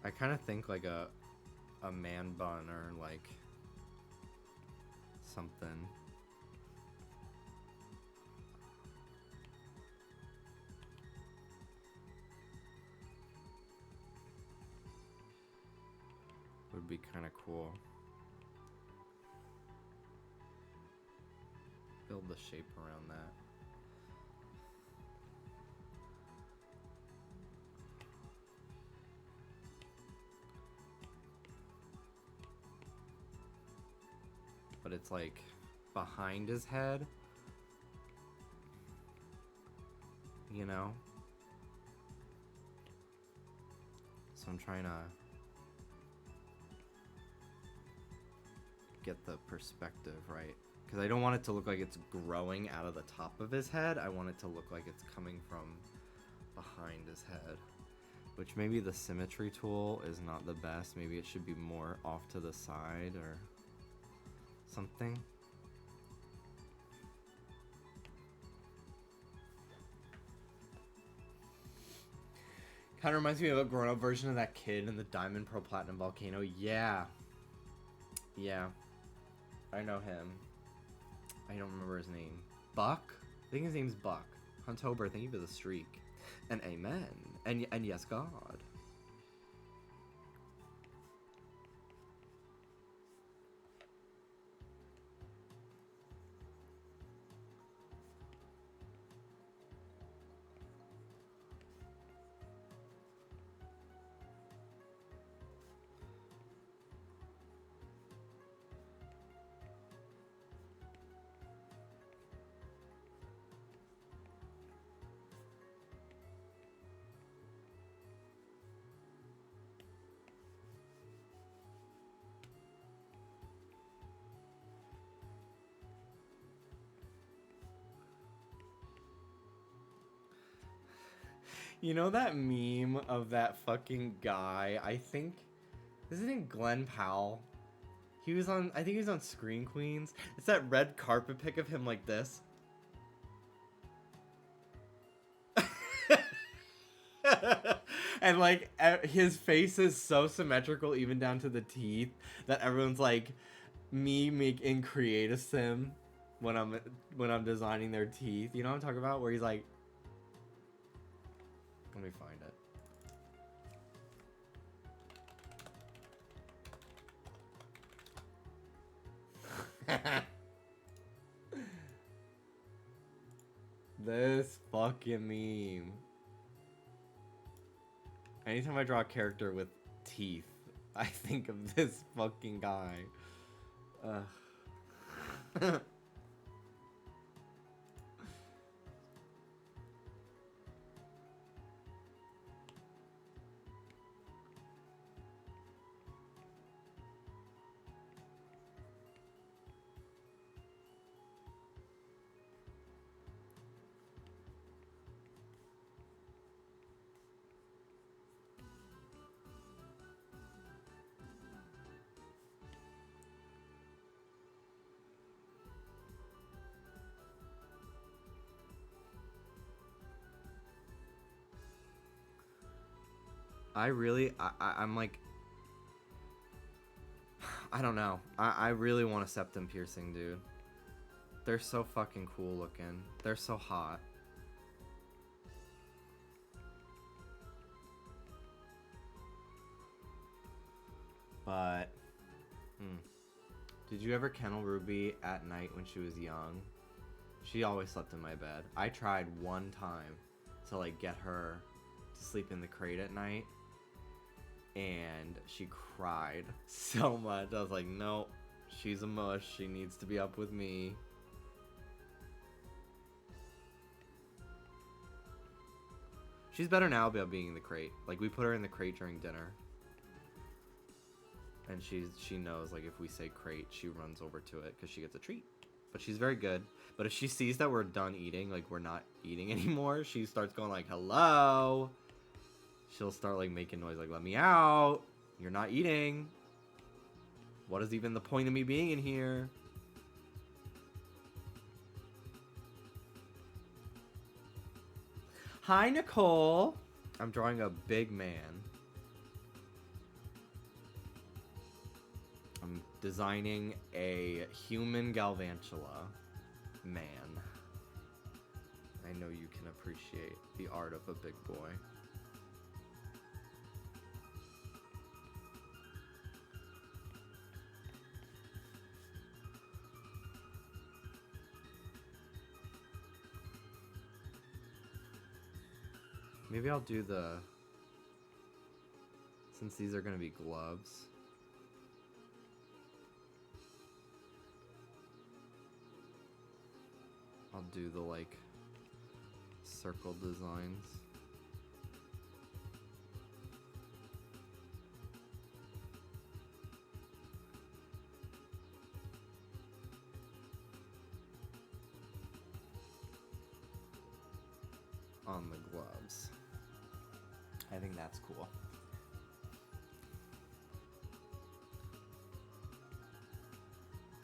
I kind of think like a man bun or like something. Would be kind of cool. Build the shape around that. But it's like behind his head, you know? So I'm trying to get the perspective right. Because I don't want it to look like it's growing out of the top of his head. I want it to look like it's coming from behind his head. Which maybe the symmetry tool is not the best. Maybe it should be more off to the side or something. Kind of reminds me of a grown-up version of that kid in the Diamond Pro Platinum Volcano. Yeah. Yeah. I know him. I don't remember his name. Buck? I think his name's Buck. Huntober, thank you for the streak. And amen. And yes, God. You know that meme of that fucking guy? I think, isn't it Glenn Powell? He was on, I think he was on Screen Queens. It's that red carpet pic of him like this. And like his face is so symmetrical even down to the teeth that everyone's like me making create a sim when I'm designing their teeth. You know what I'm talking about? Where he's like, let me find it. This fucking meme. Anytime I draw a character with teeth, I think of this fucking guy. Ugh. I'm like, I don't know. I really want a septum piercing, dude. They're so fucking cool looking. They're so hot. But, did you ever kennel Ruby at night when she was young? She always slept in my bed. I tried one time to like get her to sleep in the crate at night, and she cried so much. I was like, no, she's a mush. She needs to be up with me. She's better now about being in the crate. Like, we put her in the crate during dinner, and she knows, like, if we say crate, she runs over to it because she gets a treat. But she's very good. But if she sees that we're done eating, like we're not eating anymore, she starts going like, hello. She'll start like making noise like, let me out. You're not eating. What is even the point of me being in here? Hi, Nicole. I'm drawing a big man. I'm designing a human Galvantula man. I know you can appreciate the art of a big boy. Maybe I'll do the, since these are going to be gloves. I'll do the like circle designs. on the gloves. I think that's cool.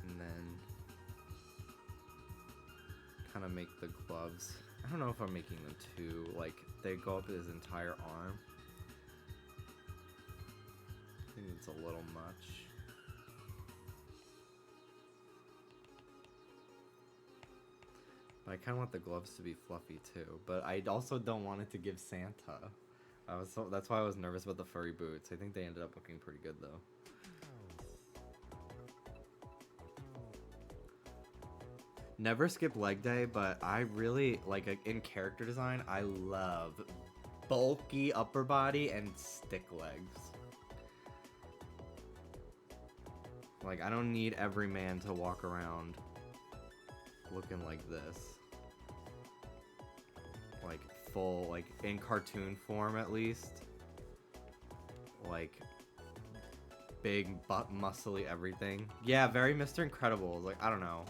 And then kind of make the gloves. I don't know if I'm making them too, like, they go up his entire arm. I think it's a little much. But I kind of want the gloves to be fluffy too. But I also don't want it to give Santa. That's why I was nervous about the furry boots. I think they ended up looking pretty good though. Never skip leg day, but I really like in character design. I love bulky upper body and stick legs. Like I don't need every man to walk around looking like this. Like full, like in cartoon form at least. Like big butt muscly everything. Yeah, very Mr. Incredible. Like I don't know.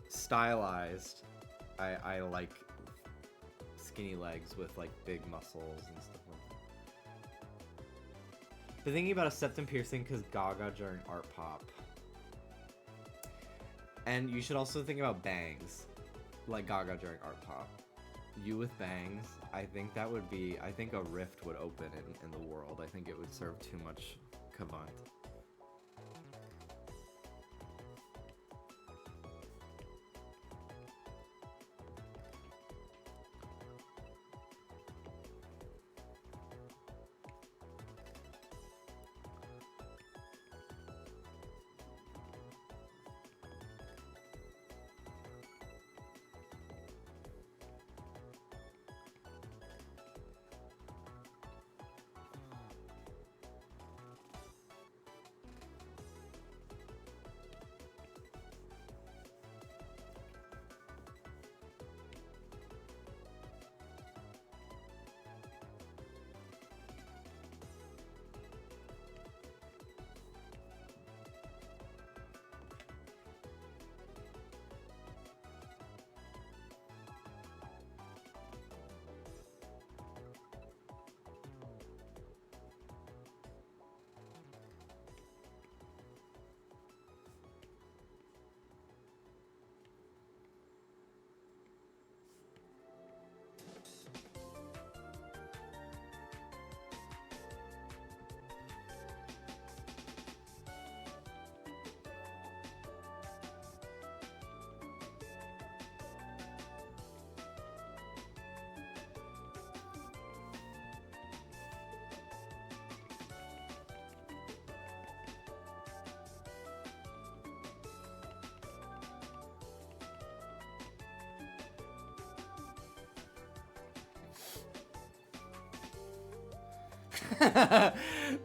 Stylized. I like skinny legs with like big muscles and stuff like that. Been thinking about a septum piercing because Gaga during Art Pop. And you should also think about bangs, like Gaga during Art Pop. You with bangs, I think that would be, I think a rift would open in the world. I think it would serve too much cavant.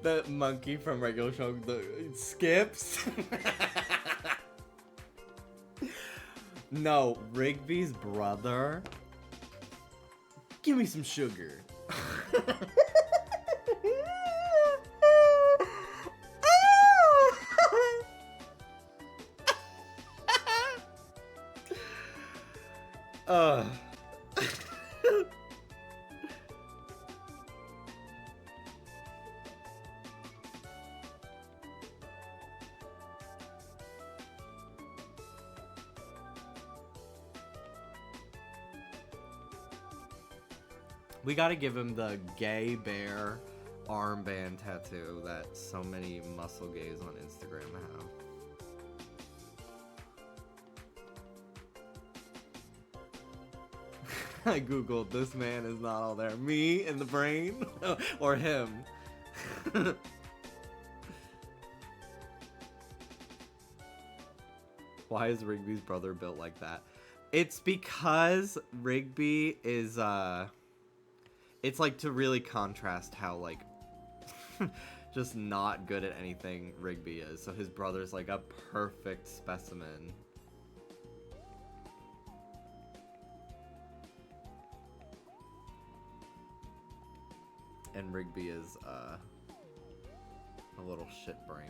The monkey from regular show, the skips. No, Rigby's brother. Give me some sugar. We gotta give him the gay bear armband tattoo that so many muscle gays on Instagram have. I googled, this man is not all there. Me in the brain? Or him? Why is Rigby's brother built like that? It's because Rigby is, it's like to really contrast how, like, just not good at anything Rigby is. So his brother's like a perfect specimen. And Rigby is, a little shit brain.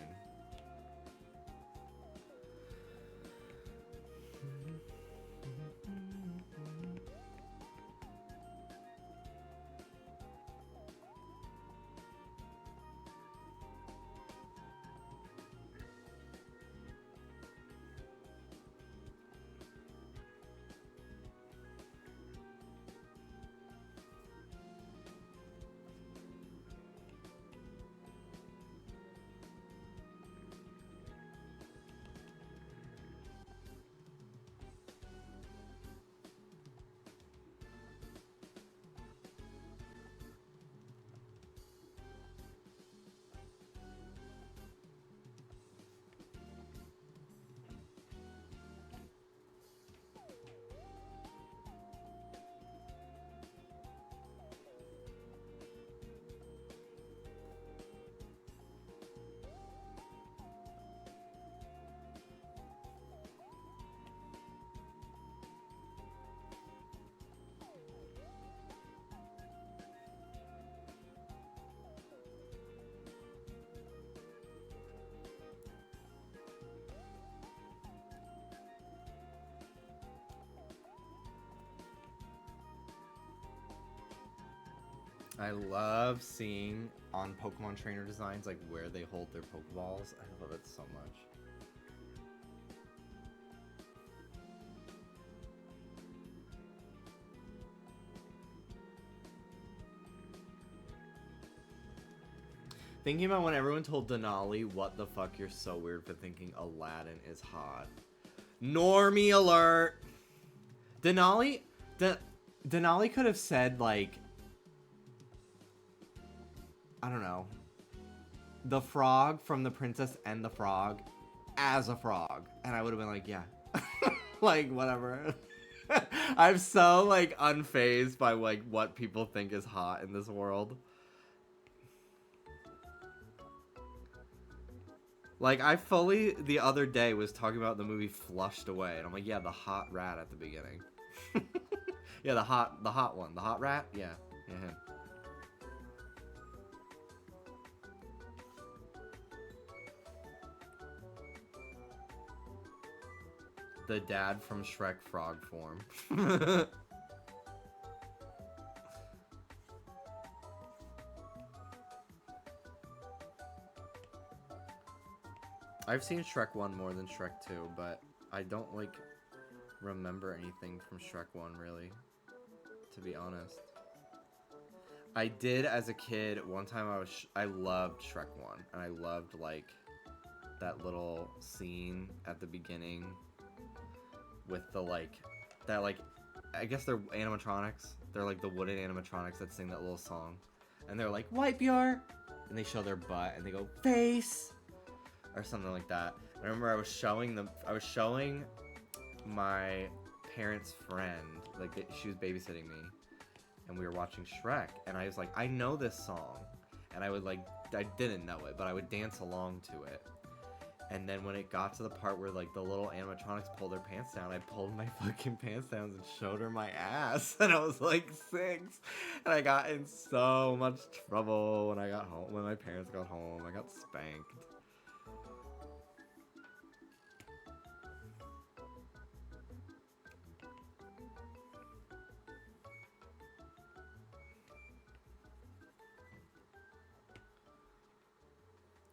I love seeing on Pokemon trainer designs like where they hold their Pokeballs. I love it so much. Thinking about when everyone told Denali, what the fuck, you're so weird for thinking Aladdin is hot. Normie alert! Denali could have said, like, I don't know, the frog from The Princess and the Frog as a frog. And I would have been like, yeah. Like, whatever. I'm so, like, unfazed by, like, what people think is hot in this world. Like, I fully, the other day, was talking about the movie Flushed Away, and I'm like, yeah, the hot rat at the beginning. Yeah, the hot one. The hot rat? Yeah. Yeah, him. The dad from Shrek frog form. I've seen Shrek 1 more than Shrek 2, but I don't, like, remember anything from Shrek 1, really, to be honest. I did, as a kid, one time I loved Shrek 1, and I loved, like, that little scene at the beginning with the, like, that, like, I guess they're animatronics. They're, like, the wooden animatronics that sing that little song. And they're like, wipe your... And they show their butt, and they go, face! Or something like that. I remember I was showing my parents' friend, like she was babysitting me, and we were watching Shrek, and I was like, I know this song, and I would like, I didn't know it, but I would dance along to it. And then when it got to the part where like the little animatronics pulled their pants down, I pulled my fucking pants down and showed her my ass, and I was like 6, and I got in so much trouble when I got home. When my parents got home, I got spanked.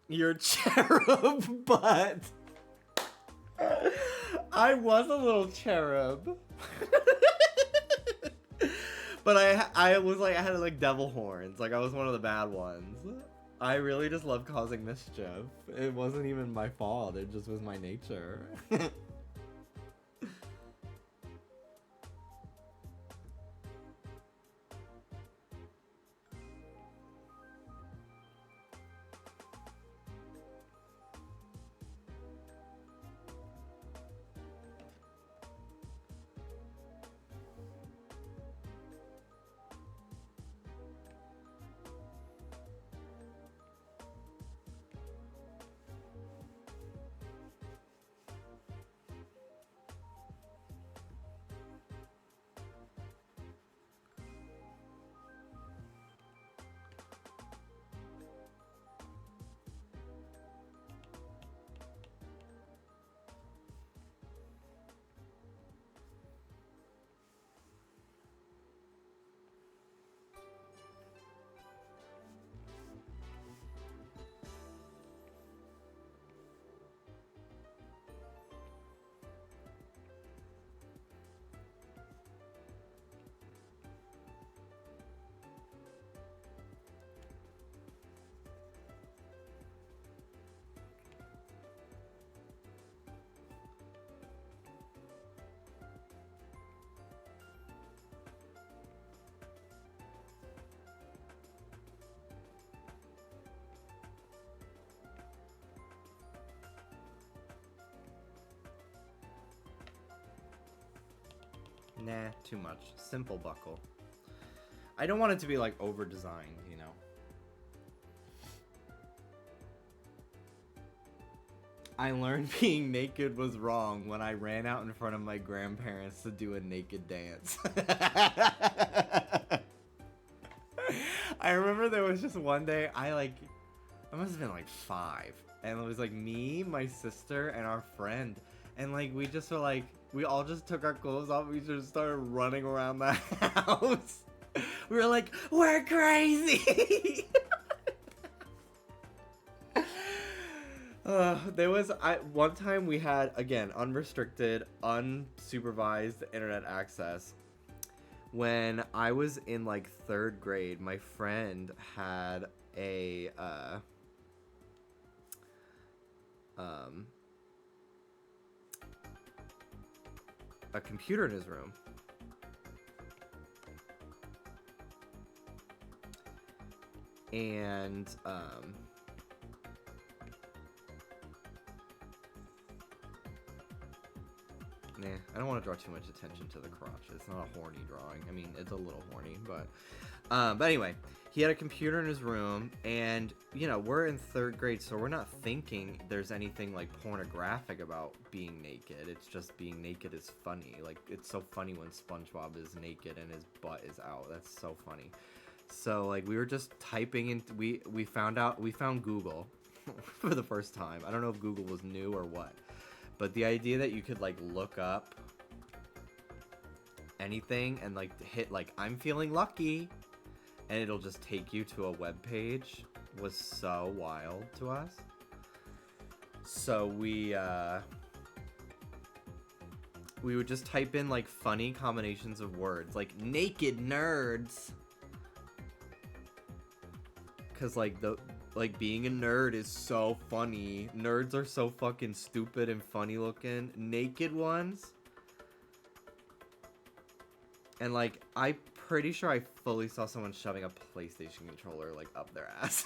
Your cherub butt. I was a little cherub. But I was like, I had like devil horns. Like I was one of the bad ones. I really just love causing mischief. It wasn't even my fault. It just was my nature. Nah, too much. Simple buckle. I don't want it to be like over designed, you know. I learned being naked was wrong when I ran out in front of my grandparents to do a naked dance. I remember there was just one day I must have been like 5, and it was like me, my sister, and our friend, and like we just were like, we all just took our clothes off. We just started running around the house We were like, we're crazy. There was one time we had, again, unrestricted, unsupervised internet access. When I was in like 3rd grade, my friend had a computer in his room. And nah, I don't want to draw too much attention to the crotch. It's not a horny drawing. I mean, it's a little horny, but anyway, he had a computer in his room, and you know, we're in 3rd grade, so we're not thinking there's anything like pornographic about being naked. It's just being naked is funny. Like, it's so funny when SpongeBob is naked and his butt is out. That's so funny. So like, we were just typing in, we found Google for the first time. I don't know if Google was new or what. But the idea that you could like look up anything and like hit like I'm feeling lucky and it'll just take you to a web page was so wild to us. So we would just type in like funny combinations of words like naked nerds. Cause like being a nerd is so funny. Nerds are so fucking stupid and funny looking. Naked ones. And like, I'm pretty sure I fully saw someone shoving a PlayStation controller like up their ass.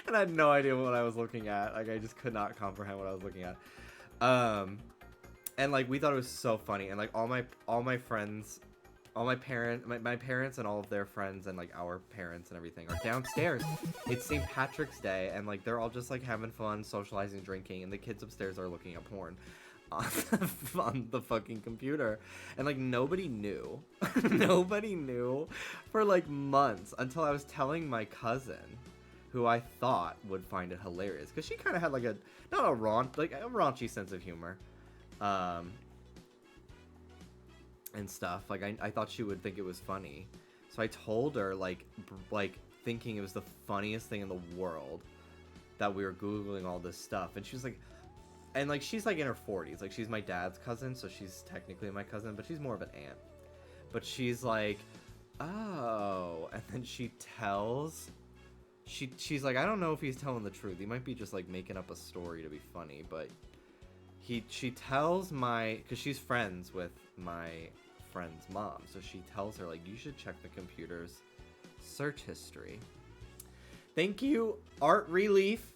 And I had no idea what I was looking at. Like, I just could not comprehend what I was looking at. And like, we thought it was so funny. And like, all my friends, my parents and all of their friends and like our parents and everything are downstairs. It's St. Patrick's Day, and like they're all just like having fun, socializing, drinking, and the kids upstairs are looking at porn on the fucking computer. And like, nobody knew. Nobody knew for like months until I was telling my cousin, who I thought would find it hilarious, because she kind of had like a raunchy sense of humor. And stuff. Like, I thought she would think it was funny. So I told her, like thinking it was the funniest thing in the world that we were Googling all this stuff. And she was like, and like, she's like in her 40s. Like, she's my dad's cousin, so she's technically my cousin, but she's more of an aunt. But she's like, oh. And then she tells, she's like, I don't know if he's telling the truth. He might be just like making up a story to be funny, but she tells because she's friends with my friend's mom, so she tells her, like, you should check the computer's search history. Thank you, Art Relief.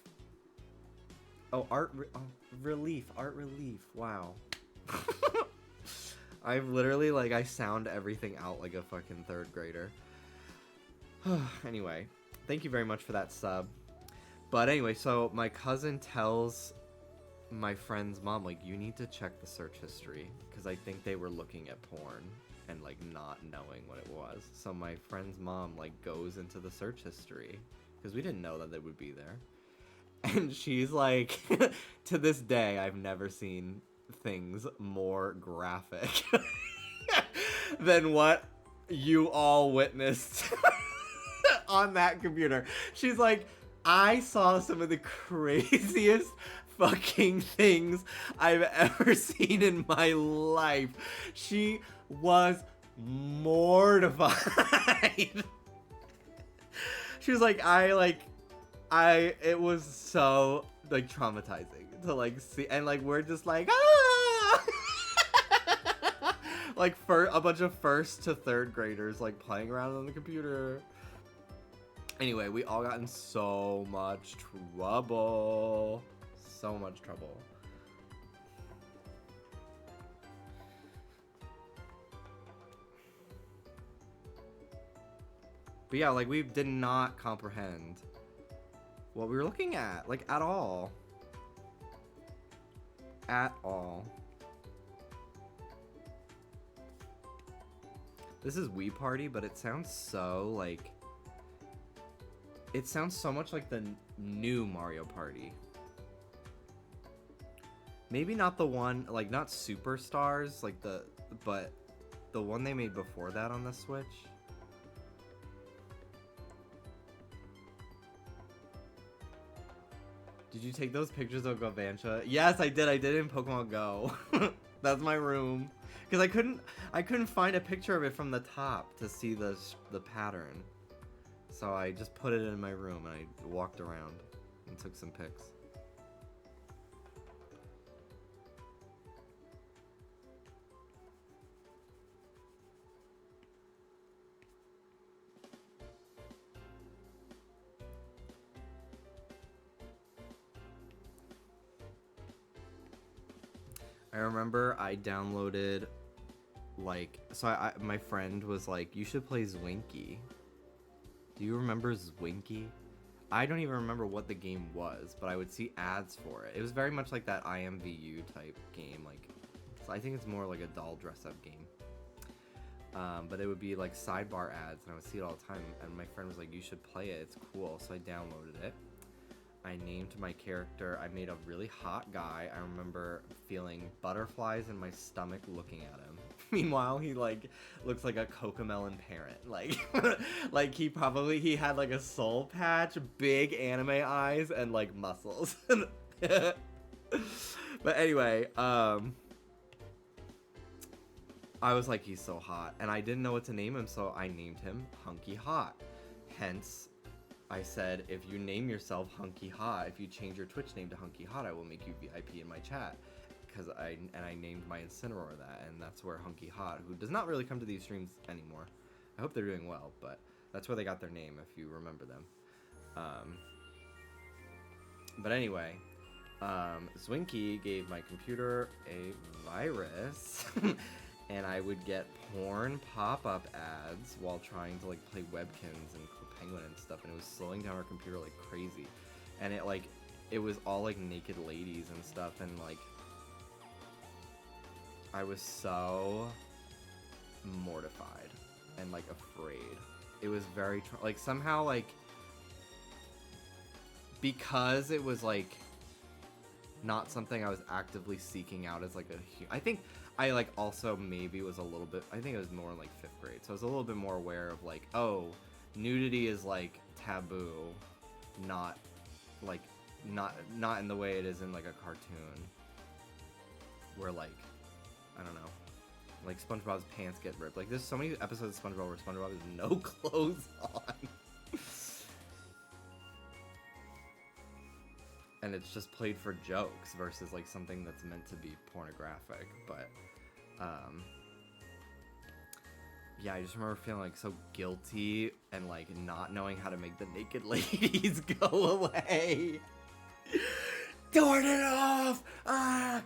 Art Relief. Wow. I've literally, like, I sound everything out like a fucking 3rd grader. Anyway, thank you very much for that sub. But anyway, so my cousin tells my friend's mom, like, you need to check the search history, because I think they were looking at porn and like not knowing what it was. So my friend's mom like goes into the search history, because we didn't know that they would be there, and she's like, to this day I've never seen things more graphic than what you all witnessed on that computer. She's like, I saw some of the craziest fucking things I've ever seen in my life. She was mortified. She was like, it was so like traumatizing to like see, and like we're just like, ah! Like, for a bunch of 1st to 3rd graders like playing around on the computer. Anyway, we all got in so much trouble. So much trouble. But yeah, like, we did not comprehend what we were looking at, like, at all. At all. This is Wii Party, but it sounds so, like, it sounds so much like the new Mario Party. Maybe not the one, like, not Superstars, like but the one they made before that on the Switch. Did you take those pictures of Govancha? Yes, I did. I did it in Pokemon Go. That's my room. Because I couldn't find a picture of it from the top to see the pattern. So I just put it in my room and I walked around and took some pics. I remember I downloaded, like, so my friend was like, you should play Zwinky. Do you remember Zwinky? I don't even remember what the game was, but I would see ads for it. It was very much like that IMVU type game, like, so I think it's more like a doll dress-up game. But it would be like sidebar ads, and I would see it all the time, and my friend was like, you should play it, it's cool. So I downloaded it. I named my character, I made a really hot guy. I remember feeling butterflies in my stomach looking at him. Meanwhile, he like looks like a Cocomelon parent. Like, like he had like a soul patch, big anime eyes, and like muscles. But anyway, I was like, he's so hot, and I didn't know what to name him, so I named him Hunky Hot. Hence, I said, if you name yourself Hunky Hot, if you change your Twitch name to Hunky Hot, I will make you VIP in my chat. Because I named my Incineroar that, and that's where Hunky Hot, who does not really come to these streams anymore. I hope they're doing well, but that's where they got their name, if you remember them. But anyway, Zwinky gave my computer a virus, and I would get porn pop-up ads while trying to like play Webkins and Penguin and stuff, and it was slowing down our computer like crazy. And it was all like naked ladies and stuff, and like I was so mortified and like afraid. It was very like somehow like because it was like not something I was actively seeking out as like I think I like also maybe was a little bit, I think it was more in like 5th grade, so I was a little bit more aware of like, oh, nudity is like taboo, not like not in the way it is in like a cartoon where like I don't know, like SpongeBob's pants get ripped. Like there's so many episodes of SpongeBob where SpongeBob has no clothes on. And it's just played for jokes versus like something that's meant to be pornographic. But yeah, I just remember feeling like so guilty and like not knowing how to make the naked ladies go away. Turn it off! Ah!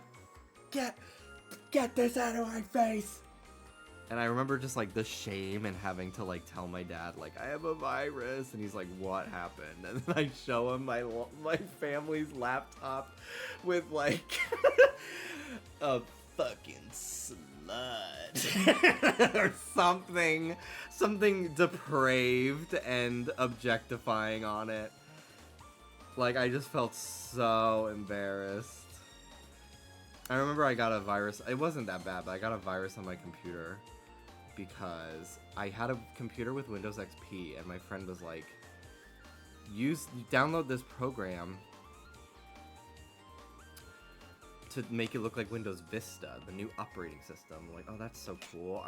Get this out of my face! And I remember just like the shame and having to like tell my dad like I have a virus, and he's like, what happened? And then I show him my family's laptop with like a fucking slut or something depraved and objectifying on it. Like I just felt so embarrassed. I remember I got a virus. It wasn't that bad, but I got a virus on my computer because I had a computer with Windows XP, and my friend was like, download this program to make it look like Windows Vista, the new operating system. I'm like, oh, that's so cool.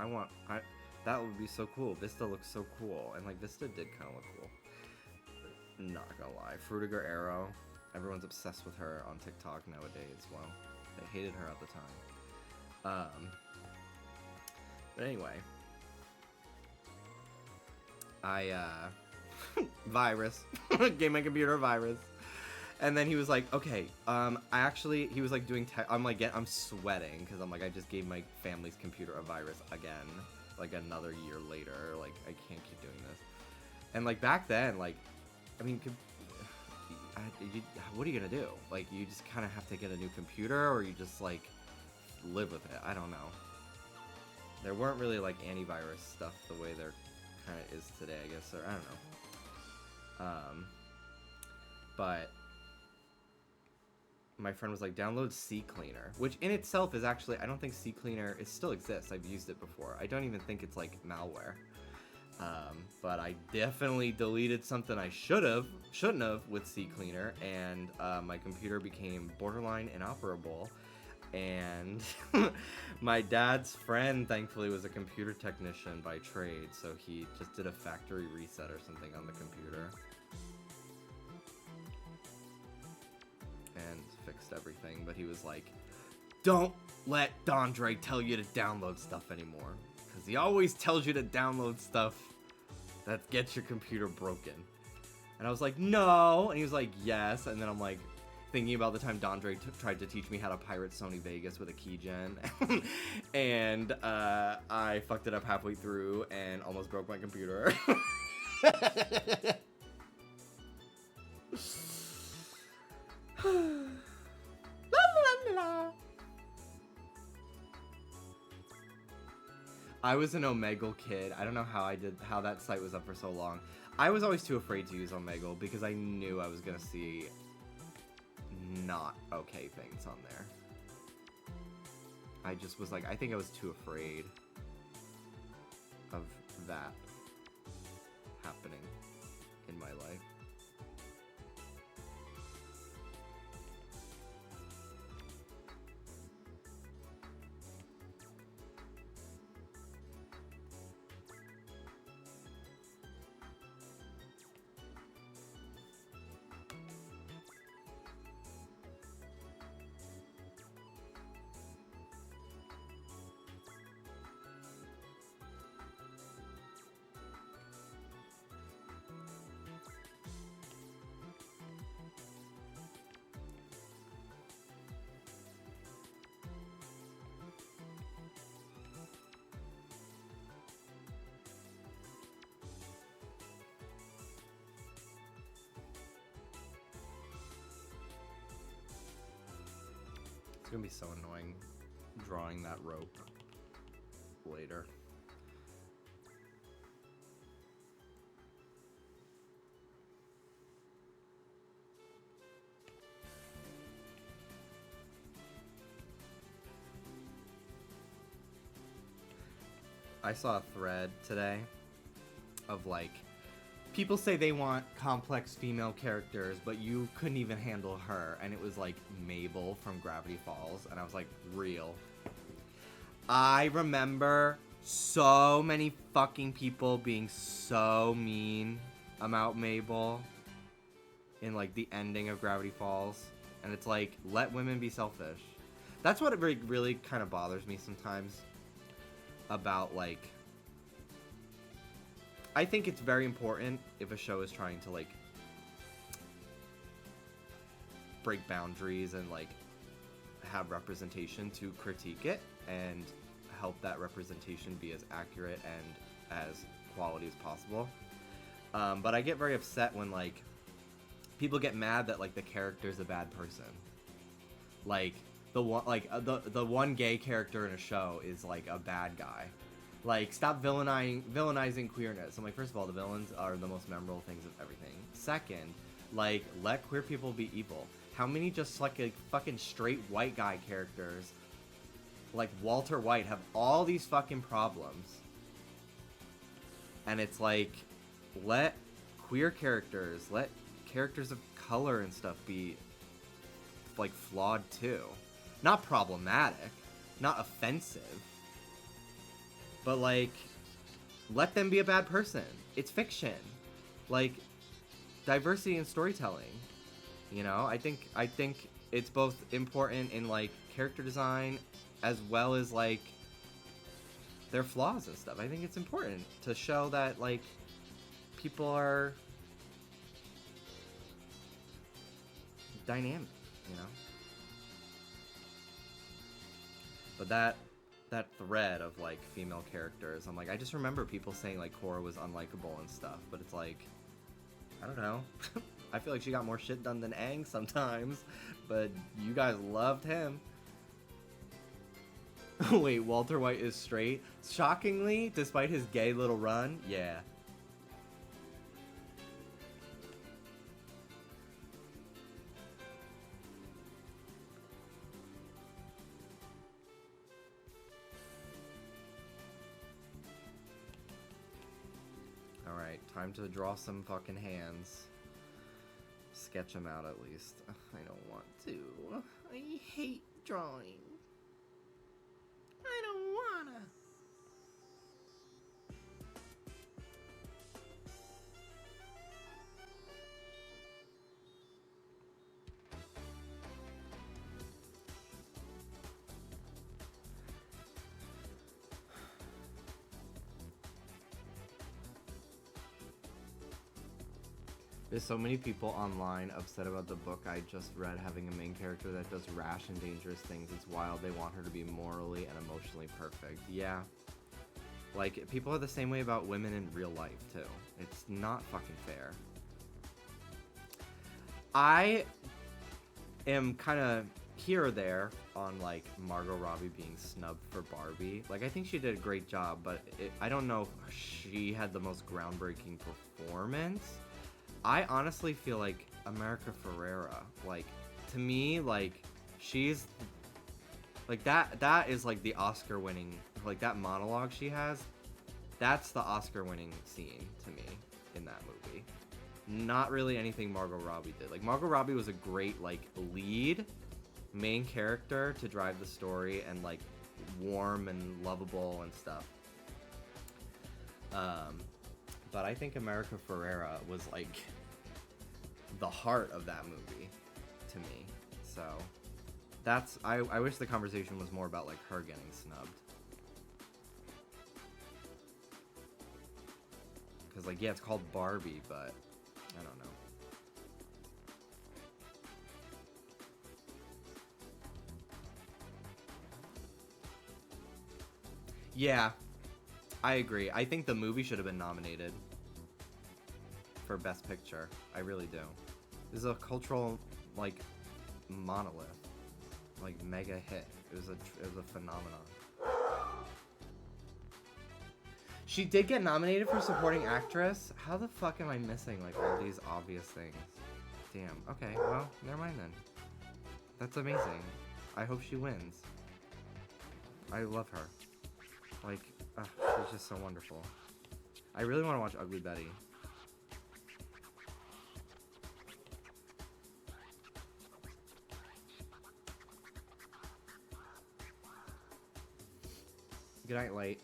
That would be so cool. Vista looks so cool. And like Vista did kind of look cool. Not gonna lie. Frutiger Arrow. Everyone's obsessed with her on TikTok nowadays. Well, I hated her at the time. But anyway. I, virus. Gave my computer a virus. And then he was like, okay, he was like doing I'm sweating because I'm like, I just gave my family's computer a virus again, like another year later. Like, I can't keep doing this. And like back then, like, I mean, what are you gonna do? Like, you just kind of have to get a new computer, or you just like live with it. I don't know. There weren't really like antivirus stuff the way there kind of is today, I guess, or I don't know. But my friend was like, download CCleaner, which in itself is actually, I don't think CCleaner, it still exists. I've used it before. I don't even think it's like malware. But I definitely deleted something I shouldn't have with CCleaner, and my computer became borderline inoperable. And my dad's friend, thankfully, was a computer technician by trade, so he just did a factory reset or something on the computer. And fixed everything, but he was like, don't let Dondre tell you to download stuff anymore, because he always tells you to download stuff that gets your computer broken. And I was like, no, and he was like, yes, and then I'm like, thinking about the time Dondre tried to teach me how to pirate Sony Vegas with a keygen, and I fucked it up halfway through and almost broke my computer. I was an Omegle kid. I don't know how that site was up for so long. I was always too afraid to use Omegle because I knew I was gonna see not okay things on there. I just was like, I think I was too afraid of that happening in my life. It's gonna be so annoying drawing that rope later. I saw a thread today of like, people say they want complex female characters, but you couldn't even handle her. And it was like Mabel from Gravity Falls. And I was like, real. I remember so many fucking people being so mean about Mabel in like the ending of Gravity Falls. And it's like, let women be selfish. That's what it really kind of bothers me sometimes about like, I think it's very important if a show is trying to like break boundaries and like have representation to critique it and help that representation be as accurate and as quality as possible. But I get very upset when like people get mad that like the character's a bad person. Like the one gay character in a show is like a bad guy. Like, stop villainizing queerness. I'm like, first of all, the villains are the most memorable things of everything. Second, like, let queer people be evil. How many just like fucking straight white guy characters, like Walter White, have all these fucking problems? And it's like, let queer characters, let characters of color and stuff be like flawed too. Not problematic, not offensive. But, like, let them be a bad person. It's fiction. Like, diversity in storytelling. You know, I think it's both important in, like, character design as well as, like, their flaws and stuff. I think it's important to show that, like, people are dynamic, you know? But that thread of like female characters, I'm like, I just remember people saying like Korra was unlikable and stuff, but it's like, I don't know. I feel like she got more shit done than Aang sometimes, but you guys loved him. Wait, Walter White is straight? Shockingly, despite his gay little run, yeah. Time to draw some fucking hands. Sketch them out at least. I don't want to. I hate drawing. I don't wanna. There's so many people online upset about the book I just read having a main character that does rash and dangerous things. It's wild. They want her to be morally and emotionally perfect. Yeah. Like, people are the same way about women in real life, too. It's not fucking fair. I am kind of here or there on, like, Margot Robbie being snubbed for Barbie. Like, I think she did a great job, but I don't know if she had the most groundbreaking performance. I honestly feel like America Ferrera, like, to me, like, she's, like, that is, like, the Oscar-winning, like, that monologue she has, that's the Oscar-winning scene to me in that movie. Not really anything Margot Robbie did. Like, Margot Robbie was a great, like, lead, main character to drive the story and, like, warm and lovable and stuff. But I think America Ferrera was, like, the heart of that movie to me. So that's, I wish the conversation was more about, like, her getting snubbed. Because, like, yeah, it's called Barbie, but I don't know. Yeah, I agree. I think the movie should have been nominated for Best Picture. I really do. This is a cultural, like, monolith, like, mega hit. It was a phenomenon. She did get nominated for supporting actress. How the fuck am I missing, like, all these obvious things? Damn. Okay, well, never mind then. That's amazing. I hope she wins. I love her. Like, she's just so wonderful. I really want to watch Ugly Betty. Good night, Light.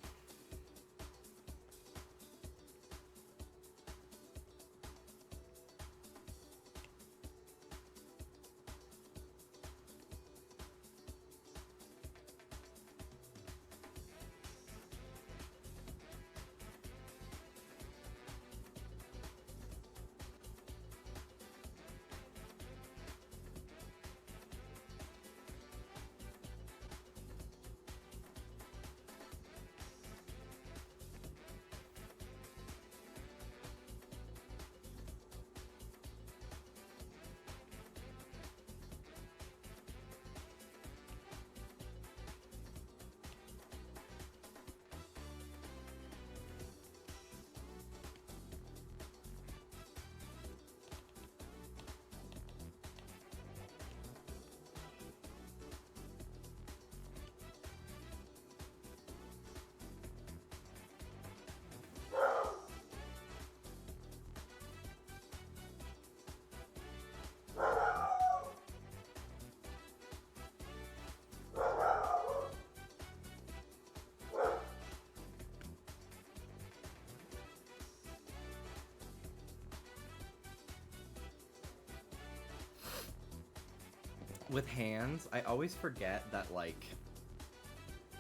With hands, I always forget that, like,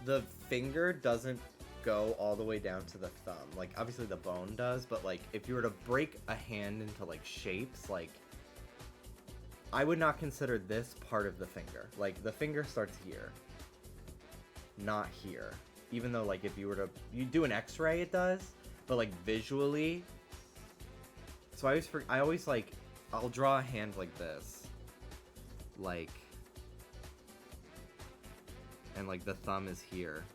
the finger doesn't go all the way down to the thumb. Like, obviously the bone does, but, like, if you were to break a hand into, like, shapes, like, I would not consider this part of the finger. Like, the finger starts here, not here. Even though, like, if you were to, you do an x-ray, it does, but, like, visually, so I always, like, I'll draw a hand like this. Like, and, like, the thumb is here,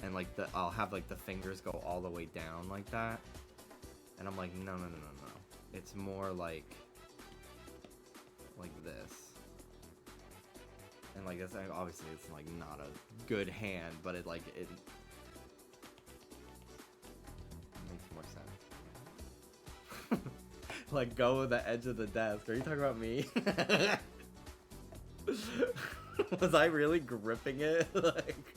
and, like, I'll have, like, the fingers go all the way down like that, and I'm like, no, it's more like this, and, like, that's, obviously it's, like, not a good hand, but it, like, it makes more sense. let go of the edge of the desk. Are you talking about me? Was I really gripping it? Like,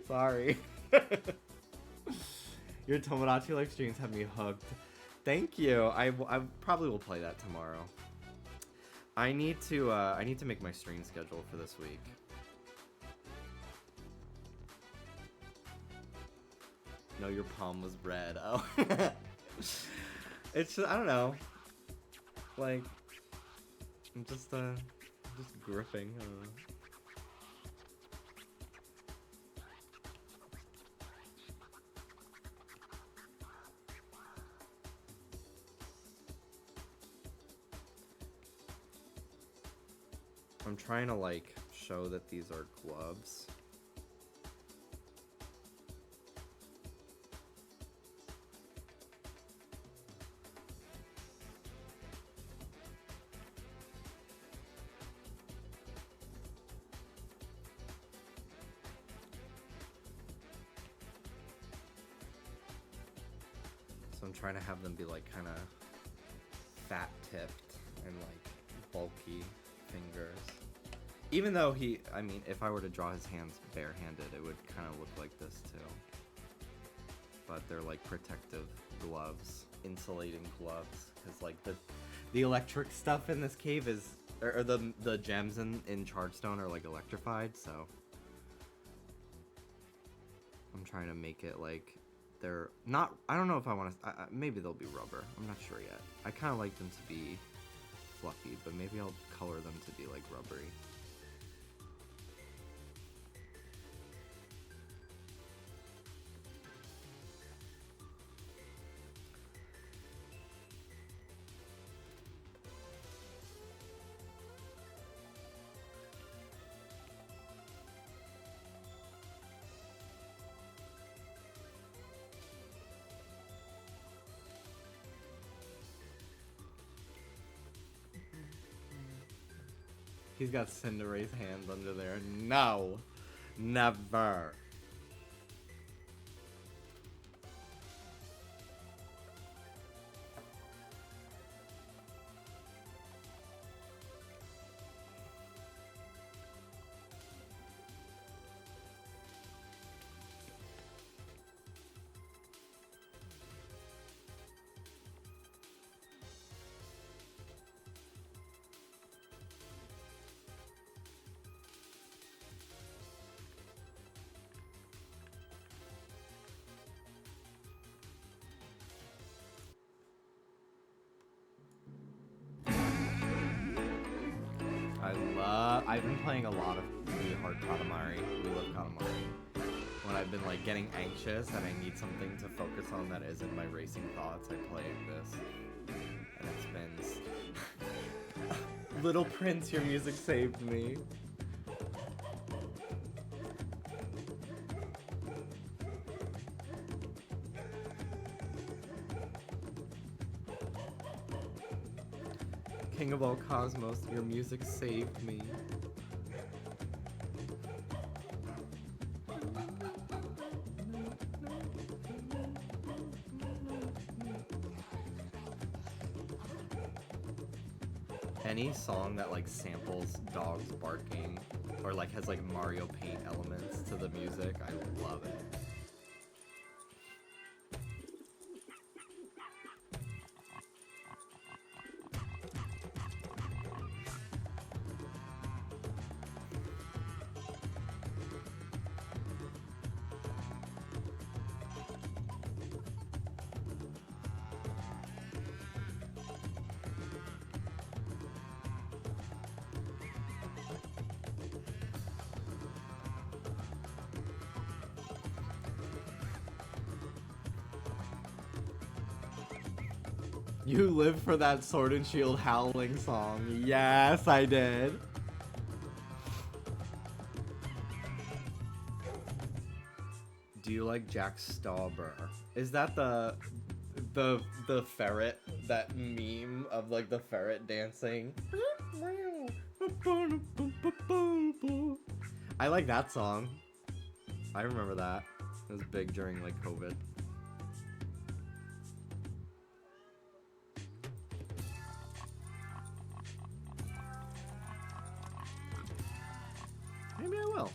sorry. Your Tomodachi Life streams have me hooked. Thank you. I probably will play that tomorrow. I need to make my stream schedule for this week. No, your palm was red. Oh. It's just, I don't know. Like, I'm just gripping. I'm trying to like show that these are gloves. So I'm trying to have them be like kind of fat tipped and like bulky fingers. Even though I mean, if I were to draw his hands barehanded, it would kind of look like this too. But they're like protective gloves, insulating gloves, because like the electric stuff in this cave is, or the gems in Chargestone are like electrified, so I'm trying to make it like they're not. I don't know if I want to. Maybe they'll be rubber. I'm not sure yet. I kind of like them to be fluffy, but maybe I'll color them to be like rubbery. He's got Cinderella's hands under there. No, never. I've been playing a lot of really hard Katamari. We love Katamari. When I've been like getting anxious and I need something to focus on that isn't my racing thoughts, I play this. And it spins. Little Prince, your music saved me. King of all cosmos, your music saved me. Any song that like samples dogs barking or like has like Mario Paint elements to the music, I love it. You live for that Sword and Shield howling song. Yes, I did. Do you like Jack Stauber? Is that the ferret, that meme of like the ferret dancing? I like that song. I remember that. It was big during like COVID. will.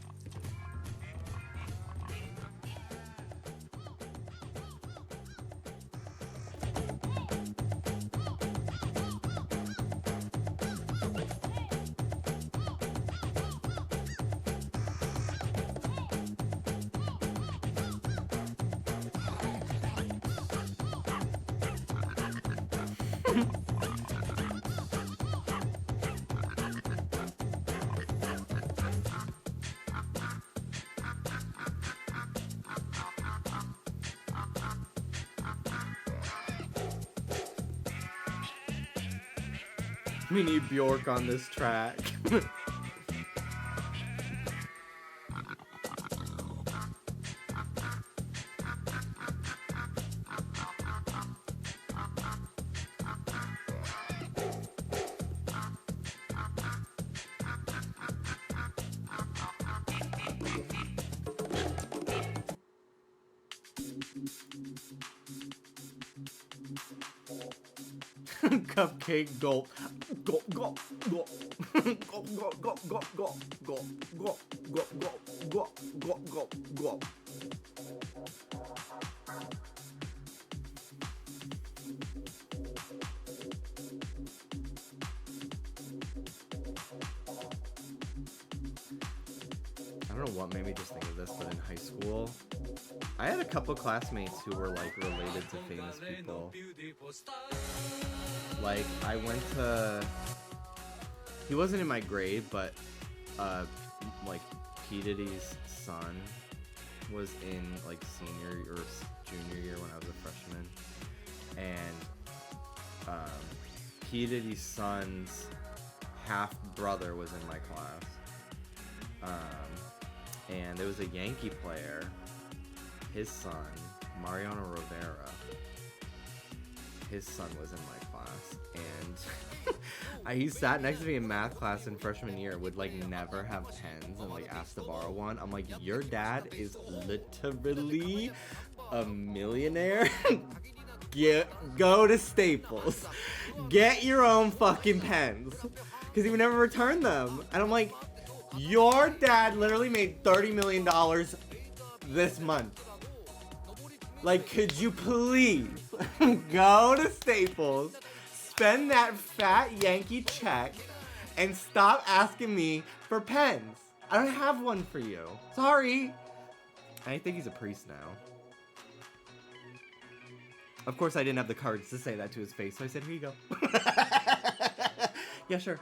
We need Bjork on this track. Cupcake gulp. Gulp, gulp, gulp. Gulp, gulp, gulp, gulp, gulp, gulp, gulp, gulp, gulp, gulp, gulp, gulp. I don't know what made me just think of this, but in high school, I had a couple classmates who were like related to famous people. Like, I went to, he wasn't in my grade, but like P. Diddy's son was in like senior or junior year when I was a freshman, and P. Diddy's son's half brother was in my class, and there was a Yankee player, his son, Mariano Rivera, his son was in my class, and he sat next to me in math class in freshman year, would like never have pens and like ask to borrow one. I'm like, your dad is literally a millionaire. Go to Staples, get your own fucking pens, because he would never return them. And I'm like, your dad literally made $30 million this month. Like, could you please go to Staples, spend that fat Yankee check, and stop asking me for pens? I don't have one for you. Sorry. I think he's a priest now. Of course, I didn't have the courage to say that to his face, so I said, here you go. Yeah, sure.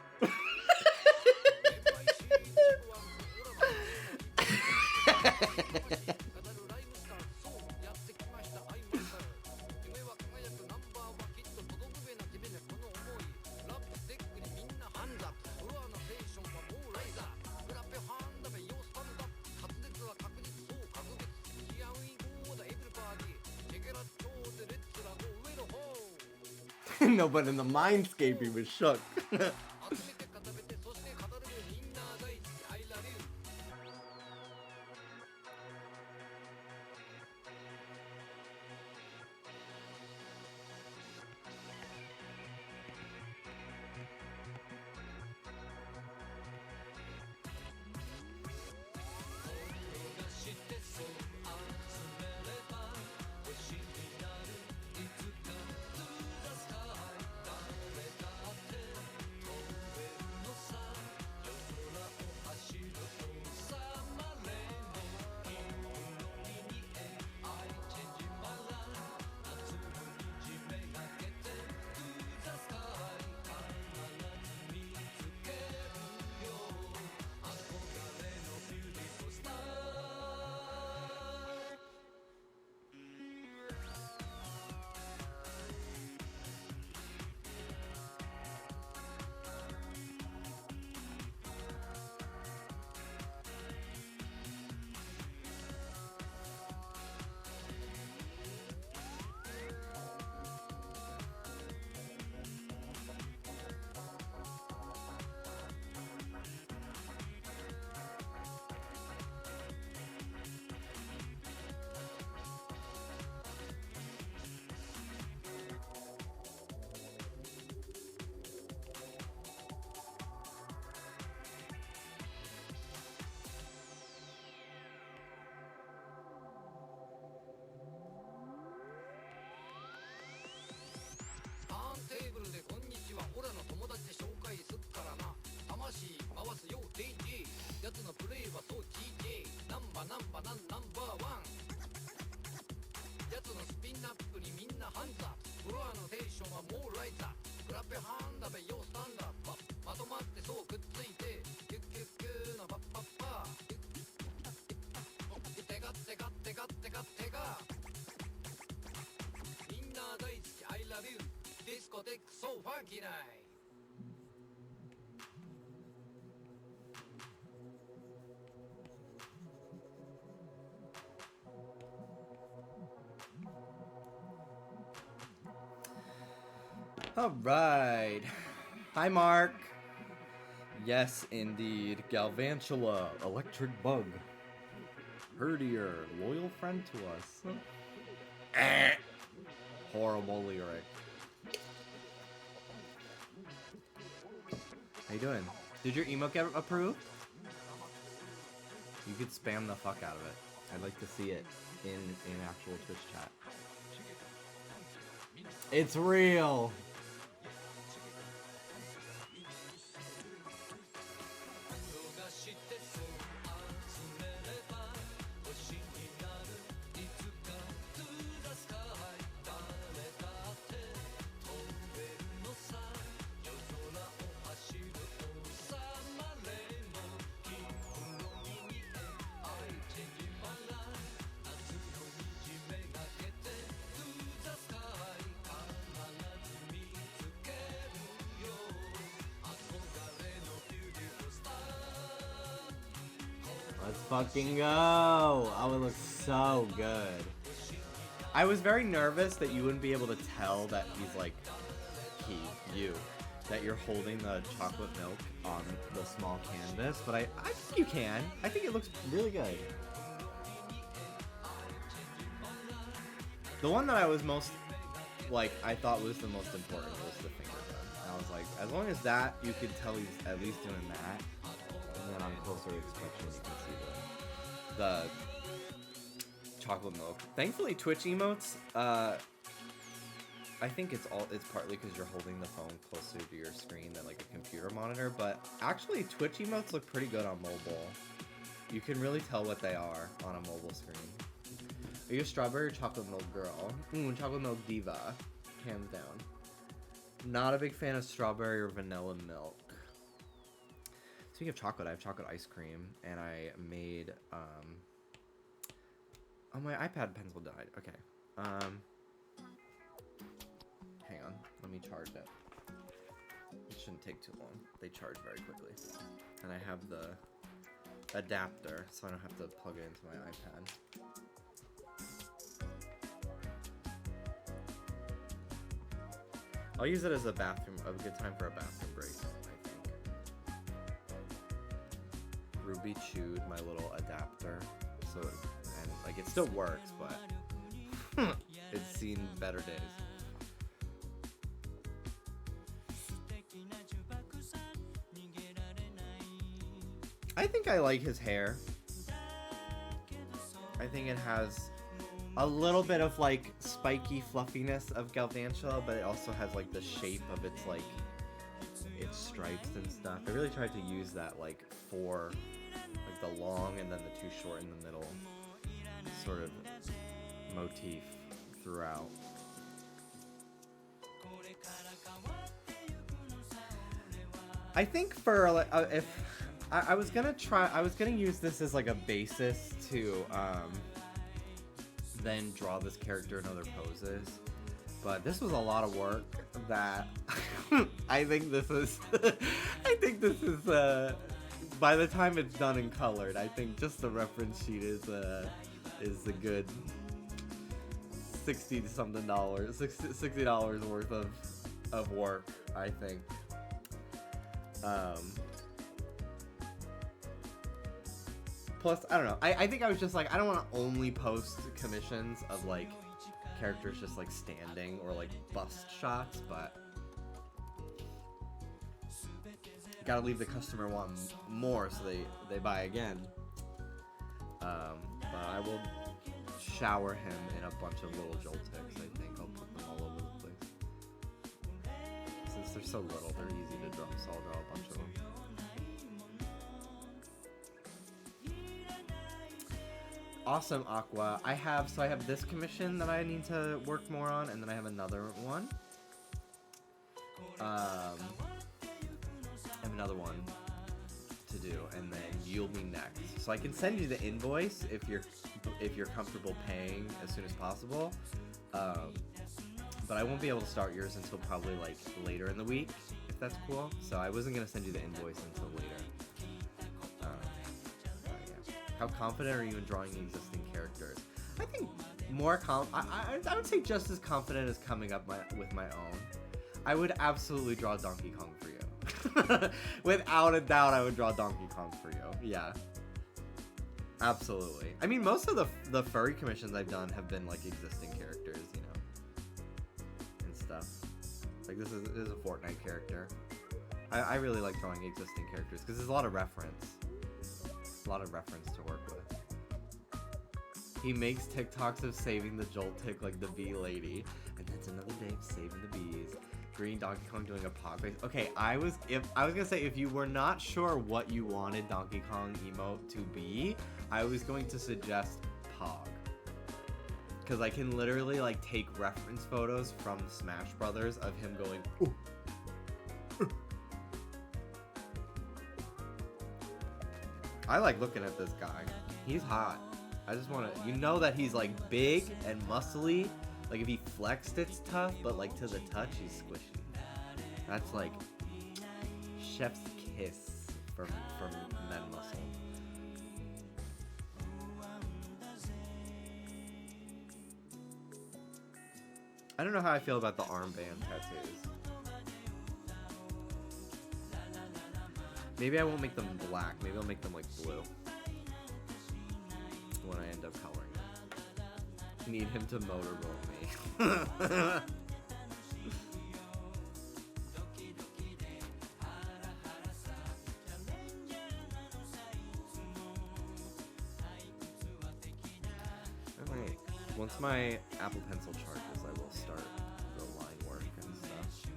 No, but in the mindscape, he was shook. All right. Hi, Mark. Yes, indeed. Galvantula, electric bug. Herdier, loyal friend to us. Horrible lyric. How you doing? Did your emote get approved? You could spam the fuck out of it. I'd like to see it in actual Twitch chat. It's real. Let's fucking go! Oh, it looks so good. I was very nervous that you wouldn't be able to tell that he's like, that you're holding the chocolate milk on the small canvas, but I think you can. I think it looks really good. The one that I was most, like, I thought was the most important was the finger gun. And I was like, as long as that, you could tell he's at least doing that. And then on closer inspection, you can see the chocolate milk. Thankfully, Twitch emotes, I think it's partly because you're holding the phone closer to your screen than like a computer monitor, but actually Twitch emotes look pretty good on mobile. You can really tell what they are on a mobile screen. Are you a strawberry or chocolate milk girl? Chocolate milk diva, hands down. Not a big fan of strawberry or vanilla milk. Speaking of chocolate, I have chocolate ice cream, and I made, oh, my iPad pencil died. Okay. Hang on, let me charge it. It shouldn't take too long. They charge very quickly. And I have the adapter, so I don't have to plug it into my iPad. I'll use it as a good time for a bathroom break, I think. Ruby chewed my little adapter, so, and like it still works, but it's seen better days. I think I like his hair. I think it has a little bit of like spiky fluffiness of Galvantula, but it also has like the shape of its like its stripes and stuff. I really tried to use that like the long and then the too short in the middle sort of motif throughout. I think for if I was gonna use this as like a basis to then draw this character in other poses, but this was a lot of work that I think this is by the time it's done and colored, I think just the reference sheet is a good $60 worth of work, I think. Plus, I don't know. I think I was just like, I don't want to only post commissions of like characters just like standing or like bust shots, but gotta leave the customer wanting more so they buy again. But I will shower him in a bunch of little Joltics. I think I'll put them all over the place. Since they're so little, they're easy to draw, so I'll draw a bunch of them. Awesome, Aqua. I have this commission that I need to work more on, and then I have another one. I have another one to do, and then you'll be next. So I can send you the invoice if you're comfortable paying as soon as possible. but I won't be able to start yours until probably like later in the week, if that's cool. So I wasn't gonna send you the invoice until later. Yeah. How confident are you in drawing existing characters? I think more I would say just as confident as coming up with my own. I would absolutely draw Donkey Kong for you. Without a doubt, I would draw Donkey Kong for you. Yeah. Absolutely. I mean, most of the furry commissions I've done have been like existing characters, you know, and stuff. Like this is a Fortnite character. I really like drawing existing characters because there's a lot of reference. A lot of reference to work with. He makes TikToks of saving the Joltik like the bee lady, and that's another day of saving the bees. Green Donkey Kong doing a pog face. Okay, I was gonna say if you were not sure what you wanted Donkey Kong emote to be, I was going to suggest pog. Cause I can literally like take reference photos from Smash Brothers of him going ooh. I like looking at this guy. He's hot. I just want to, you know that he's like big and muscly. Like if he flexed, it's tough, but like to the touch, he's squishy. That's like chef's kiss from men muscle. I don't know how I feel about the armband tattoos. Maybe I won't make them black. Maybe I'll make them like blue when I end up coloring it. Need him to motorboat me. Alright, once my Apple Pencil charges, I will start the line work and stuff.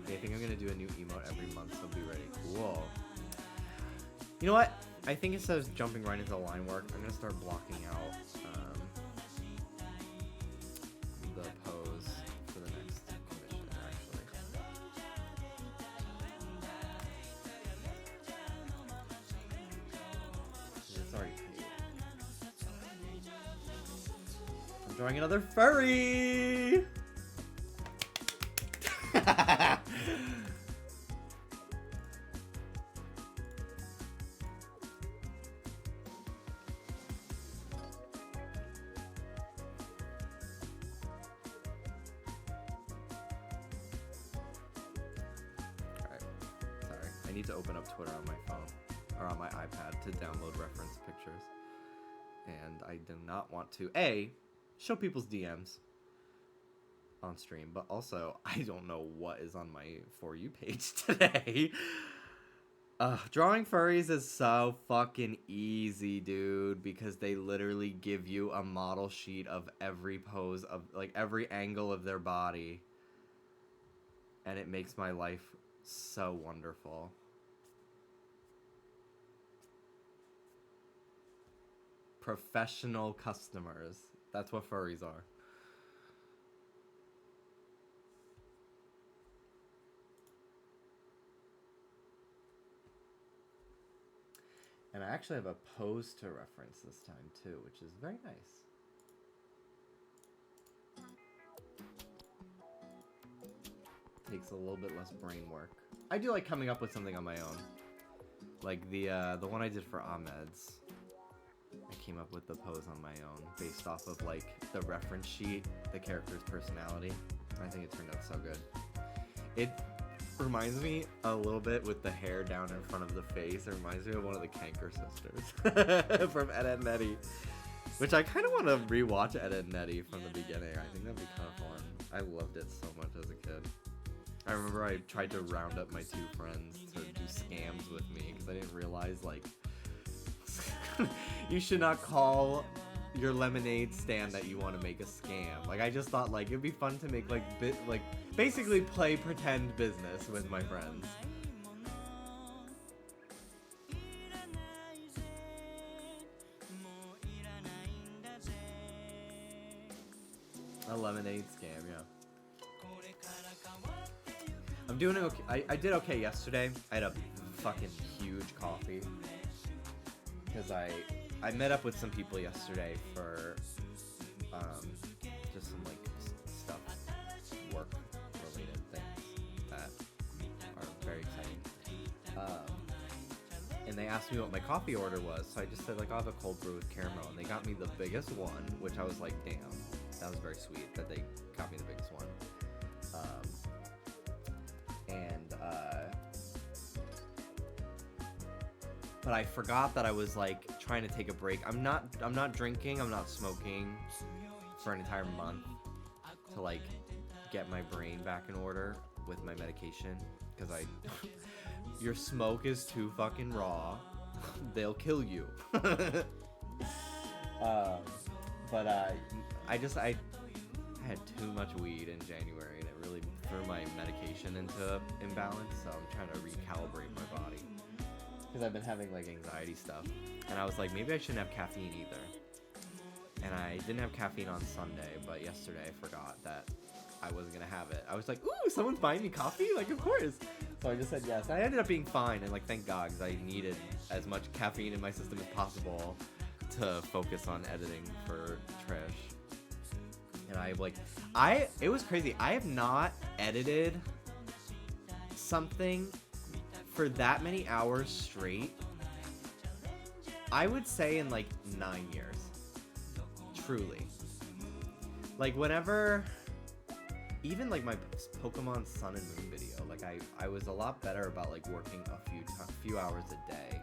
Okay, I think I'm gonna do a new emote every month, so be ready. Cool. You know what? I think instead of jumping right into the line work, I'm gonna start blocking out the pose for the next commission, actually. It's already paid. I'm drawing another furry! I need to open up Twitter on my phone, or on my iPad to download reference pictures. And I do not want to, A, show people's DMs on stream, but also, I don't know what is on my For You page today. Drawing furries is so fucking easy, dude, because they literally give you a model sheet of every pose, of like every angle of their body. And it makes my life so wonderful. Professional customers. That's what furries are. And I actually have a pose to reference this time too, which is very nice. Takes a little bit less brain work. I do like coming up with something on my own. Like the one I did for Ahmed's. I came up with the pose on my own based off of like the reference sheet, the character's personality. I think it turned out so good. It reminds me a little bit with the hair down in front of the face. It reminds me of one of the Kanker sisters from Ed, Edd n Eddy. Which I kind of want to rewatch Ed, Edd n Eddy from the beginning. I think that'd be kind of fun. I loved it so much as a kid. I remember I tried to round up my 2 friends to do scams with me because I didn't realize, like, you should not call your lemonade stand that you want to make a scam. Like, I just thought, like, it'd be fun to make, like, basically play pretend business with my friends. A lemonade scam, yeah. I'm doing okay. I did okay yesterday. I had a fucking huge coffee. Because I met up with some people yesterday for just some like stuff. they asked me what my coffee order was, so I just said like I'll have a cold brew with caramel, and they got me the biggest one, which I was like, damn, that was very sweet that they got me the biggest one. But I forgot that I was like trying to take a break. I'm not drinking, I'm not smoking for an entire month to like get my brain back in order with my medication, because your smoke is too fucking raw. They'll kill you. I had too much weed in January, and it really threw my medication into imbalance, so I'm trying to recalibrate my body. Because I've been having like anxiety stuff, and I was like, maybe I shouldn't have caffeine either. And I didn't have caffeine on Sunday, but yesterday I forgot that I wasn't gonna have it. I was like, ooh, someone's buying me coffee? Like, of course. So I just said yes. I ended up being fine, and like, thank God, because I needed as much caffeine in my system as possible to focus on editing for Trish. And it was crazy. I have not edited something for that many hours straight, I would say in like 9 years. Truly. Like whenever, even like my Pokemon Sun and Moon video, like I was a lot better about like working a few hours a day.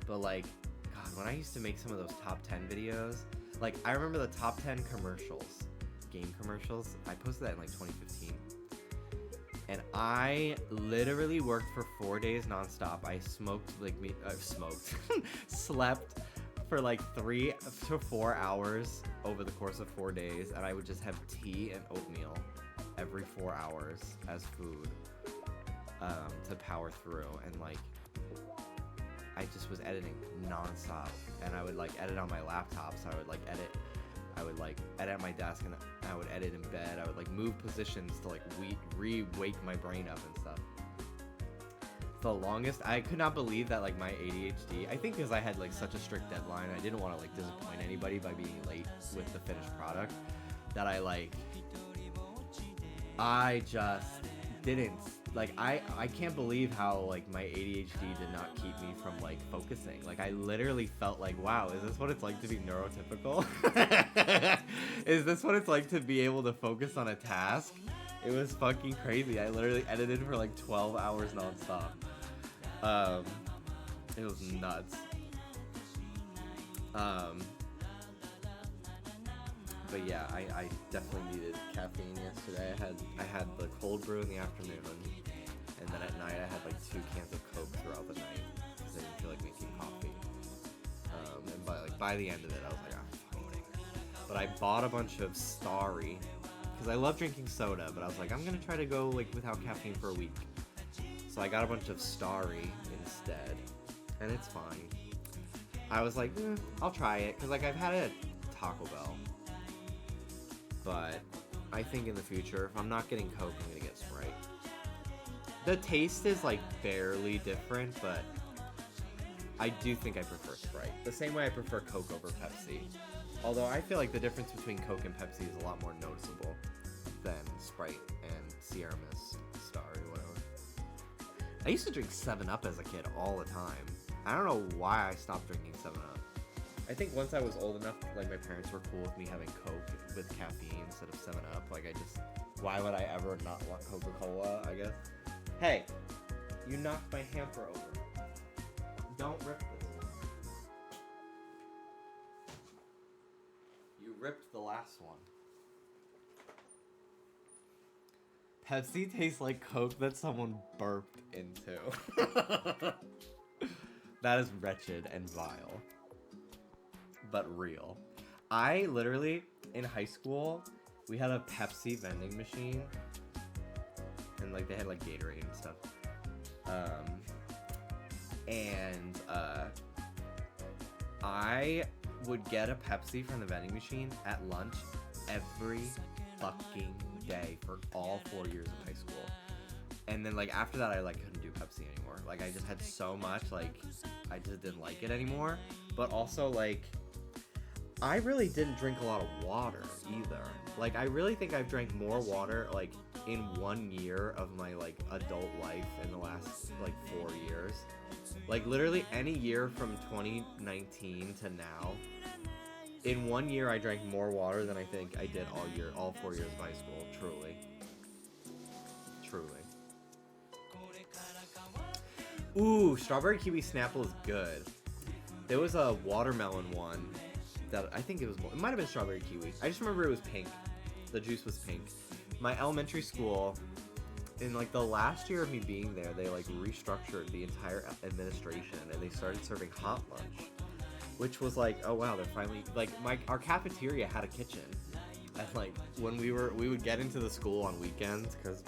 But like, God, when I used to make some of those top 10 videos, like I remember the top 10 commercials, game commercials, I posted that in like 2015. And I literally worked for 4 days nonstop. I slept for like 3 to 4 hours over the course of 4 days, and I would just have tea and oatmeal every 4 hours as food to power through. And like, I just was editing nonstop, and I would like edit on my laptop. So I would like edit at my desk, and I would edit in bed. I would like move positions to like re-wake my brain up and stuff. The longest, I could not believe that like my ADHD, I think because I had like such a strict deadline, I didn't want to like disappoint anybody by being late with the finished product, that I just didn't, like, I can't believe how like my ADHD did not keep me from like focusing. Like I literally felt like, wow, is this what it's like to be neurotypical? Is this what it's like to be able to focus on a task? It was fucking crazy. I literally edited for like 12 hours nonstop. It was nuts. But yeah, I definitely needed caffeine yesterday. I had the cold brew in the afternoon, and then at night I had like 2 cans of Coke throughout the night because I didn't feel like making coffee. And by the end of it, I was like, fuck it. But I bought a bunch of Starry because I love drinking soda, but I was like, I'm gonna try to go like without caffeine for a week. So I got a bunch of Starry instead, and it's fine. I was like, I'll try it, because like I've had it at Taco Bell. But I think in the future, if I'm not getting Coke, I'm gonna get Sprite. The taste is like barely different, but I do think I prefer Sprite. The same way I prefer Coke over Pepsi. Although I feel like the difference between Coke and Pepsi is a lot more noticeable than Sprite and Sierra Mist, Star, or whatever. I used to drink 7-Up as a kid all the time. I don't know why I stopped drinking 7-Up. I think once I was old enough, like my parents were cool with me having Coke with caffeine instead of 7-Up. Like why would I ever not want Coca-Cola, I guess? Hey, you knocked my hamper over. Don't rip this. You ripped the last one. Pepsi tastes like Coke that someone burped into. That is wretched and vile. But real. I literally, in high school, we had a Pepsi vending machine. And like they had like Gatorade and stuff. I would get a Pepsi from the vending machine at lunch every fucking day for all 4 years of high school. And then like after that I like couldn't do Pepsi anymore. Like I just had so much, like I just didn't like it anymore. But also like I really didn't drink a lot of water either. Like I really think I've drank more water like in 1 year of my like adult life in the last like 4 years Like literally any year from 2019 to now, in 1 year I drank more water than I think I did all 4 years of high school. Truly. Ooh, strawberry kiwi Snapple is good. There was a watermelon one that I think it might have been strawberry kiwi. I just remember it was pink. The juice was pink. My elementary school, in like the last year of me being there, they like restructured the entire administration and they started serving hot lunch, which was like, oh wow, they're finally like our cafeteria had a kitchen, and like when we would get into the school on weekends because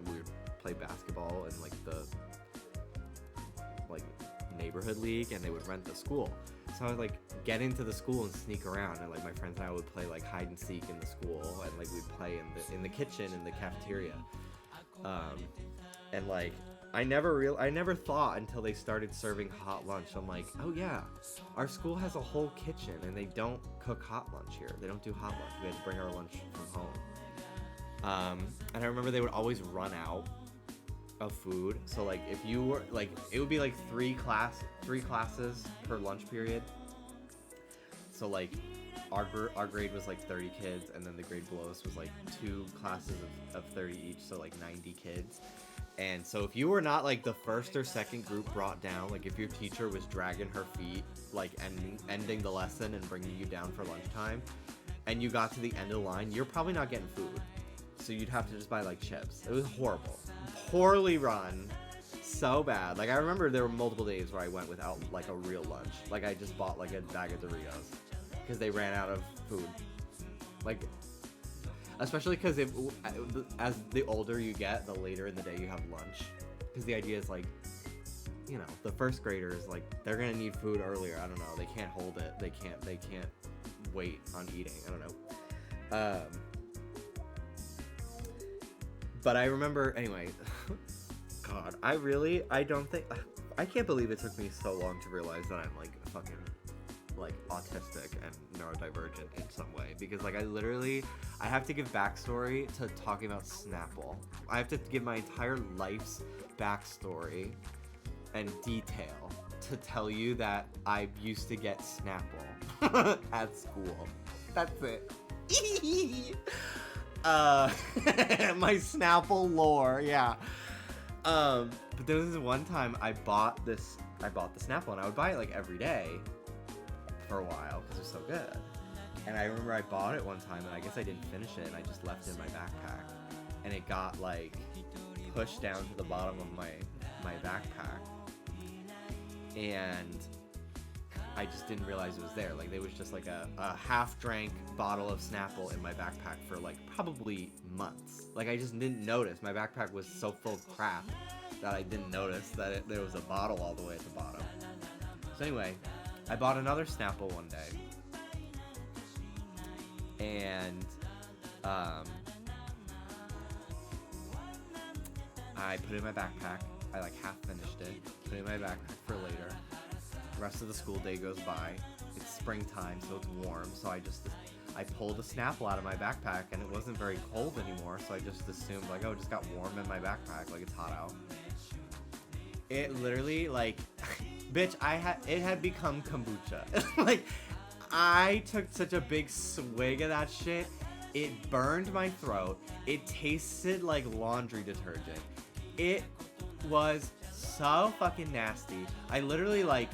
we would play basketball in like the neighborhood league, and they would rent the school. So I would like get into the school and sneak around, and like my friends and I would play like hide and seek in the school, and like we'd play in the kitchen in the cafeteria. And like I never thought until they started serving hot lunch. I'm like, oh yeah, our school has a whole kitchen and they don't cook hot lunch here. They don't do hot lunch. We had to bring our lunch from home. And I remember they would always run out of food. So like if you were like, it would be like three classes per lunch period. So like our grade was like 30 kids, and then the grade below us was like 2 classes of 30 each, so like 90 kids. And so if you were not like the first or second group brought down, like if your teacher was dragging her feet, like ending the lesson and bringing you down for lunchtime, and you got to the end of the line, you're probably not getting food. So you'd have to just buy like chips. It was horrible. Poorly run. So bad. Like I remember there were multiple days where I went without like a real lunch. Like I just bought like a bag of Doritos because they ran out of food. Like, especially because as the older you get, the later in the day you have lunch. Because the idea is like, you know, the first graders, like they're gonna need food earlier. I don't know. They can't hold it. They can't wait on eating. I don't know. But I remember anyway. God, I can't believe it took me so long to realize that I'm like fucking like autistic and neurodivergent in some way, because like I have to give backstory to talking about Snapple. I have to give my entire life's backstory and detail to tell you that I used to get Snapple at school. That's it. My Snapple lore, yeah. But there was this one time I bought the Snapple, and I would buy it like every day for a while because it was so good. And I remember I bought it one time, and I guess I didn't finish it, and I just left it in my backpack, and it got like pushed down to the bottom of my backpack, and I just didn't realize it was there. Like there was just like a half-drank bottle of Snapple in my backpack for like probably months. Like I just didn't notice. My backpack was so full of crap that I didn't notice that there was a bottle all the way at the bottom. So anyway, I bought another Snapple one day, and I put it in my backpack. I like half finished it, put it in my backpack for later. The rest of the school day goes by. It's springtime, so it's warm, so I pulled the Snapple out of my backpack, and it wasn't very cold anymore, so I just assumed like, oh, it just got warm in my backpack, like it's hot out. It literally, like, bitch, it had become kombucha. Like, I took such a big swig of that shit, it burned my throat, it tasted like laundry detergent. It was so fucking nasty. I literally, like,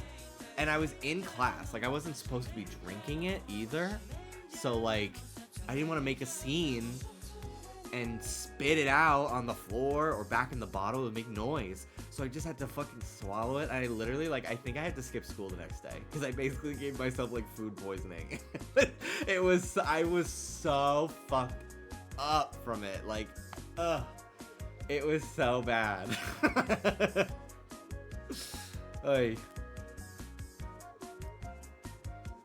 and I was in class, like, I wasn't supposed to be drinking it either, so, like, I didn't want to make a scene and spit it out on the floor or back in the bottle. It would make noise. So I just had to fucking swallow it. I literally, like, I think I had to skip school the next day because I basically gave myself, like, food poisoning. I was so fucked up from it. Like, it was so bad. Oy.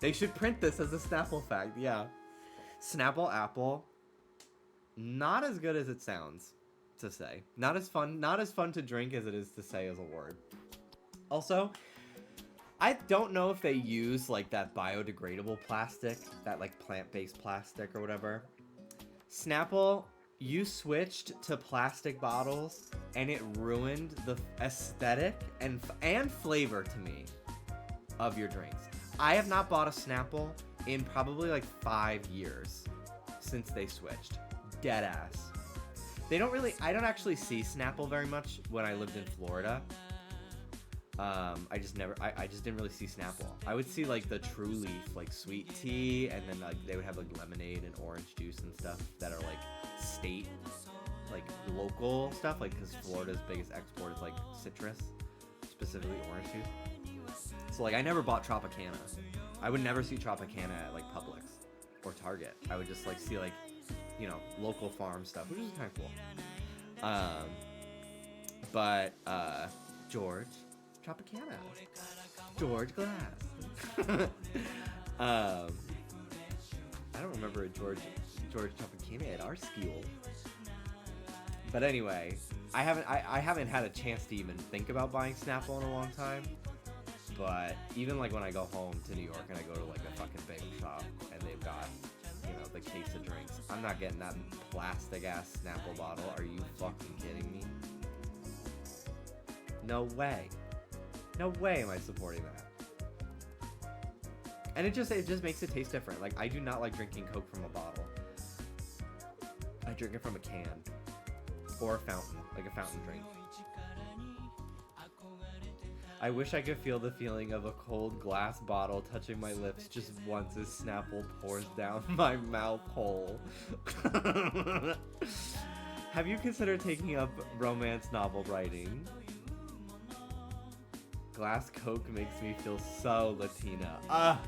They should print this as a Snapple fact, yeah. Snapple apple. Not as good as it sounds to say. Not as fun to drink as it is to say as a word. Also, I don't know if they use like that biodegradable plastic, that like plant-based plastic or whatever. Snapple You switched to plastic bottles, and it ruined the aesthetic and flavor to me of your drinks. I have not bought a Snapple in probably like 5 years since they switched. Dead ass. I don't actually see Snapple very much when I lived in Florida. I just didn't really see Snapple. I would see like the True Leaf, like sweet tea, and then like they would have like lemonade and orange juice and stuff that are like state, like local stuff, like because Florida's biggest export is like citrus, specifically orange juice. So like I never bought Tropicana. I would never see Tropicana at like Publix or Target. I would just like see like, you know, local farm stuff, which is kind of cool. But George Tropicana, George Glass. I don't remember a George Tropicana at our school. But anyway, I haven't had a chance to even think about buying Snapple in a long time. But even like when I go home to New York and I go to like a fucking bagel shop and they've got, you know, the case of drinks, I'm not getting that plastic ass Snapple bottle. Are you fucking kidding me? No way. No way am I supporting that. And it just makes it taste different. Like I do not like drinking Coke from a bottle. I drink it from a can or a fountain, like a fountain drink. I wish I could feel the feeling of a cold glass bottle touching my lips just once as Snapple pours down my mouth hole. Have you considered taking up romance novel writing? Glass Coke makes me feel so Latina.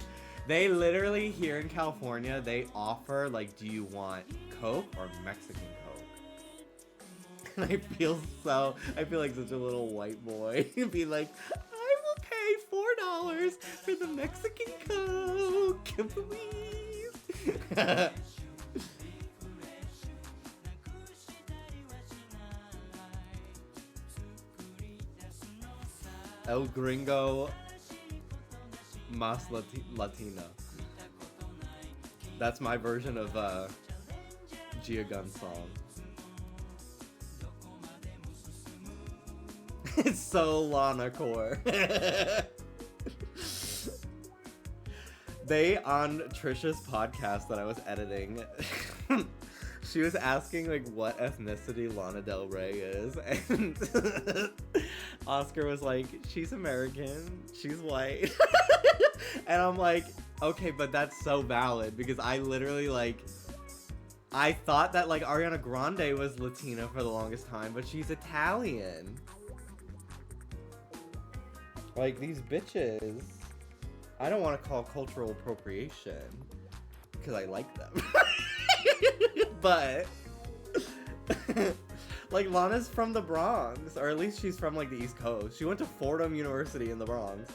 They literally, here in California, they offer, like, do you want Coke or Mexican Coke? And I feel like such a little white boy. Be like, I will pay $4 for the Mexican Coke, please. El Gringo Mas Latina. That's my version of Gia Gun's song. It's so Lana Core. They, on Trisha's podcast that I was editing, she was asking like what ethnicity Lana Del Rey is, and Oscar was like, she's American, she's white. And I'm like, okay, but that's so valid, because I literally like, I thought that like Ariana Grande was Latina for the longest time, but she's Italian. Like, these bitches, I don't want to call cultural appropriation, because I like them. But like, Lana's from the Bronx, or at least she's from like the East Coast. She went to Fordham University in the Bronx.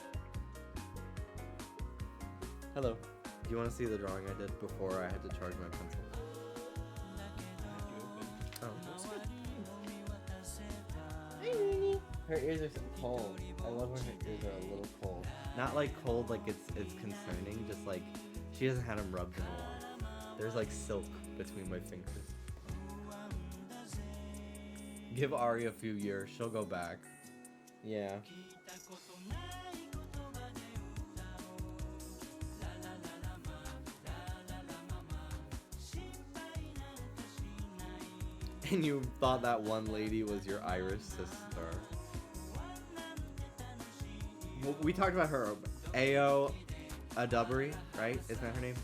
Hello. Do you want to see the drawing I did before I had to charge my pencil? Oh, that's good. Hi, Nini. Her ears are so cold. I love when her ears are a little cold. Not like cold, like it's concerning. Just like she hasn't had them rubbed in a while. There's like silk between my fingers. Give Ari a few years, she'll go back. Yeah. And you thought that one lady was your Irish sister. We talked about her, Ayo Adubbery, right? Isn't that her name?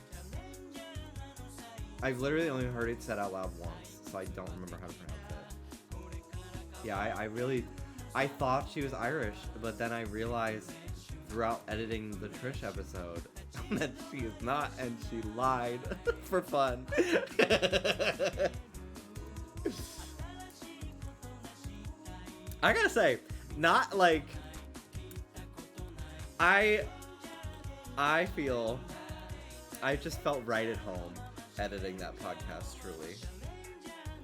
I've literally only heard it said out loud once, so I don't remember how to pronounce it. Yeah, I thought she was Irish, but then I realized throughout editing the Trish episode that she is not, and she lied for fun. I gotta say, not like, I feel I just felt right at home editing that podcast, truly,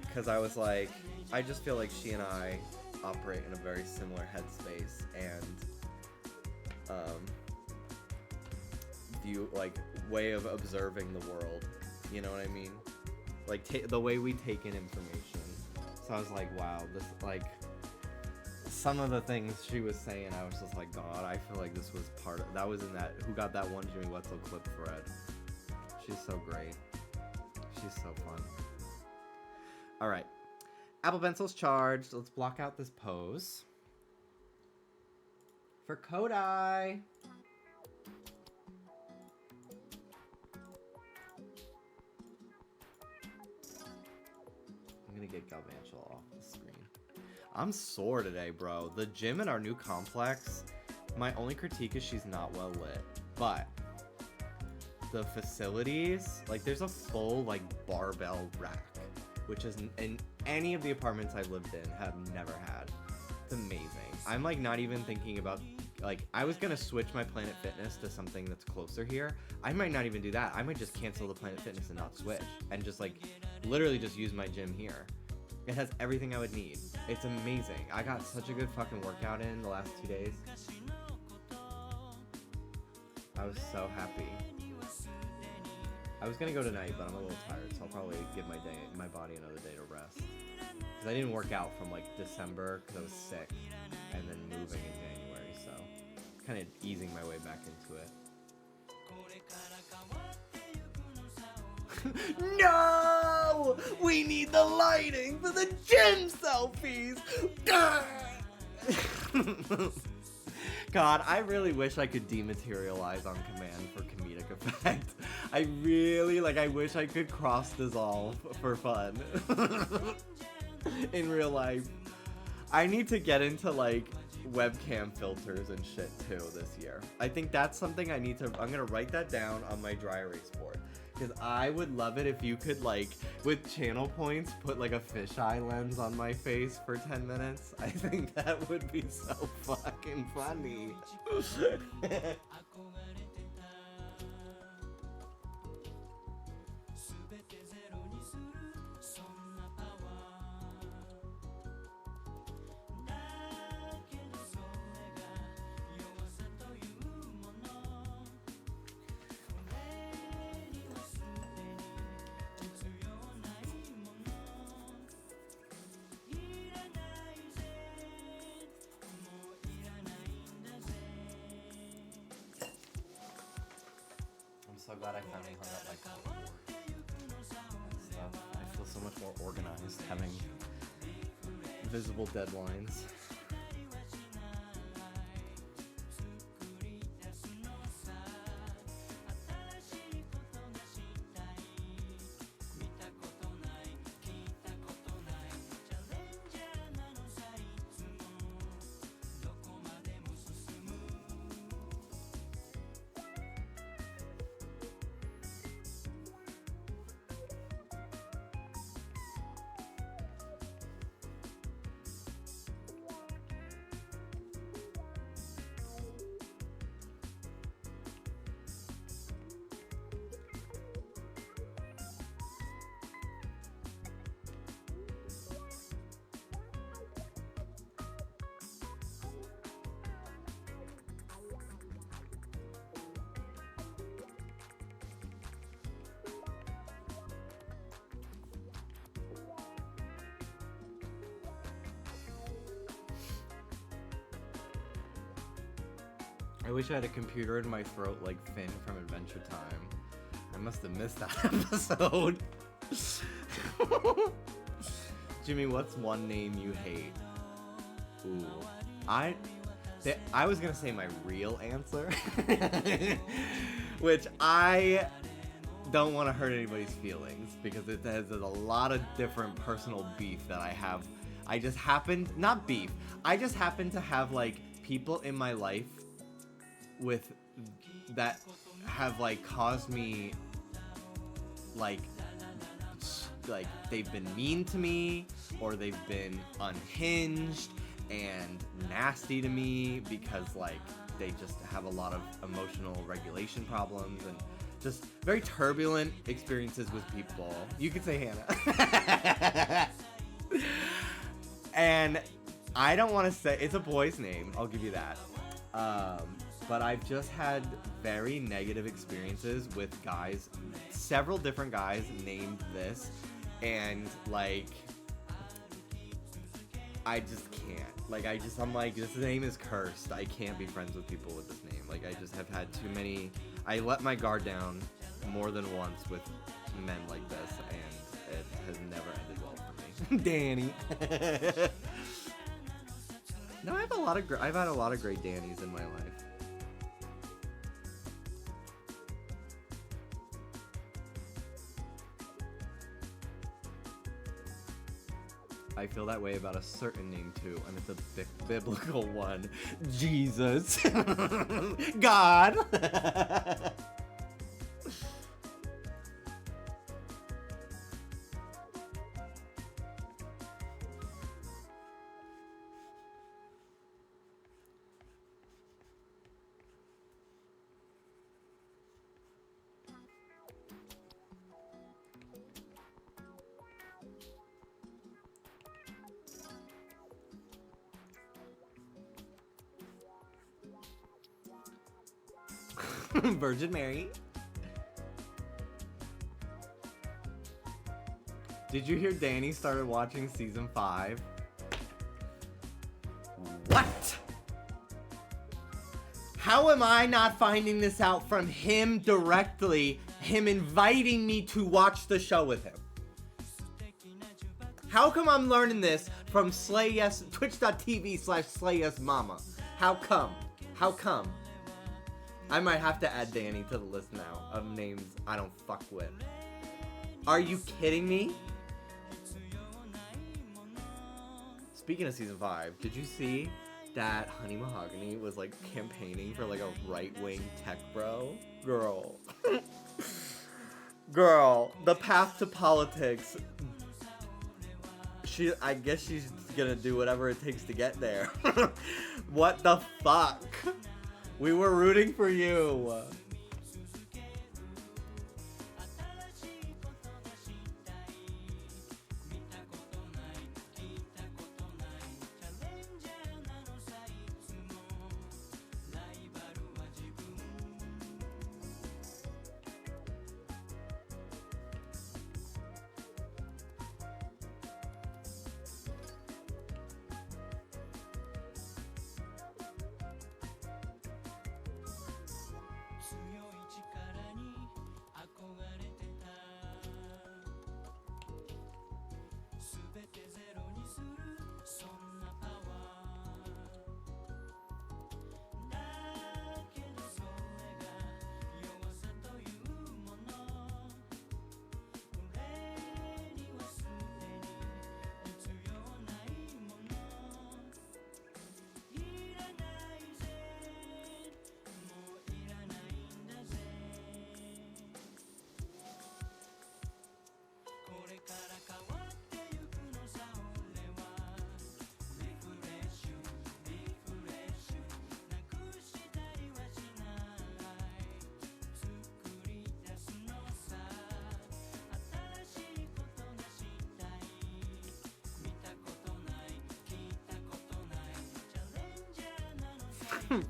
because I was like, I just feel like she and I operate in a very similar headspace and view, like, way of observing the world, you know what I mean? like the way we take in information. So I was like, wow, this like some of the things she was saying, I was just like, God, I feel like this was part of that was in that Who Got That One Jimmy Wetzel clip thread. She's so great. She's so fun. All right, Apple Pencil's charged. Let's block out this pose for Kodai. I'm gonna get Galvantula off the screen. I'm sore today, bro. The gym in our new complex, my only critique is she's not well lit. But the facilities, like there's a full like barbell rack, which is in any of the apartments I've lived in have never had. It's amazing. I'm like not even thinking about, like I was gonna switch my Planet Fitness to something that's closer here. I might not even do that. I might just cancel the Planet Fitness and not switch and just like literally just use my gym here. It has everything I would need. It's amazing. I got such a good fucking workout in the last 2 days. I was so happy. I was gonna go tonight, but I'm a little tired, so I'll probably give my body another day to rest. Because I didn't work out from like December because I was sick, and then moving in January, so kind of easing my way back into it. No! We need the lighting for the gym selfies! God, I really wish I could dematerialize on command for comedic effect. I wish I could cross dissolve for fun. In real life. I need to get into like webcam filters and shit too this year. I think that's something I'm gonna write that down on my dry erase board. Because I would love it if you could, like, with channel points, put, like, a fisheye lens on my face for 10 minutes. I think that would be so fucking funny. I'm so glad I finally hung up my clipboard and stuff. I feel so much more organized having visible deadlines. I wish I had a computer in my throat like Finn from Adventure Time. I must have missed that episode. Jimmy, what's one name you hate? Ooh. I was gonna say my real answer. Which I don't want to hurt anybody's feelings because it has a lot of different personal beef that I have. I just happen to have like people in my life with that have like caused me like they've been mean to me or they've been unhinged and nasty to me because like they just have a lot of emotional regulation problems and just very turbulent experiences with people. You could say Hannah. And I don't want to say it's a boy's name, I'll give you that. but I've just had very negative experiences with guys, several different guys named this, and like, I just can't. Like, I'm like, this name is cursed. I can't be friends with people with this name. Like, I just have had too many. I let my guard down more than once with men like this, and it has never ended well for me. Danny. No, I've had a lot of great Dannys in my life. I feel that way about a certain name too, and it's a biblical one. Jesus. God. Virgin Mary. Did you hear Danny started watching season 5? What? How am I not finding this out from him directly, him inviting me to watch the show with him? How come I'm learning this from twitch.tv/SlayYesMama? How come? How come? I might have to add Danny to the list now of names I don't fuck with. Are you kidding me? Speaking of season 5, did you see that Honey Mahogany was like campaigning for like a right-wing tech bro? Girl. Girl, the path to politics. I guess she's gonna do whatever it takes to get there. What the fuck? We were rooting for you.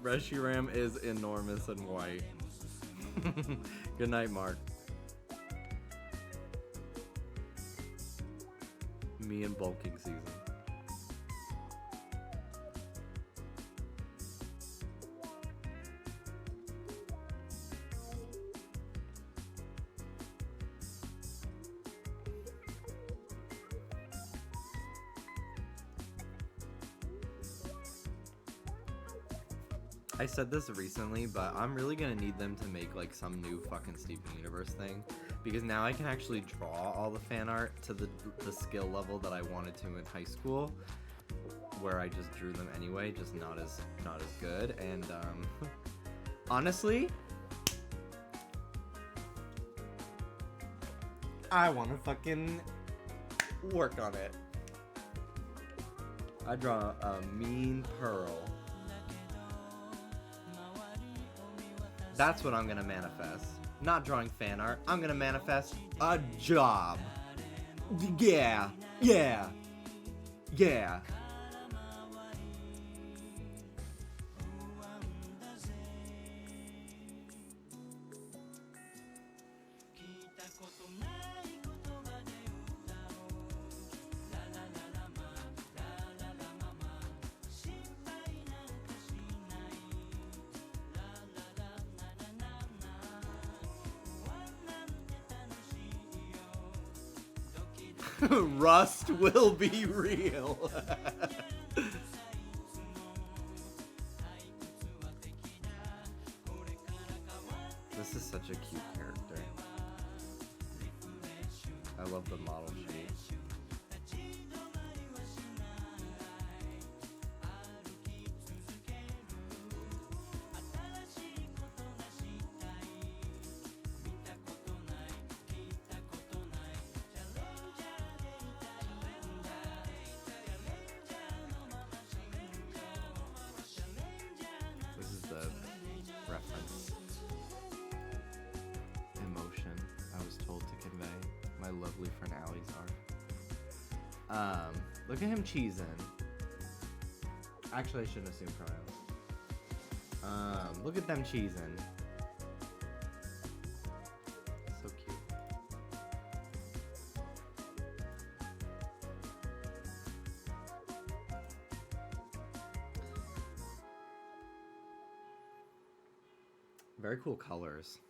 Reshiram is enormous and white. Good night, Mark. Me and bulking season. I said this recently, but I'm really gonna need them to make like some new fucking Steven Universe thing, because now I can actually draw all the fan art to the skill level that I wanted to in high school, where I just drew them anyway, just not as good. And honestly, I want to fucking work on it. I draw a mean pearl. That's what I'm gonna manifest. Not drawing fan art. I'm gonna manifest a job. Yeah. Yeah. Yeah. Rust will be real. This is such a cute character. I love the model sheet. This is the reference. Emotion I was told to convey. My lovely friend Allie's art. Look at him cheesing. Actually, I shouldn't assume pronouns. Look at them cheesing. So cute. Very cool colors.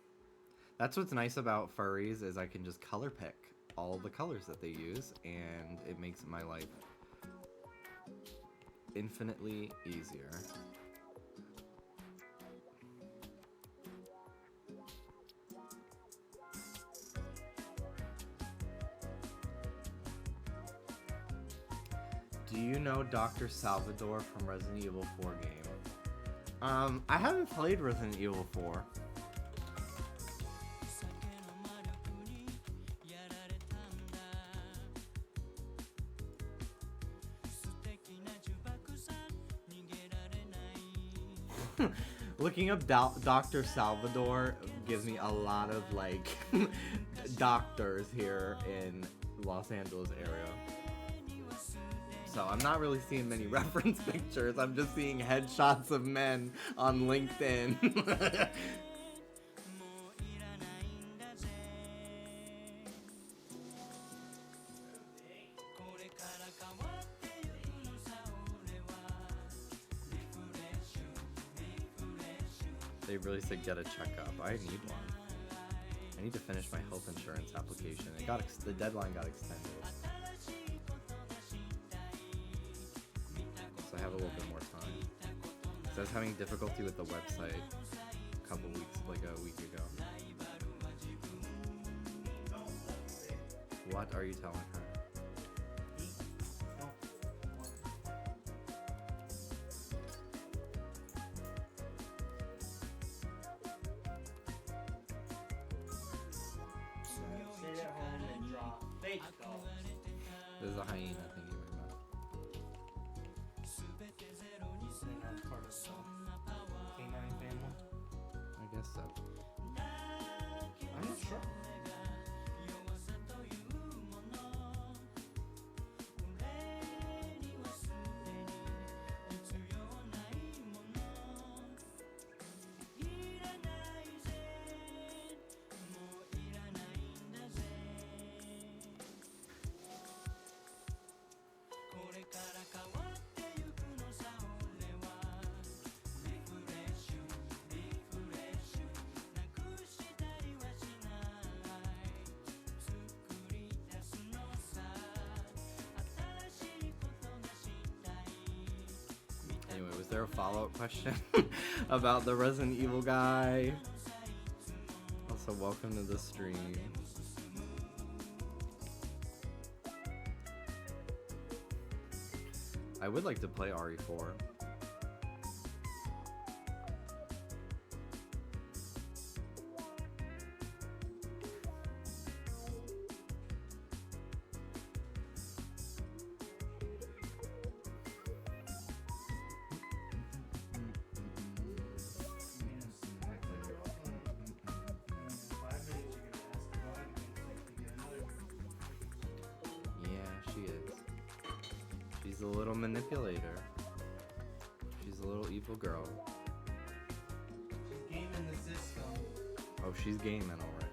That's what's nice about furries is I can just color pick all the colors that they use, and it makes my life infinitely easier. Do you know Dr. Salvador from Resident Evil 4 game? I haven't played Resident Evil 4. Looking up Dr. Salvador gives me a lot of like doctors here in Los Angeles area. So I'm not really seeing many reference pictures. I'm just seeing headshots of men on LinkedIn. They really said get a checkup. I need one. I need to finish my health insurance application. The deadline got extended. So I have a little bit more time. So I was having difficulty with the website a couple weeks, like a week ago. What are you telling her? Sit at home and draw fake dogs. There's a hyena thingy about. They're not part of the canine family. I guess so. I'm not sure. Anyway, was there a follow-up question about the Resident Evil guy? Also, welcome to the stream. I would like to play RE4. Yeah, she is. She's a little manipulator. She's a little evil girl. She's gaming the system. Oh, she's gaming already.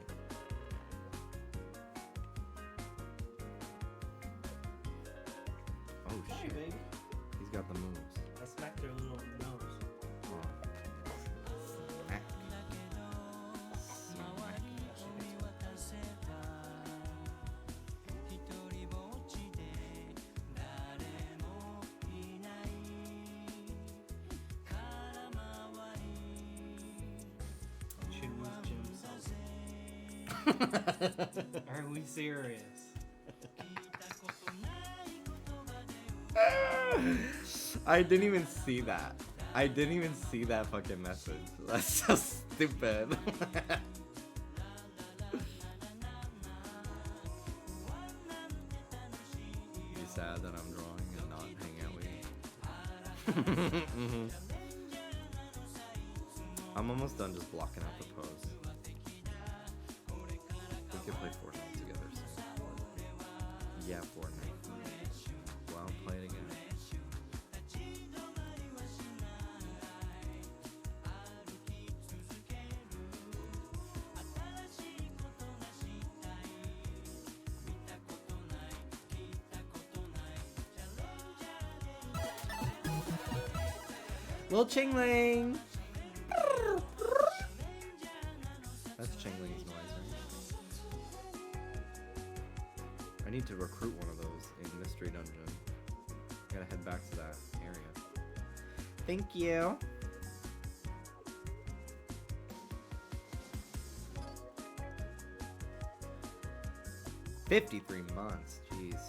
Oh Hey, shit. baby. He's got the moves. I smacked her little nose. Oh. Smack. Smack. Are we serious? I didn't even see that. I didn't even see that fucking message. That's so stupid. You sad that I'm drawing and not hanging out with you? Mhm. I'm almost done just blocking out the pose. We could play Fortnite together soon. Yeah, Fortnite. Well, play it again. Little Chingling! That's Chingling's noise, right? I need to recruit one of those in Mystery Dungeon. Gotta head back to that area. Thank you! $53 months, jeez.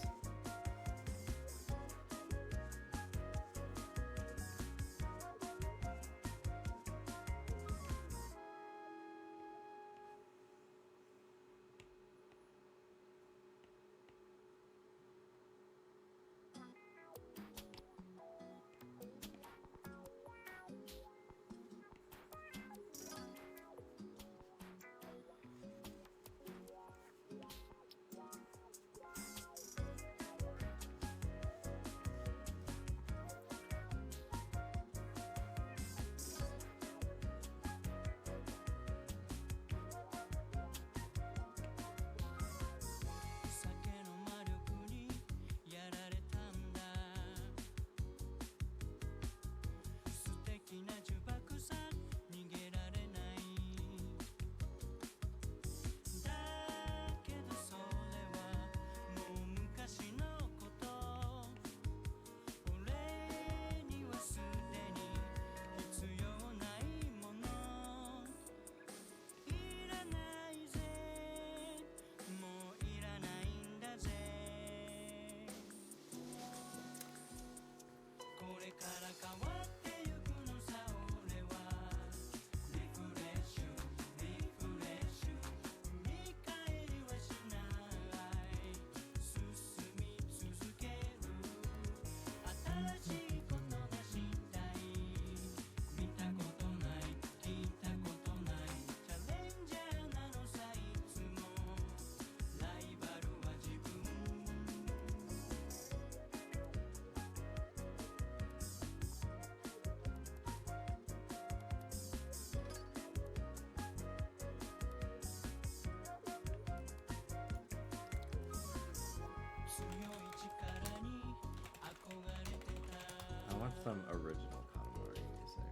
I want some original Katamari music.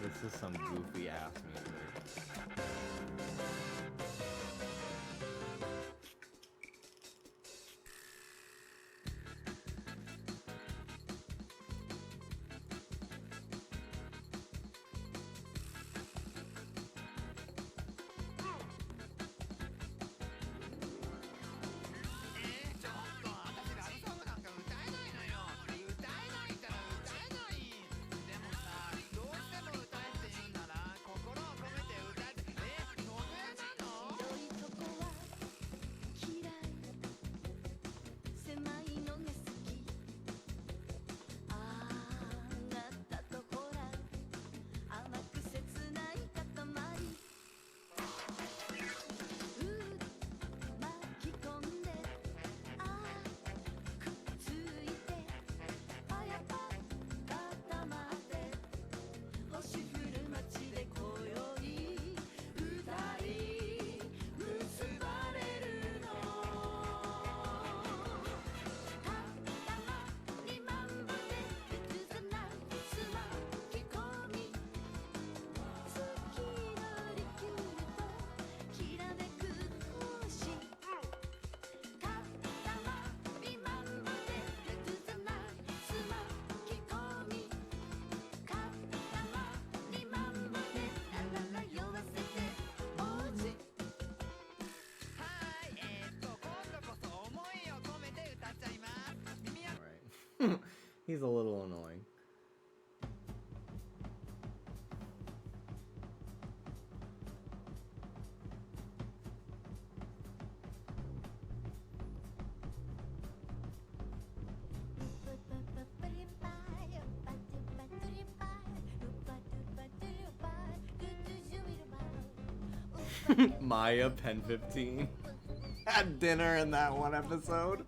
This is some goofy ass music. He's a little annoying. Maya Pen 15 had dinner in that one episode.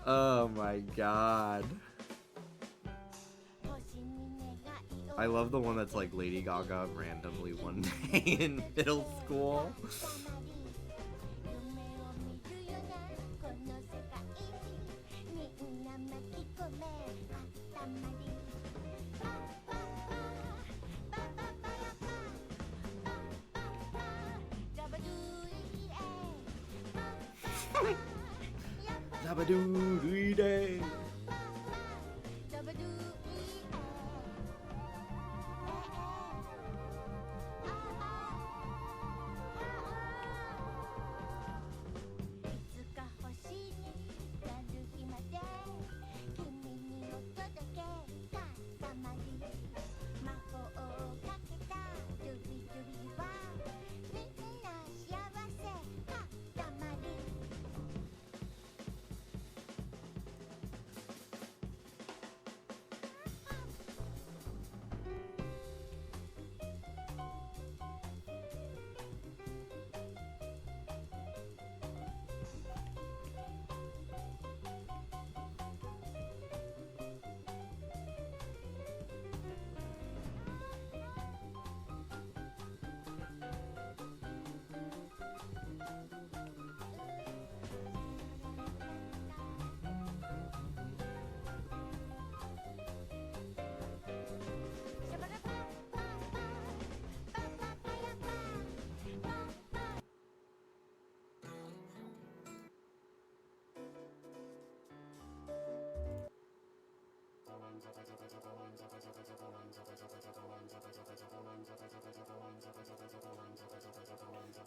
Oh my god. I love the one that's like Lady Gaga randomly one day in middle school. Zabadoo-dee-day.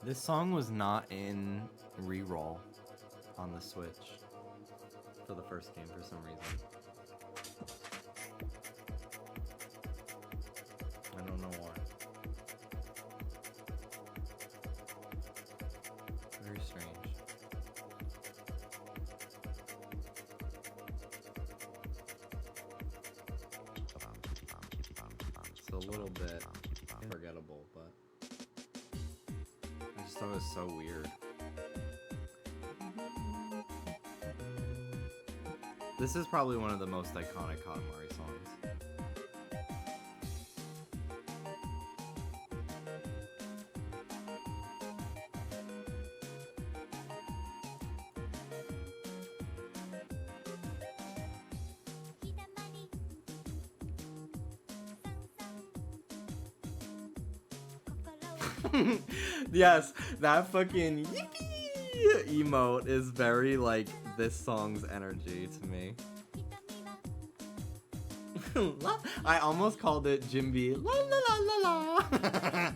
This song was not in Reroll on the Switch for the first game for some reason. I don't know why. Very strange. It's a little bit unforgettable, but I just thought it was so weird. This is probably one of the most iconic Katamari songs. Yes, that fucking yippee emote is very like this song's energy to me. I almost called it Jimby la la la la la.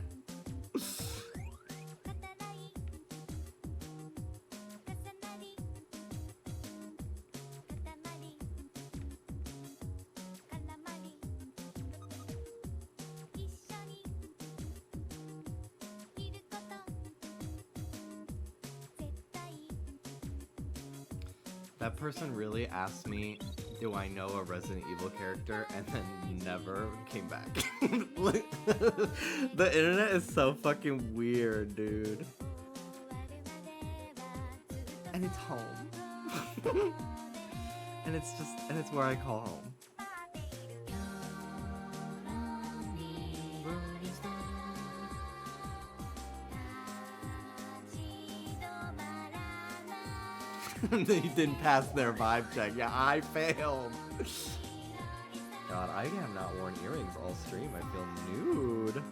That person really asked me, do I know a Resident Evil character, and then never came back. The internet is so fucking weird, dude. And it's home. And it's where I call home. They didn't pass their vibe check. Yeah, I failed. God, I have not worn earrings all stream. I feel nude.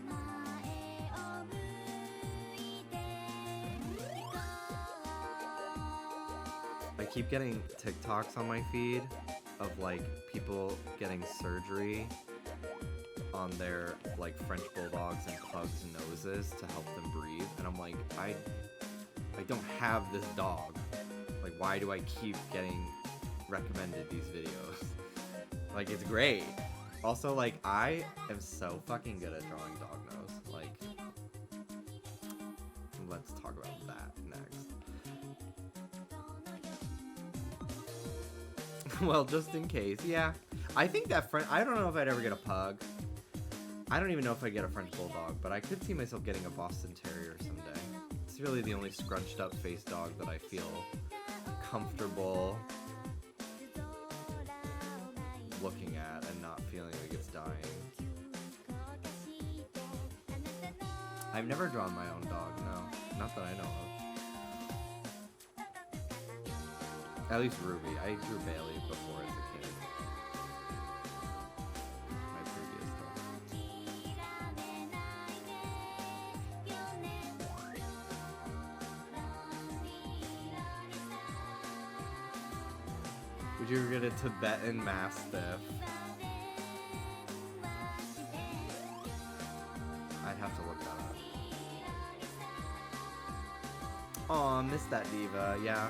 I keep getting TikToks on my feed of like people getting surgery on their like French bulldogs and pugs' noses to help them breathe, and I'm like, I don't have this dog. Like, why do I keep getting recommended these videos? Like, it's great. Also, like, I am so fucking good at drawing dog nose. Like, let's talk about that next. Well, just in case, yeah. I think that I don't know if I'd ever get a pug. I don't even know if I'd get a French bulldog, but I could see myself getting a Boston Terrier someday. It's really the only scrunched up face dog that I feel comfortable looking at and not feeling like it's dying. I've never drawn my own dog, no. Not that I know of. At least Ruby. I drew Bailey before as a kid. My previous dog. Would you ever get a Tibetan Mastiff? I'd have to look that up. Aw, missed that diva, yeah.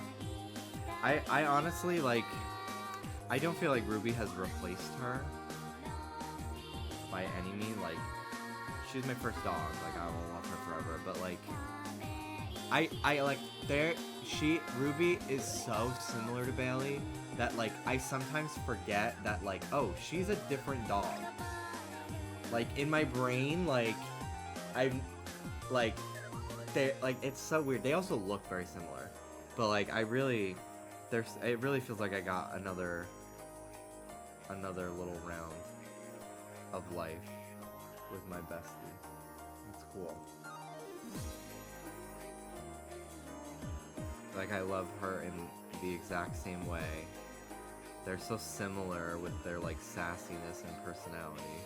I honestly, like, I don't feel like Ruby has replaced her by any means. Like, she's my first dog, like, I will love her forever, but, like, I like, Ruby is so similar to Bailey that, like, I sometimes forget that, like, oh, she's a different dog. Like, in my brain, like, I'm, like, it's so weird. They also look very similar, but, like, it really feels like I got another little round of life with my bestie. It's cool. Like, I love her in the exact same way. They're so similar with their, like, sassiness and personality.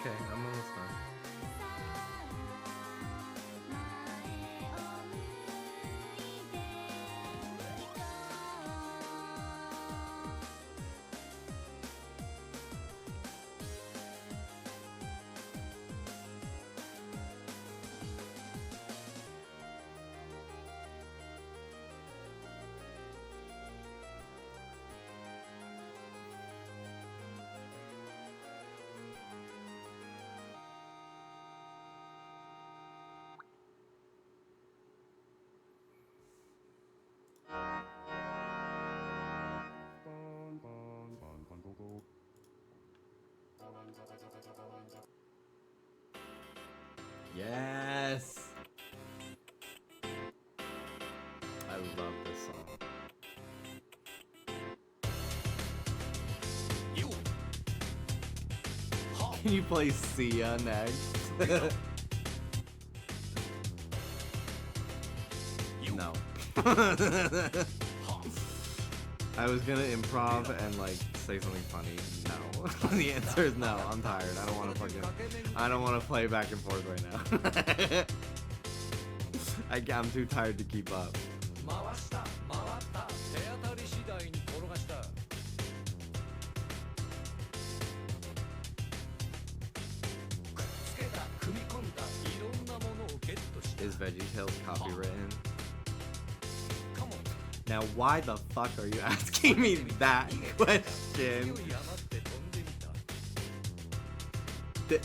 Okay, I'm almost done. Yes! I love this song. Can you play Sia next? No. I was gonna improv and like say something funny. No. The answer is no. I'm tired. I don't wanna play back and forth right now. I'm too tired to keep up. Is VeggieTales copywritten? Now, why the fuck are you asking me that question?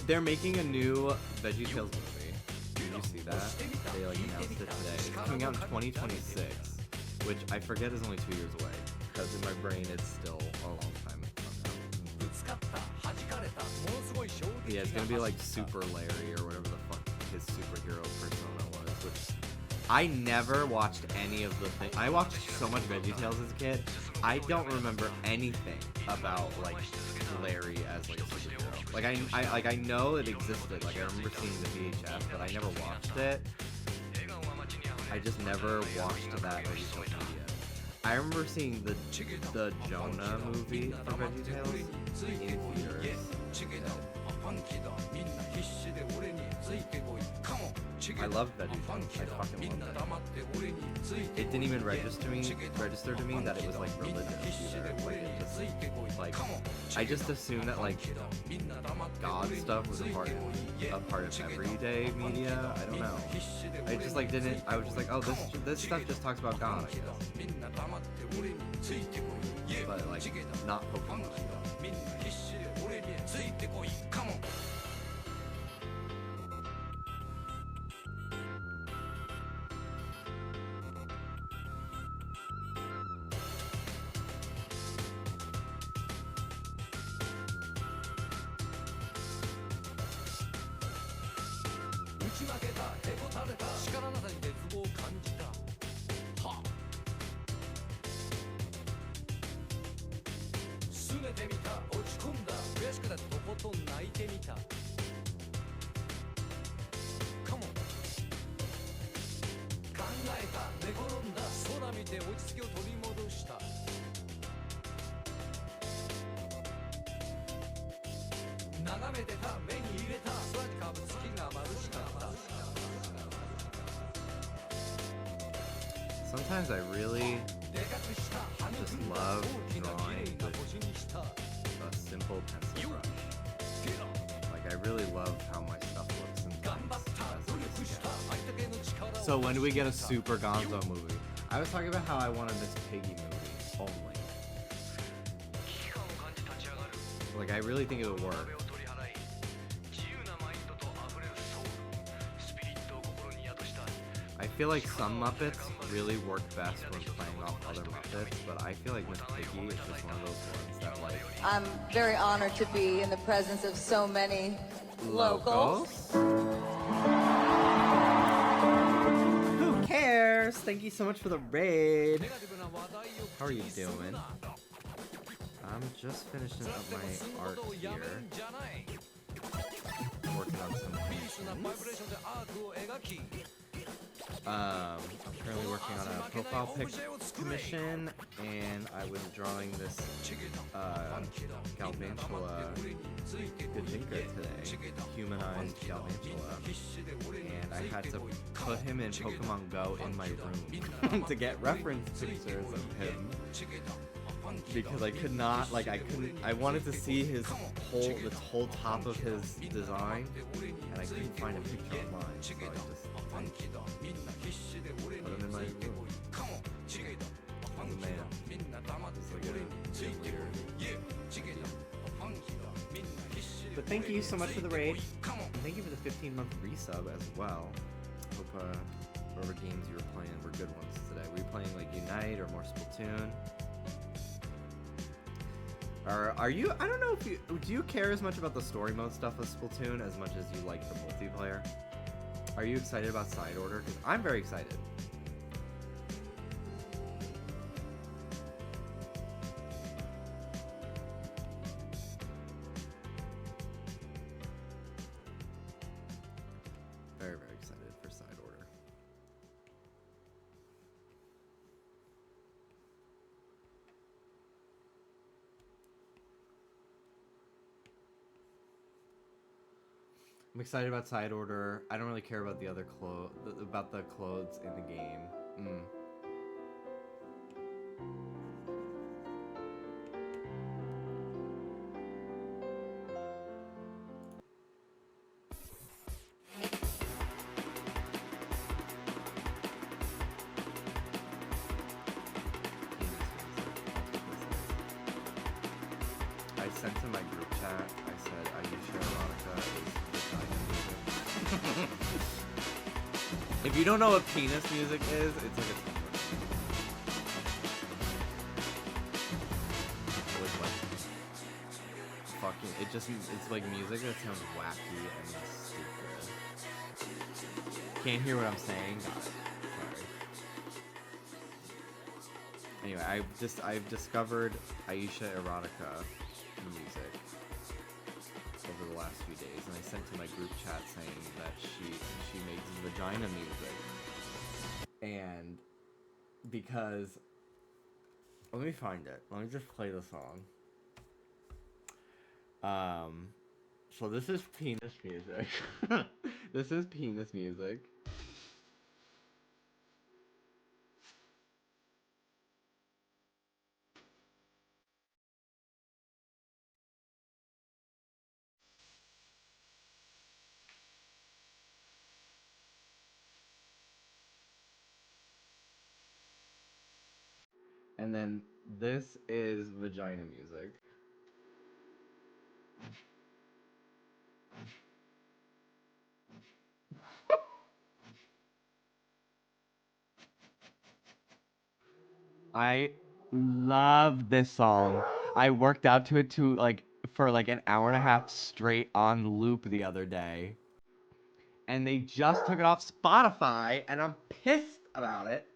They're making a new VeggieTales movie. Did you see that? They like announced it today. It's coming out in 2026, which I forget is only 2 years away. Because in my brain it's still a long time from now. Yeah, it's gonna be like Super Larry or whatever the fuck his superhero persona was, which I never watched any of the things. I watched so much VeggieTales as a kid. I don't remember anything about like Larry as like a superhero. Like I know it existed. Like I remember seeing the VHS, but I never watched it. I just never watched that VeggieTales media. I remember seeing the Jonah movie for VeggieTales in theaters. I love VeggieTales. I fucking love it. It didn't even register to me that it was like religious either. Like it just like I just assumed that like God stuff was a part of everyday media. I don't know. I just like didn't. I was just like, oh, this stuff just talks about God, I guess. But like not Pokemon. Sometimes I really just love drawing with a simple pencil brush. Like I really love how my stuff looks and things. So when do we get a Super Gonzo movie? I was talking about how I want a Miss Piggy movie only. Like I really think it'll work. I feel like some Muppets really work best when playing off other Muppets, but I feel like Miss Piggy is just one of those ones that like... I'm very honored to be in the presence of so many locals. Who cares? Thank you so much for the raid. How are you doing? I'm just finishing up my art here. I'm working on some paintings. I'm currently working on a profile pic commission, and I was drawing this Galvantula Gijinka today, humanized Galvantula, and I had to put him in Pokemon Go in my room to get reference pictures of him, because I could not, like, I wanted to see the whole top of his design, and I couldn't find a picture online, so I just put him in my room. He's a man. He's like a leader. But thank you so much for the raid, and thank you for the 15-month resub as well. Hope whatever games you were playing were good ones today. Were you playing like Unite or more Splatoon? Or are you, I don't know if do you care as much about the story mode stuff of Splatoon as much as you like the multiplayer? Are you excited about Side Order? Because I'm very excited. Very, very excited for Side Order. I'm excited about Side Order. I don't really care about the other about the clothes in the game. I sent to my group chat, I said, are you sure Monica is the If you don't know what penis music is, it's like a with like fucking it's like music that sounds wacky and stupid. Can't hear what I'm saying? Got it. Sorry. Anyway, I've discovered Aisha erotica music over the last few days, and I sent to my group chat saying that she makes vagina music. And because let me find it. Let me just play the song. So this is penis music. This is penis music. And then this is vagina music. I love this song. I worked out to it for like an hour and a half straight on loop the other day. And they just took it off Spotify, and I'm pissed about it.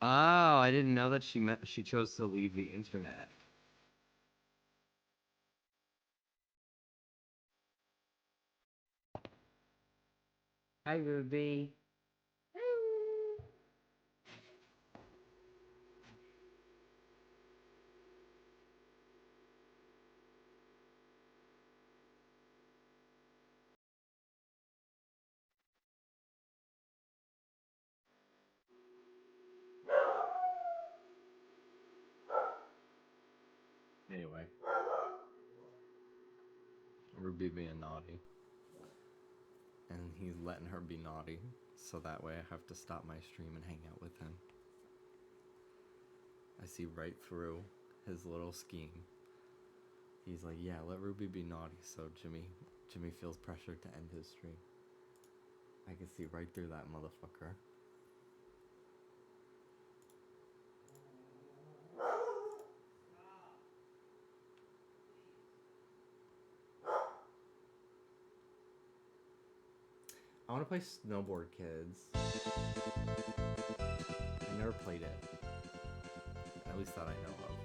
Oh, I didn't know that she chose to leave the internet. Hi, Ruby. Anyway, Ruby being naughty. And he's letting her be naughty, so that way I have to stop my stream and hang out with him. I see right through his little scheme. He's like, yeah, let Ruby be naughty, so Jimmy feels pressured to end his stream. I can see right through that motherfucker. I want to play Snowboard Kids. I never played it. At least that I know of.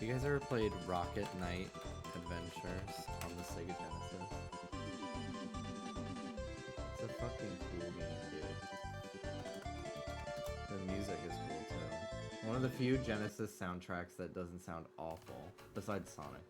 You guys ever played Rocket Knight Adventures on the Sega Genesis? It's a fucking cool game, dude. The music is cool too. One of the few Genesis soundtracks that doesn't sound awful, besides Sonic.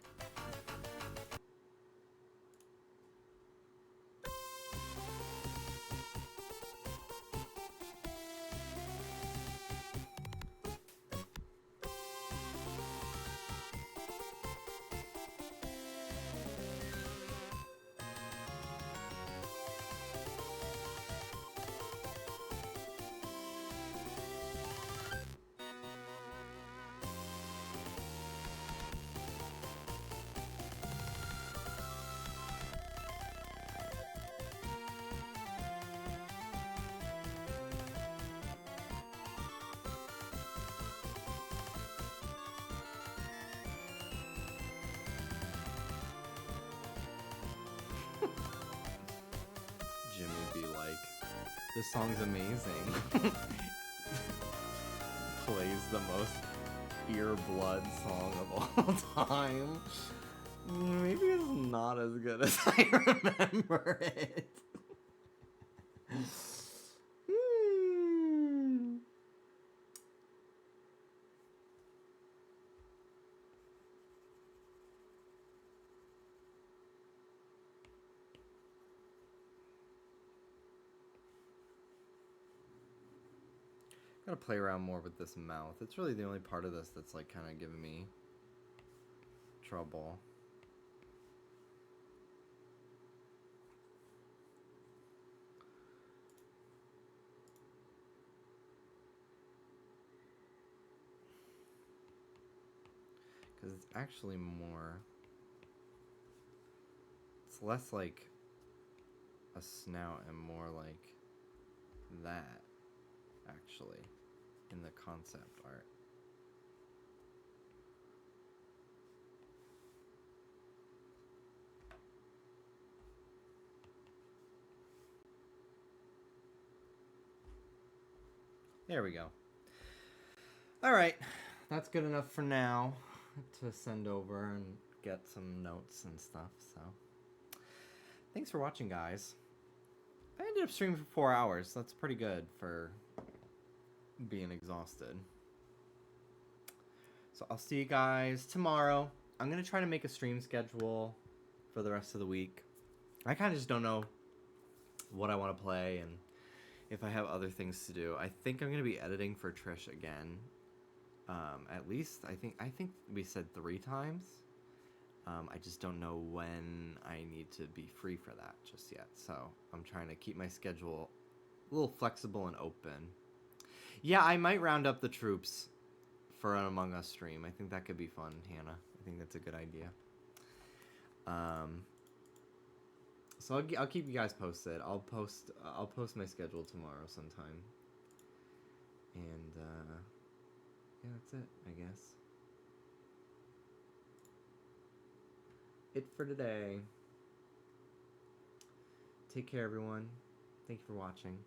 This song's amazing. Plays the most ear blood song of all time. Maybe it's not as good as I remember it. Gotta play around more with this mouth. It's really the only part of this that's like kind of giving me trouble. Because it's actually more... It's less like a snout and more like that, actually, in the concept art. There we go. All right, that's good enough for now to send over and get some notes and stuff. So thanks for watching, guys. I ended up streaming for 4 hours. That's pretty good for being exhausted. So I'll see you guys tomorrow. I'm gonna try to make a stream schedule for the rest of the week. I kind of just don't know what I want to play and if I have other things to do. I think I'm gonna be editing for Trish again. At least I think we said 3 times. I just don't know when I need to be free for that just yet. So I'm trying to keep my schedule a little flexible and open. Yeah, I might round up the troops for an Among Us stream. I think that could be fun, Hannah. I think that's a good idea. So I'll keep you guys posted. I'll post my schedule tomorrow sometime. And yeah, that's it, I guess. It for today. Take care, everyone. Thank you for watching.